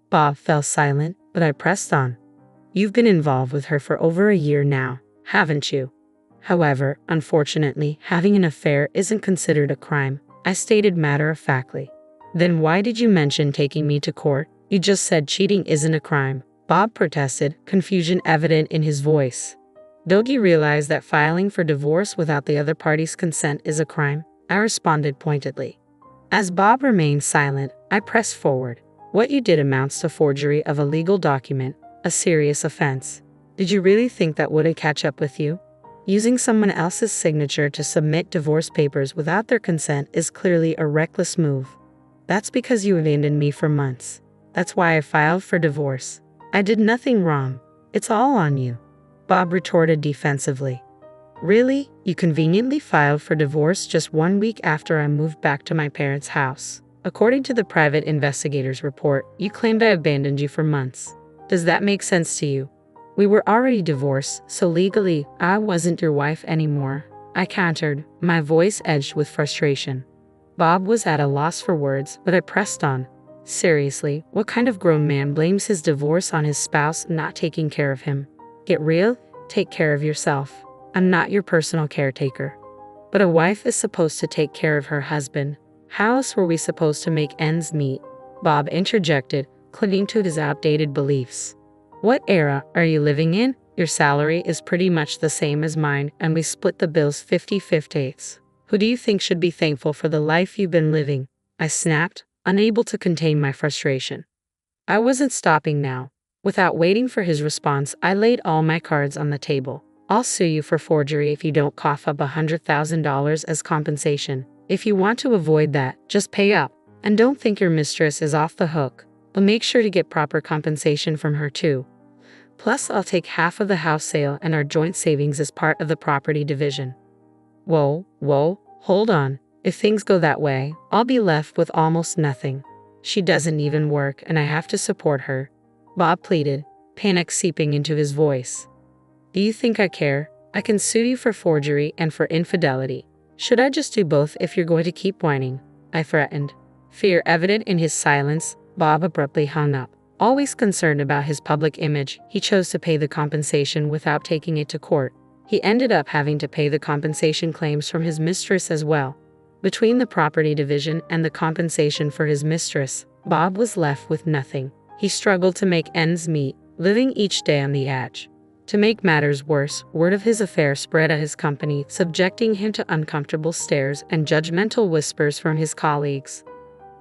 Bob fell silent, but I pressed on. You've been involved with her for over a year now, haven't you? However, unfortunately, having an affair isn't considered a crime, I stated matter-of-factly. Then why did you mention taking me to court? You just said cheating isn't a crime, Bob protested, confusion evident in his voice. Don't you realize that filing for divorce without the other party's consent is a crime? I responded pointedly. As Bob remained silent, I pressed forward. What you did amounts to forgery of a legal document, a serious offense. Did you really think that wouldn't catch up with you? Using someone else's signature to submit divorce papers without their consent is clearly a reckless move. That's because you abandoned me for months. That's why I filed for divorce. I did nothing wrong. It's all on you, Bob retorted defensively. Really? You conveniently filed for divorce just 1 week after I moved back to my parents' house. According to the private investigator's report, you claimed I abandoned you for months. Does that make sense to you? We were already divorced, so legally, I wasn't your wife anymore, I countered, my voice edged with frustration. Bob was at a loss for words, but I pressed on. Seriously, what kind of grown man blames his divorce on his spouse not taking care of him? Get real? Take care of yourself. I'm not your personal caretaker. But a wife is supposed to take care of her husband. How else were we supposed to make ends meet? Bob interjected, clinging to his outdated beliefs. What era are you living in? Your salary is pretty much the same as mine, and we split the bills 50-50. Who do you think should be thankful for the life you've been living? I snapped, unable to contain my frustration. I wasn't stopping now. Without waiting for his response, I laid all my cards on the table. I'll sue you for forgery if you don't cough up $100,000 as compensation. If you want to avoid that, just pay up. And don't think your mistress is off the hook. But make sure to get proper compensation from her too. Plus, I'll take half of the house sale and our joint savings as part of the property division. Whoa, hold on. If things go that way, I'll be left with almost nothing. She doesn't even work and I have to support her, Bob pleaded, panic seeping into his voice. Do you think I care? I can sue you for forgery and for infidelity. Should I just do both if you're going to keep whining? I threatened. Fear evident in his silence, Bob abruptly hung up. Always concerned about his public image, he chose to pay the compensation without taking it to court. He ended up having to pay the compensation claims from his mistress as well. Between the property division and the compensation for his mistress, Bob was left with nothing. He struggled to make ends meet, living each day on the edge. To make matters worse, word of his affair spread at his company, subjecting him to uncomfortable stares and judgmental whispers from his colleagues.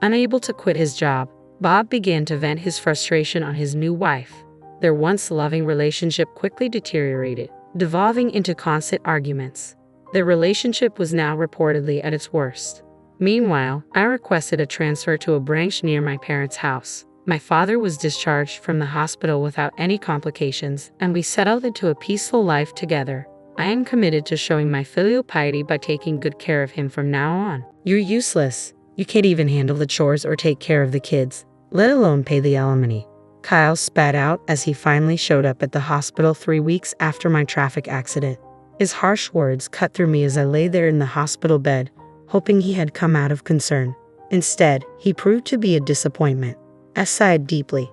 Unable to quit his job, Bob began to vent his frustration on his new wife. Their once loving relationship quickly deteriorated, devolving into constant arguments. Their relationship was now reportedly at its worst. Meanwhile, I requested a transfer to a branch near my parents' house. My father was discharged from the hospital without any complications, and we settled into a peaceful life together. I am committed to showing my filial piety by taking good care of him from now on. You're useless, You can't even handle the chores or take care of the kids, let alone pay the alimony," Kyle spat out as he finally showed up at the hospital 3 weeks after my traffic accident. His harsh words cut through me as I lay there in the hospital bed, hoping he had come out of concern. Instead, he proved to be a disappointment. I sighed deeply.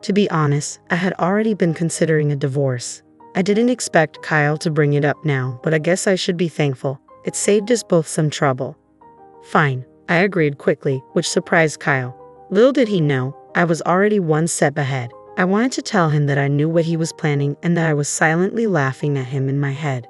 To be honest, I had already been considering a divorce. I didn't expect Kyle to bring it up now, but I guess I should be thankful. It saved us both some trouble. Fine, I agreed quickly, which surprised Kyle. Little did he know, I was already one step ahead. I wanted to tell him that I knew what he was planning and that I was silently laughing at him in my head.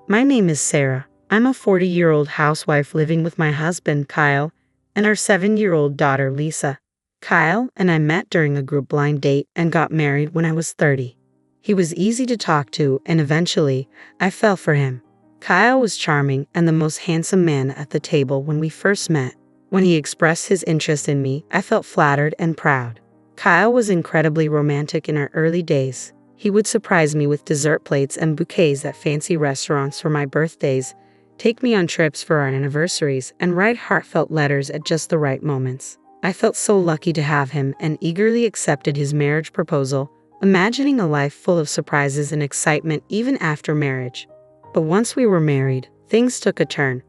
My name is Sarah. I'm a 40-year-old housewife living with my husband, Kyle, and our 7-year-old daughter, Lisa. Kyle and I met during a group blind date and got married when I was 30. He was easy to talk to, and eventually, I fell for him. Kyle was charming and the most handsome man at the table when we first met. When he expressed his interest in me, I felt flattered and proud. Kyle was incredibly romantic in our early days. He would surprise me with dessert plates and bouquets at fancy restaurants for my birthdays, take me on trips for our anniversaries, and write heartfelt letters at just the right moments. I felt so lucky to have him and eagerly accepted his marriage proposal, imagining a life full of surprises and excitement even after marriage. But once we were married, things took a turn.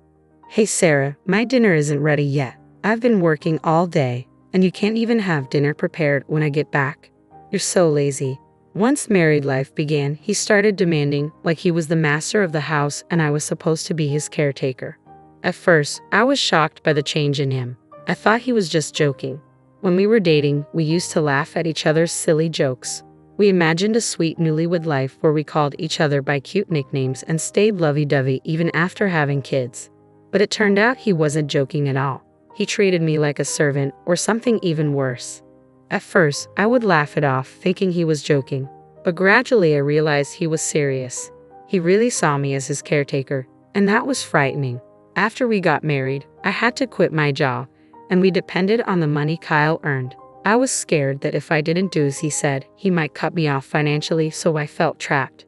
"Hey Sarah, my dinner isn't ready yet. I've been working all day, and you can't even have dinner prepared when I get back. You're so lazy." Once married life began, he started demanding like he was the master of the house and I was supposed to be his caretaker. At first, I was shocked by the change in him. I thought he was just joking. When we were dating, we used to laugh at each other's silly jokes. We imagined a sweet newlywed life where we called each other by cute nicknames and stayed lovey-dovey even after having kids. But it turned out he wasn't joking at all. He treated me like a servant or something even worse. At first, I would laugh it off, thinking he was joking. But gradually I realized he was serious. He really saw me as his caretaker, and that was frightening. After we got married, I had to quit my job, and we depended on the money Kyle earned. I was scared that if I didn't do as he said, he might cut me off financially, so I felt trapped.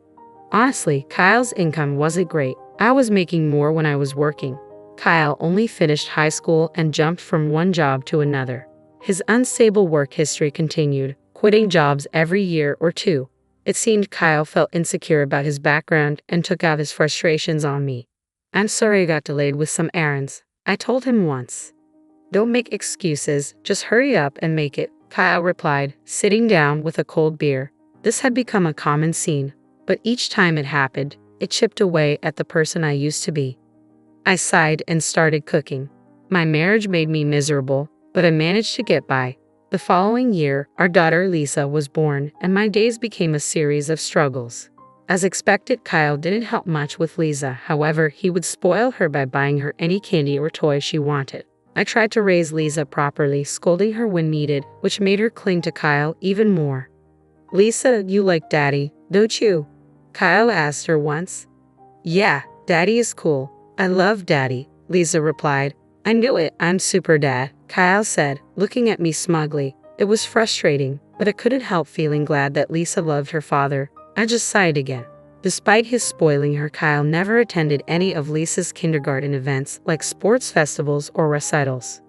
Honestly, Kyle's income wasn't great. I was making more when I was working. Kyle only finished high school and jumped from one job to another. His unstable work history continued, quitting jobs every year or two. It seemed Kyle felt insecure about his background and took out his frustrations on me. "I'm sorry I got delayed with some errands," I told him once. "Don't make excuses, just hurry up and make it," Kyle replied, sitting down with a cold beer. This had become a common scene, but each time it happened, it chipped away at the person I used to be. I sighed and started cooking. My marriage made me miserable, but I managed to get by. The following year, our daughter Lisa was born, and my days became a series of struggles. As expected, Kyle didn't help much with Lisa. However, he would spoil her by buying her any candy or toy she wanted. I tried to raise Lisa properly, scolding her when needed, which made her cling to Kyle even more. "Lisa, you like Daddy, don't you?" Kyle asked her once. "Yeah, Daddy is cool. I love Daddy," Lisa replied. "I knew it, I'm super dad," Kyle said, looking at me smugly. It was frustrating, but I couldn't help feeling glad that Lisa loved her father. I just sighed again. Despite his spoiling her, Kyle never attended any of Lisa's kindergarten events like sports festivals or recitals.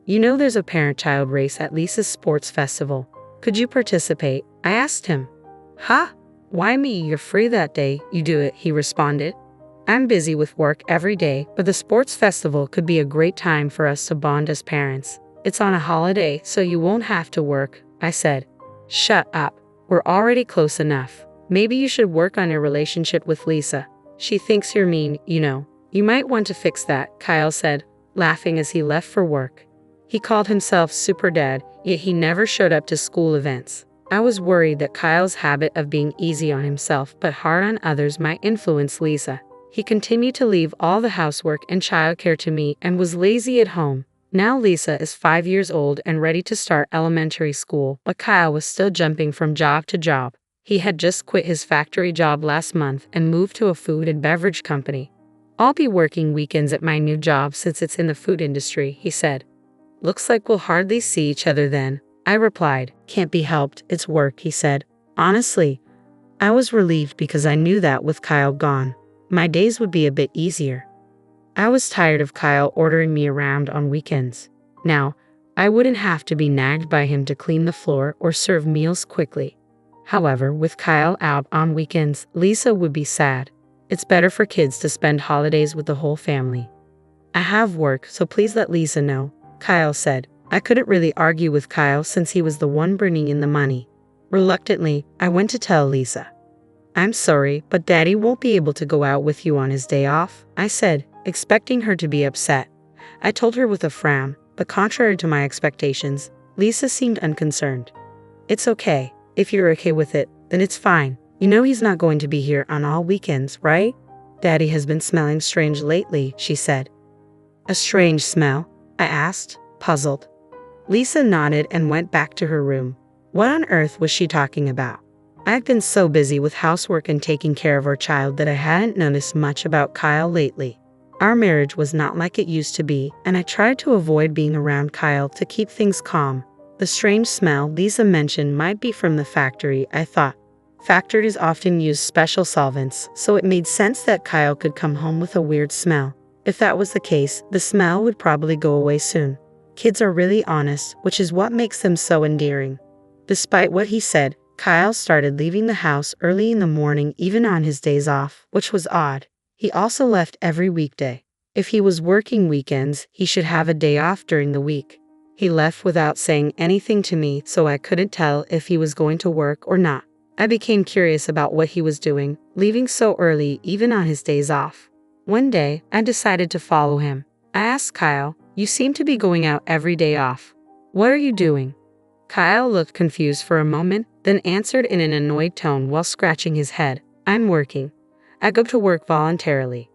"You know there's a parent-child race at Lisa's sports festival. Could you participate?" I asked him. "Huh? Why me? You're free that day, you do it," he responded. "I'm busy with work every day, but the sports festival could be a great time for us to bond as parents. It's on a holiday, so you won't have to work," I said. "Shut up. We're already close enough. Maybe you should work on your relationship with Lisa. She thinks you're mean, you know. You might want to fix that," Kyle said, laughing as he left for work. He called himself Super Dad, yet he never showed up to school events. I was worried that Kyle's habit of being easy on himself but hard on others might influence Lisa. He continued to leave all the housework and childcare to me and was lazy at home. Now Lisa is 5 years old and ready to start elementary school, but Kyle was still jumping from job to job. He had just quit his factory job last month and moved to a food and beverage company. "I'll be working weekends at my new job since it's in the food industry," he said. "Looks like we'll hardly see each other then," I replied. "Can't be helped, it's work," he said. Honestly, I was relieved because I knew that with Kyle gone, my days would be a bit easier. I was tired of Kyle ordering me around on weekends. Now, I wouldn't have to be nagged by him to clean the floor or serve meals quickly. However, with Kyle out on weekends, Lisa would be sad. It's better for kids to spend holidays with the whole family. I have work, so please let Lisa know, Kyle said. I couldn't really argue with Kyle since he was the one bringing in the money. Reluctantly, I went to tell Lisa. I'm sorry, but Daddy won't be able to go out with you on his day off, I said, expecting her to be upset. I told her with a frown, but contrary to my expectations, Lisa seemed unconcerned. It's okay. If you're okay with it, then it's fine. You know he's not going to be here on all weekends, right? Daddy has been smelling strange lately, she said. A strange smell? I asked, puzzled. Lisa nodded and went back to her room. What on earth was she talking about? I've been so busy with housework and taking care of our child that I hadn't noticed much about Kyle lately. Our marriage was not like it used to be, and I tried to avoid being around Kyle to keep things calm. The strange smell Lisa mentioned might be from the factory, I thought. Factories often use special solvents, so it made sense that Kyle could come home with a weird smell. If that was the case, the smell would probably go away soon. Kids are really honest, which is what makes them so endearing. Despite what he said, Kyle started leaving the house early in the morning even on his days off, which was odd. He also left every weekday. If he was working weekends, he should have a day off during the week. He left without saying anything to me, so I couldn't tell if he was going to work or not. I became curious about what he was doing, leaving so early even on his days off. One day, I decided to follow him. I asked Kyle, "You seem to be going out every day off. What are you doing?" Kyle looked confused for a moment, then answered in an annoyed tone while scratching his head, "I'm working. I go to work voluntarily."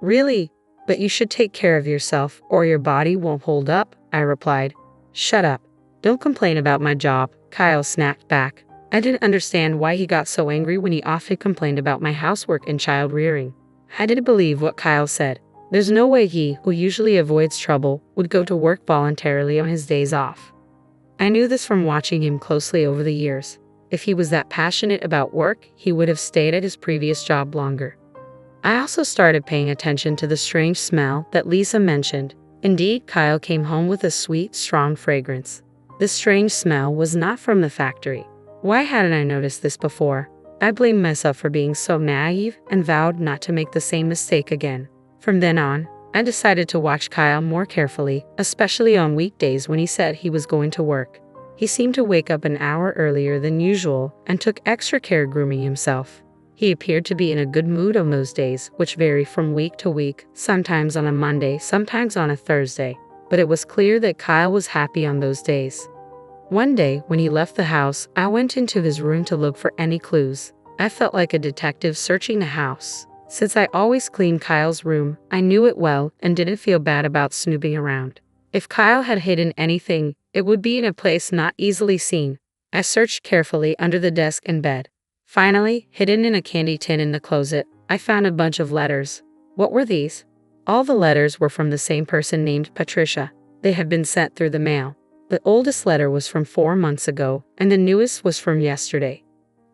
"Really? But you should take care of yourself or your body won't hold up," I replied. "Shut up. Don't complain about my job," Kyle snapped back. I didn't understand why he got so angry when he often complained about my housework and child rearing. I didn't believe what Kyle said. There's no way he, who usually avoids trouble, would go to work voluntarily on his days off. I knew this from watching him closely over the years. If he was that passionate about work, he would have stayed at his previous job longer. I also started paying attention to the strange smell that Lisa mentioned. Indeed, Kyle came home with a sweet, strong fragrance. This strange smell was not from the factory. Why hadn't I noticed this before? I blamed myself for being so naive and vowed not to make the same mistake again. From then on, I decided to watch Kyle more carefully, especially on weekdays when he said he was going to work. He seemed to wake up an hour earlier than usual and took extra care grooming himself. He appeared to be in a good mood on those days, which vary from week to week, sometimes on a Monday, sometimes on a Thursday. But it was clear that Kyle was happy on those days. One day, when he left the house, I went into his room to look for any clues. I felt like a detective searching the house. Since I always cleaned Kyle's room, I knew it well and didn't feel bad about snooping around. If Kyle had hidden anything, it would be in a place not easily seen. I searched carefully under the desk and bed. Finally, hidden in a candy tin in the closet, I found a bunch of letters. What were these? All the letters were from the same person named Patricia. They had been sent through the mail. The oldest letter was from 4 months ago, and the newest was from yesterday.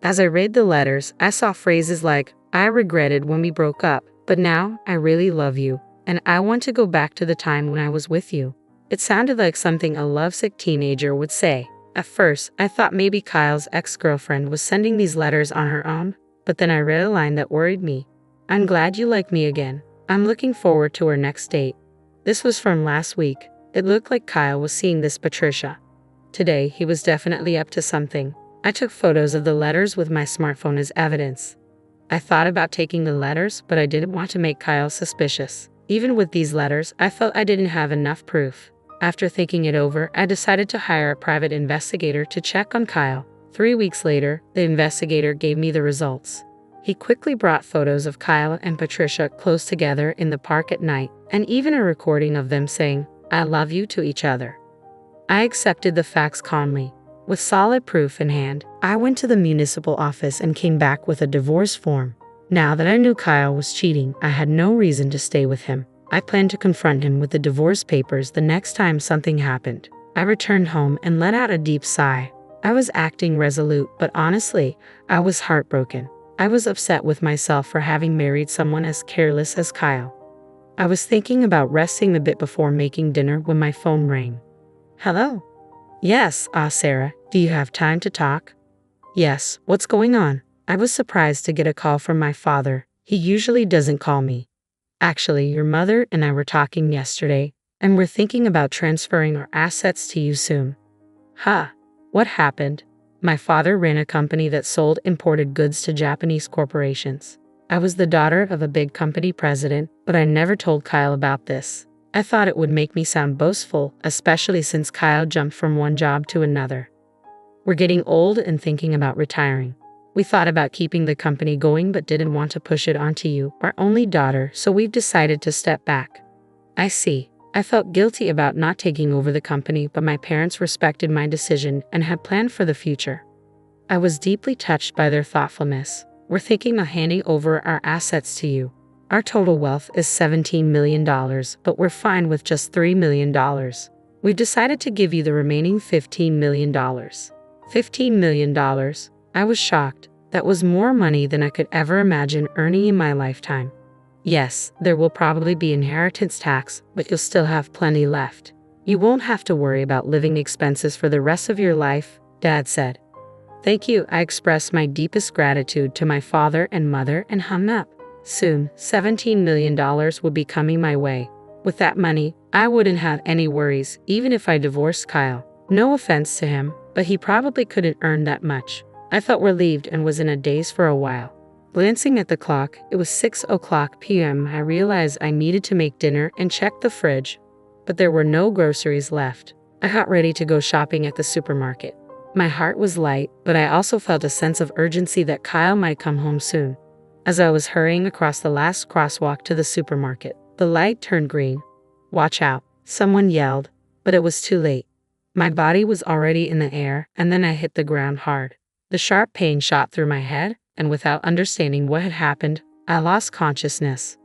As I read the letters, I saw phrases like, "I regretted when we broke up, but now I really love you, and I want to go back to the time when I was with you." It sounded like something a lovesick teenager would say. At first, I thought maybe Kyle's ex-girlfriend was sending these letters on her own, but then I read a line that worried me. "I'm glad you like me again. I'm looking forward to our next date." This was from last week. It looked like Kyle was seeing this Patricia. Today, he was definitely up to something. I took photos of the letters with my smartphone as evidence. I thought about taking the letters, but I didn't want to make Kyle suspicious. Even with these letters, I felt I didn't have enough proof. After thinking it over, I decided to hire a private investigator to check on Kyle. 3 weeks later, the investigator gave me the results. He quickly brought photos of Kyle and Patricia close together in the park at night, and even a recording of them saying, "I love you" to each other. I accepted the facts calmly. With solid proof in hand, I went to the municipal office and came back with a divorce form. Now that I knew Kyle was cheating, I had no reason to stay with him. I planned to confront him with the divorce papers the next time something happened. I returned home and let out a deep sigh. I was acting resolute, but honestly, I was heartbroken. I was upset with myself for having married someone as careless as Kyle. I was thinking about resting a bit before making dinner when my phone rang. Hello? Yes, Sarah, do you have time to talk? Yes, what's going on? I was surprised to get a call from my father. He usually doesn't call me. Actually, your mother and I were talking yesterday, and we're thinking about transferring our assets to you soon. Huh? What happened? My father ran a company that sold imported goods to Japanese corporations. I was the daughter of a big company president, but I never told Kyle about this. I thought it would make me sound boastful, especially since Kyle jumped from one job to another. We're getting old and thinking about retiring. We thought about keeping the company going but didn't want to push it onto you, our only daughter, so we've decided to step back. I see. I felt guilty about not taking over the company, but my parents respected my decision and had planned for the future. I was deeply touched by their thoughtfulness. We're thinking of handing over our assets to you. Our total wealth is $17 million, but we're fine with just $3 million. We've decided to give you the remaining $15 million. $15 million? I was shocked. That was more money than I could ever imagine earning in my lifetime. Yes, there will probably be inheritance tax, but you'll still have plenty left. You won't have to worry about living expenses for the rest of your life, Dad said. Thank you. I expressed my deepest gratitude to my father and mother and hung up. Soon, $17 million would be coming my way. With that money, I wouldn't have any worries, even if I divorced Kyle. No offense to him, but he probably couldn't earn that much. I felt relieved and was in a daze for a while. Glancing at the clock, it was 6:00 p.m. I realized I needed to make dinner and check the fridge, but there were no groceries left. I got ready to go shopping at the supermarket. My heart was light, but I also felt a sense of urgency that Kyle might come home soon. As I was hurrying across the last crosswalk to the supermarket, the light turned green. Watch out, someone yelled, but it was too late. My body was already in the air, and then I hit the ground hard. The sharp pain shot through my head, and without understanding what had happened, I lost consciousness.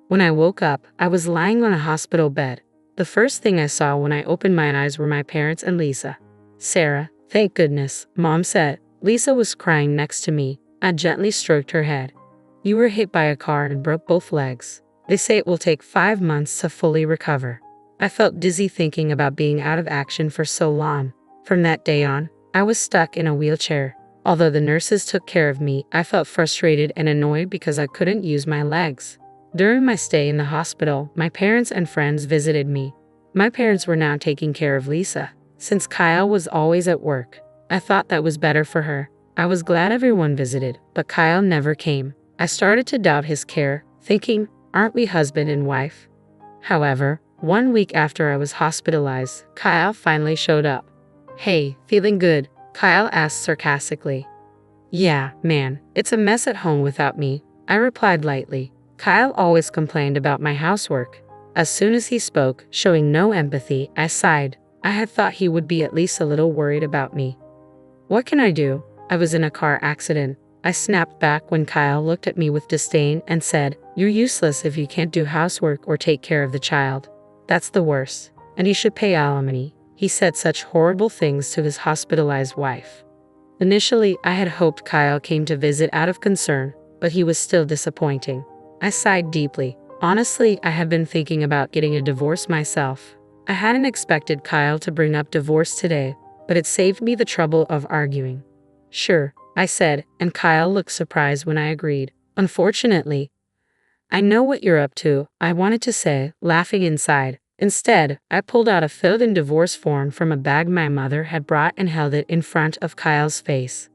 When I woke up, I was lying on a hospital bed. The first thing I saw when I opened my eyes were my parents and Lisa. Sarah, thank goodness, Mom said. Lisa was crying next to me. I gently stroked her head. You were hit by a car and broke both legs. They say it will take 5 months to fully recover. I felt dizzy thinking about being out of action for so long. From that day on, I was stuck in a wheelchair. Although the nurses took care of me, I felt frustrated and annoyed because I couldn't use my legs. During my stay in the hospital, my parents and friends visited me. My parents were now taking care of Lisa, since Kyle was always at work. I thought that was better for her. I was glad everyone visited, but Kyle never came. I started to doubt his care, thinking, aren't we husband and wife? However, 1 week after I was hospitalized, Kyle finally showed up. Hey, feeling good? Kyle asked sarcastically. Yeah, man, it's a mess at home without me, I replied lightly. Kyle always complained about my housework. As soon as he spoke, showing no empathy, I sighed. I had thought he would be at least a little worried about me. What can I do? I was in a car accident. I snapped back when Kyle looked at me with disdain and said, you're useless if you can't do housework or take care of the child. That's the worst. And you should pay alimony. He said such horrible things to his hospitalized wife. Initially, I had hoped Kyle came to visit out of concern, but he was still disappointing. I sighed deeply. Honestly, I have been thinking about getting a divorce myself. I hadn't expected Kyle to bring up divorce today, but it saved me the trouble of arguing. Sure, I said, and Kyle looked surprised when I agreed. Unfortunately, I know what you're up to, I wanted to say, laughing inside. Instead, I pulled out a filled-in divorce form from a bag my mother had brought and held it in front of Kyle's face.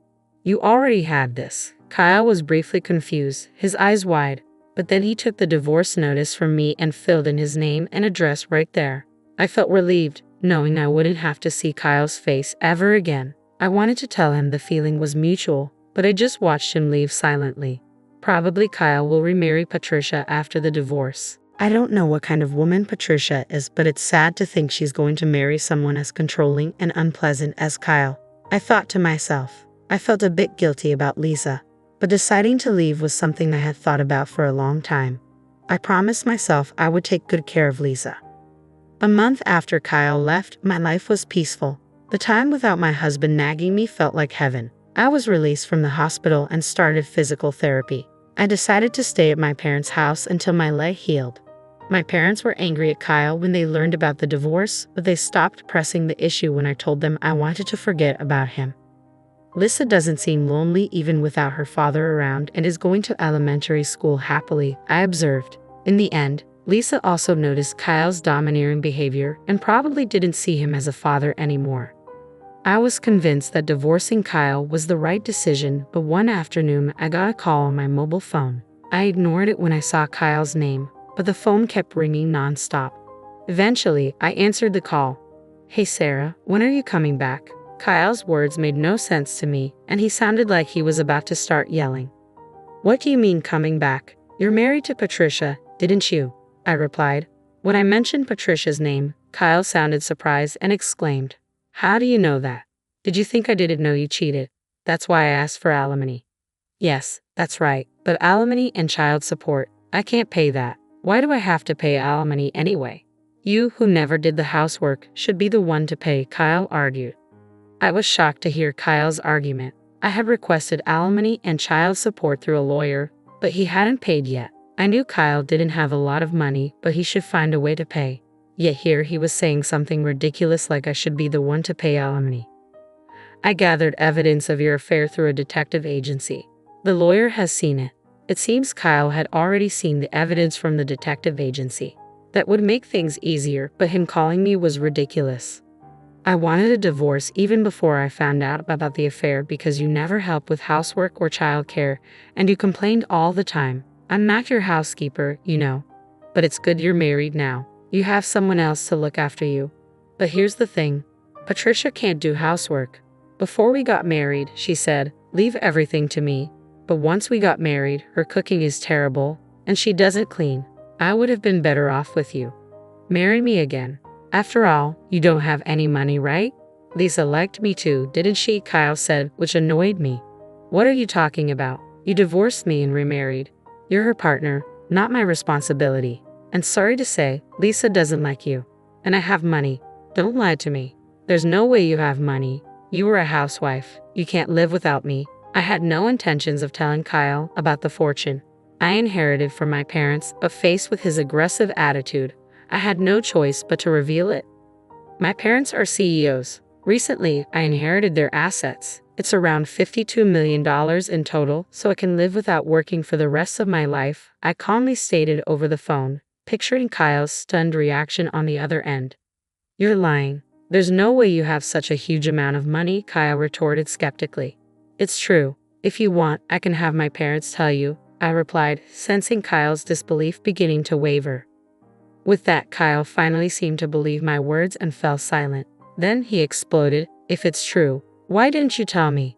You already had this. Kyle was briefly confused, his eyes wide, but then he took the divorce notice from me and filled in his name and address right there. I felt relieved, knowing I wouldn't have to see Kyle's face ever again. I wanted to tell him the feeling was mutual, but I just watched him leave silently. Probably Kyle will remarry Patricia after the divorce. I don't know what kind of woman Patricia is, but it's sad to think she's going to marry someone as controlling and unpleasant as Kyle. I thought to myself. I felt a bit guilty about Lisa, but deciding to leave was something I had thought about for a long time. I promised myself I would take good care of Lisa. A month after Kyle left, my life was peaceful. The time without my husband nagging me felt like heaven. I was released from the hospital and started physical therapy. I decided to stay at my parents' house until my leg healed. My parents were angry at Kyle when they learned about the divorce, but they stopped pressing the issue when I told them I wanted to forget about him. Lisa doesn't seem lonely even without her father around and is going to elementary school happily, I observed. In the end, Lisa also noticed Kyle's domineering behavior and probably didn't see him as a father anymore. I was convinced that divorcing Kyle was the right decision, but one afternoon I got a call on my mobile phone. I ignored it when I saw Kyle's name, but the phone kept ringing nonstop. Eventually, I answered the call. "Hey Sarah, when are you coming back?" Kyle's words made no sense to me, and he sounded like he was about to start yelling. "What do you mean coming back? You're married to Patricia, didn't you?" I replied. When I mentioned Patricia's name, Kyle sounded surprised and exclaimed, "How do you know that? Did you think I didn't know you cheated? That's why I asked for alimony." "Yes, that's right, but alimony and child support, I can't pay that. Why do I have to pay alimony anyway? You, who never did the housework, should be the one to pay," Kyle argued. I was shocked to hear Kyle's argument. I had requested alimony and child support through a lawyer, but he hadn't paid yet. I knew Kyle didn't have a lot of money, but he should find a way to pay. Yet here he was saying something ridiculous like I should be the one to pay alimony. "I gathered evidence of your affair through a detective agency. The lawyer has seen it." It seems Kyle had already seen the evidence from the detective agency. That would make things easier, but him calling me was ridiculous. "I wanted a divorce even before I found out about the affair because you never helped with housework or childcare, and you complained all the time. I'm not your housekeeper, you know. But it's good you're married now. You have someone else to look after you. But here's the thing. Patricia can't do housework. Before we got married, she said, leave everything to me. But once we got married, her cooking is terrible, and she doesn't clean. I would have been better off with you. Marry me again. After all, you don't have any money, right? Lisa liked me too, didn't she?" Kyle said, which annoyed me. "What are you talking about? You divorced me and remarried. You're her partner, not my responsibility. And sorry to say, Lisa doesn't like you. And I have money. Don't lie to me. There's no way you have money. You were a housewife. You can't live without me." I had no intentions of telling Kyle about the fortune I inherited from my parents, but faced with his aggressive attitude, I had no choice but to reveal it. My parents are CEOs. Recently, I inherited their assets. It's around $52 million in total, so I can live without working for the rest of my life, I calmly stated over the phone, picturing Kyle's stunned reaction on the other end. "You're lying. There's no way you have such a huge amount of money," Kyle retorted skeptically. "It's true. If you want, I can have my parents tell you," I replied, sensing Kyle's disbelief beginning to waver. With that, Kyle finally seemed to believe my words and fell silent. Then he exploded, "If it's true, why didn't you tell me?"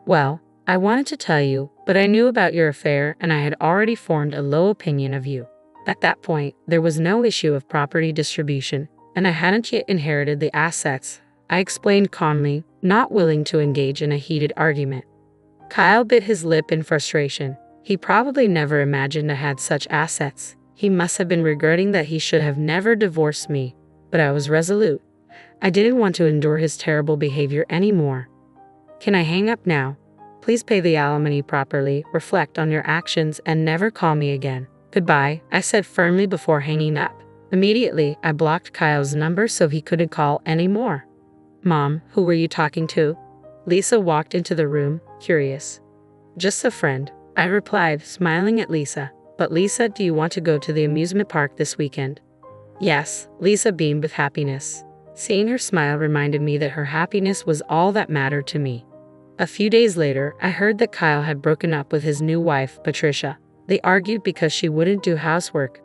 "Well, I wanted to tell you, but I knew about your affair and I had already formed a low opinion of you. At that point, there was no issue of property distribution, and I hadn't yet inherited the assets," I explained calmly, not willing to engage in a heated argument. Kyle bit his lip in frustration. He probably never imagined I had such assets. He must have been regretting that he should have never divorced me, but I was resolute. I didn't want to endure his terrible behavior anymore. "Can I hang up now? Please pay the alimony properly, reflect on your actions, and never call me again. Goodbye," I said firmly before hanging up. Immediately, I blocked Kyle's number so he couldn't call anymore. "Mom, who were you talking to?" Lisa walked into the room, curious. "Just a friend," I replied, smiling at Lisa. "But Lisa, do you want to go to the amusement park this weekend?" "Yes," Lisa beamed with happiness. Seeing her smile reminded me that her happiness was all that mattered to me. A few days later, I heard that Kyle had broken up with his new wife, Patricia. They argued because she wouldn't do housework,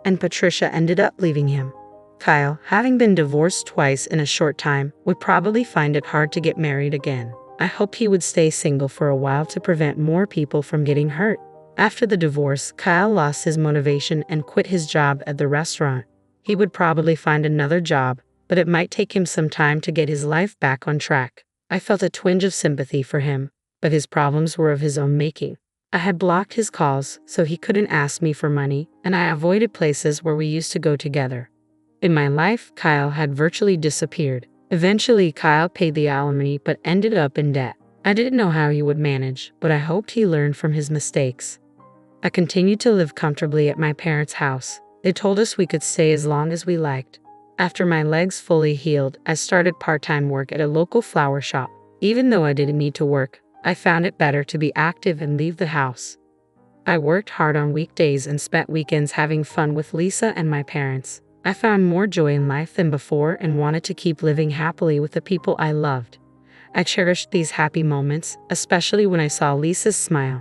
and Patricia ended up leaving him. Kyle, having been divorced twice in a short time, would probably find it hard to get married again. I hoped he would stay single for a while to prevent more people from getting hurt. After the divorce, Kyle lost his motivation and quit his job at the restaurant. He would probably find another job, but it might take him some time to get his life back on track. I felt a twinge of sympathy for him, but his problems were of his own making. I had blocked his calls so he couldn't ask me for money, and I avoided places where we used to go together. In my life, Kyle had virtually disappeared. Eventually, Kyle paid the alimony but ended up in debt. I didn't know how he would manage, but I hoped he learned from his mistakes. I continued to live comfortably at my parents' house. They told us we could stay as long as we liked. After my legs fully healed, I started part-time work at a local flower shop. Even though I didn't need to work, I found it better to be active and leave the house. I worked hard on weekdays and spent weekends having fun with Lisa and my parents. I found more joy in life than before and wanted to keep living happily with the people I loved. I cherished these happy moments, especially when I saw Lisa's smile.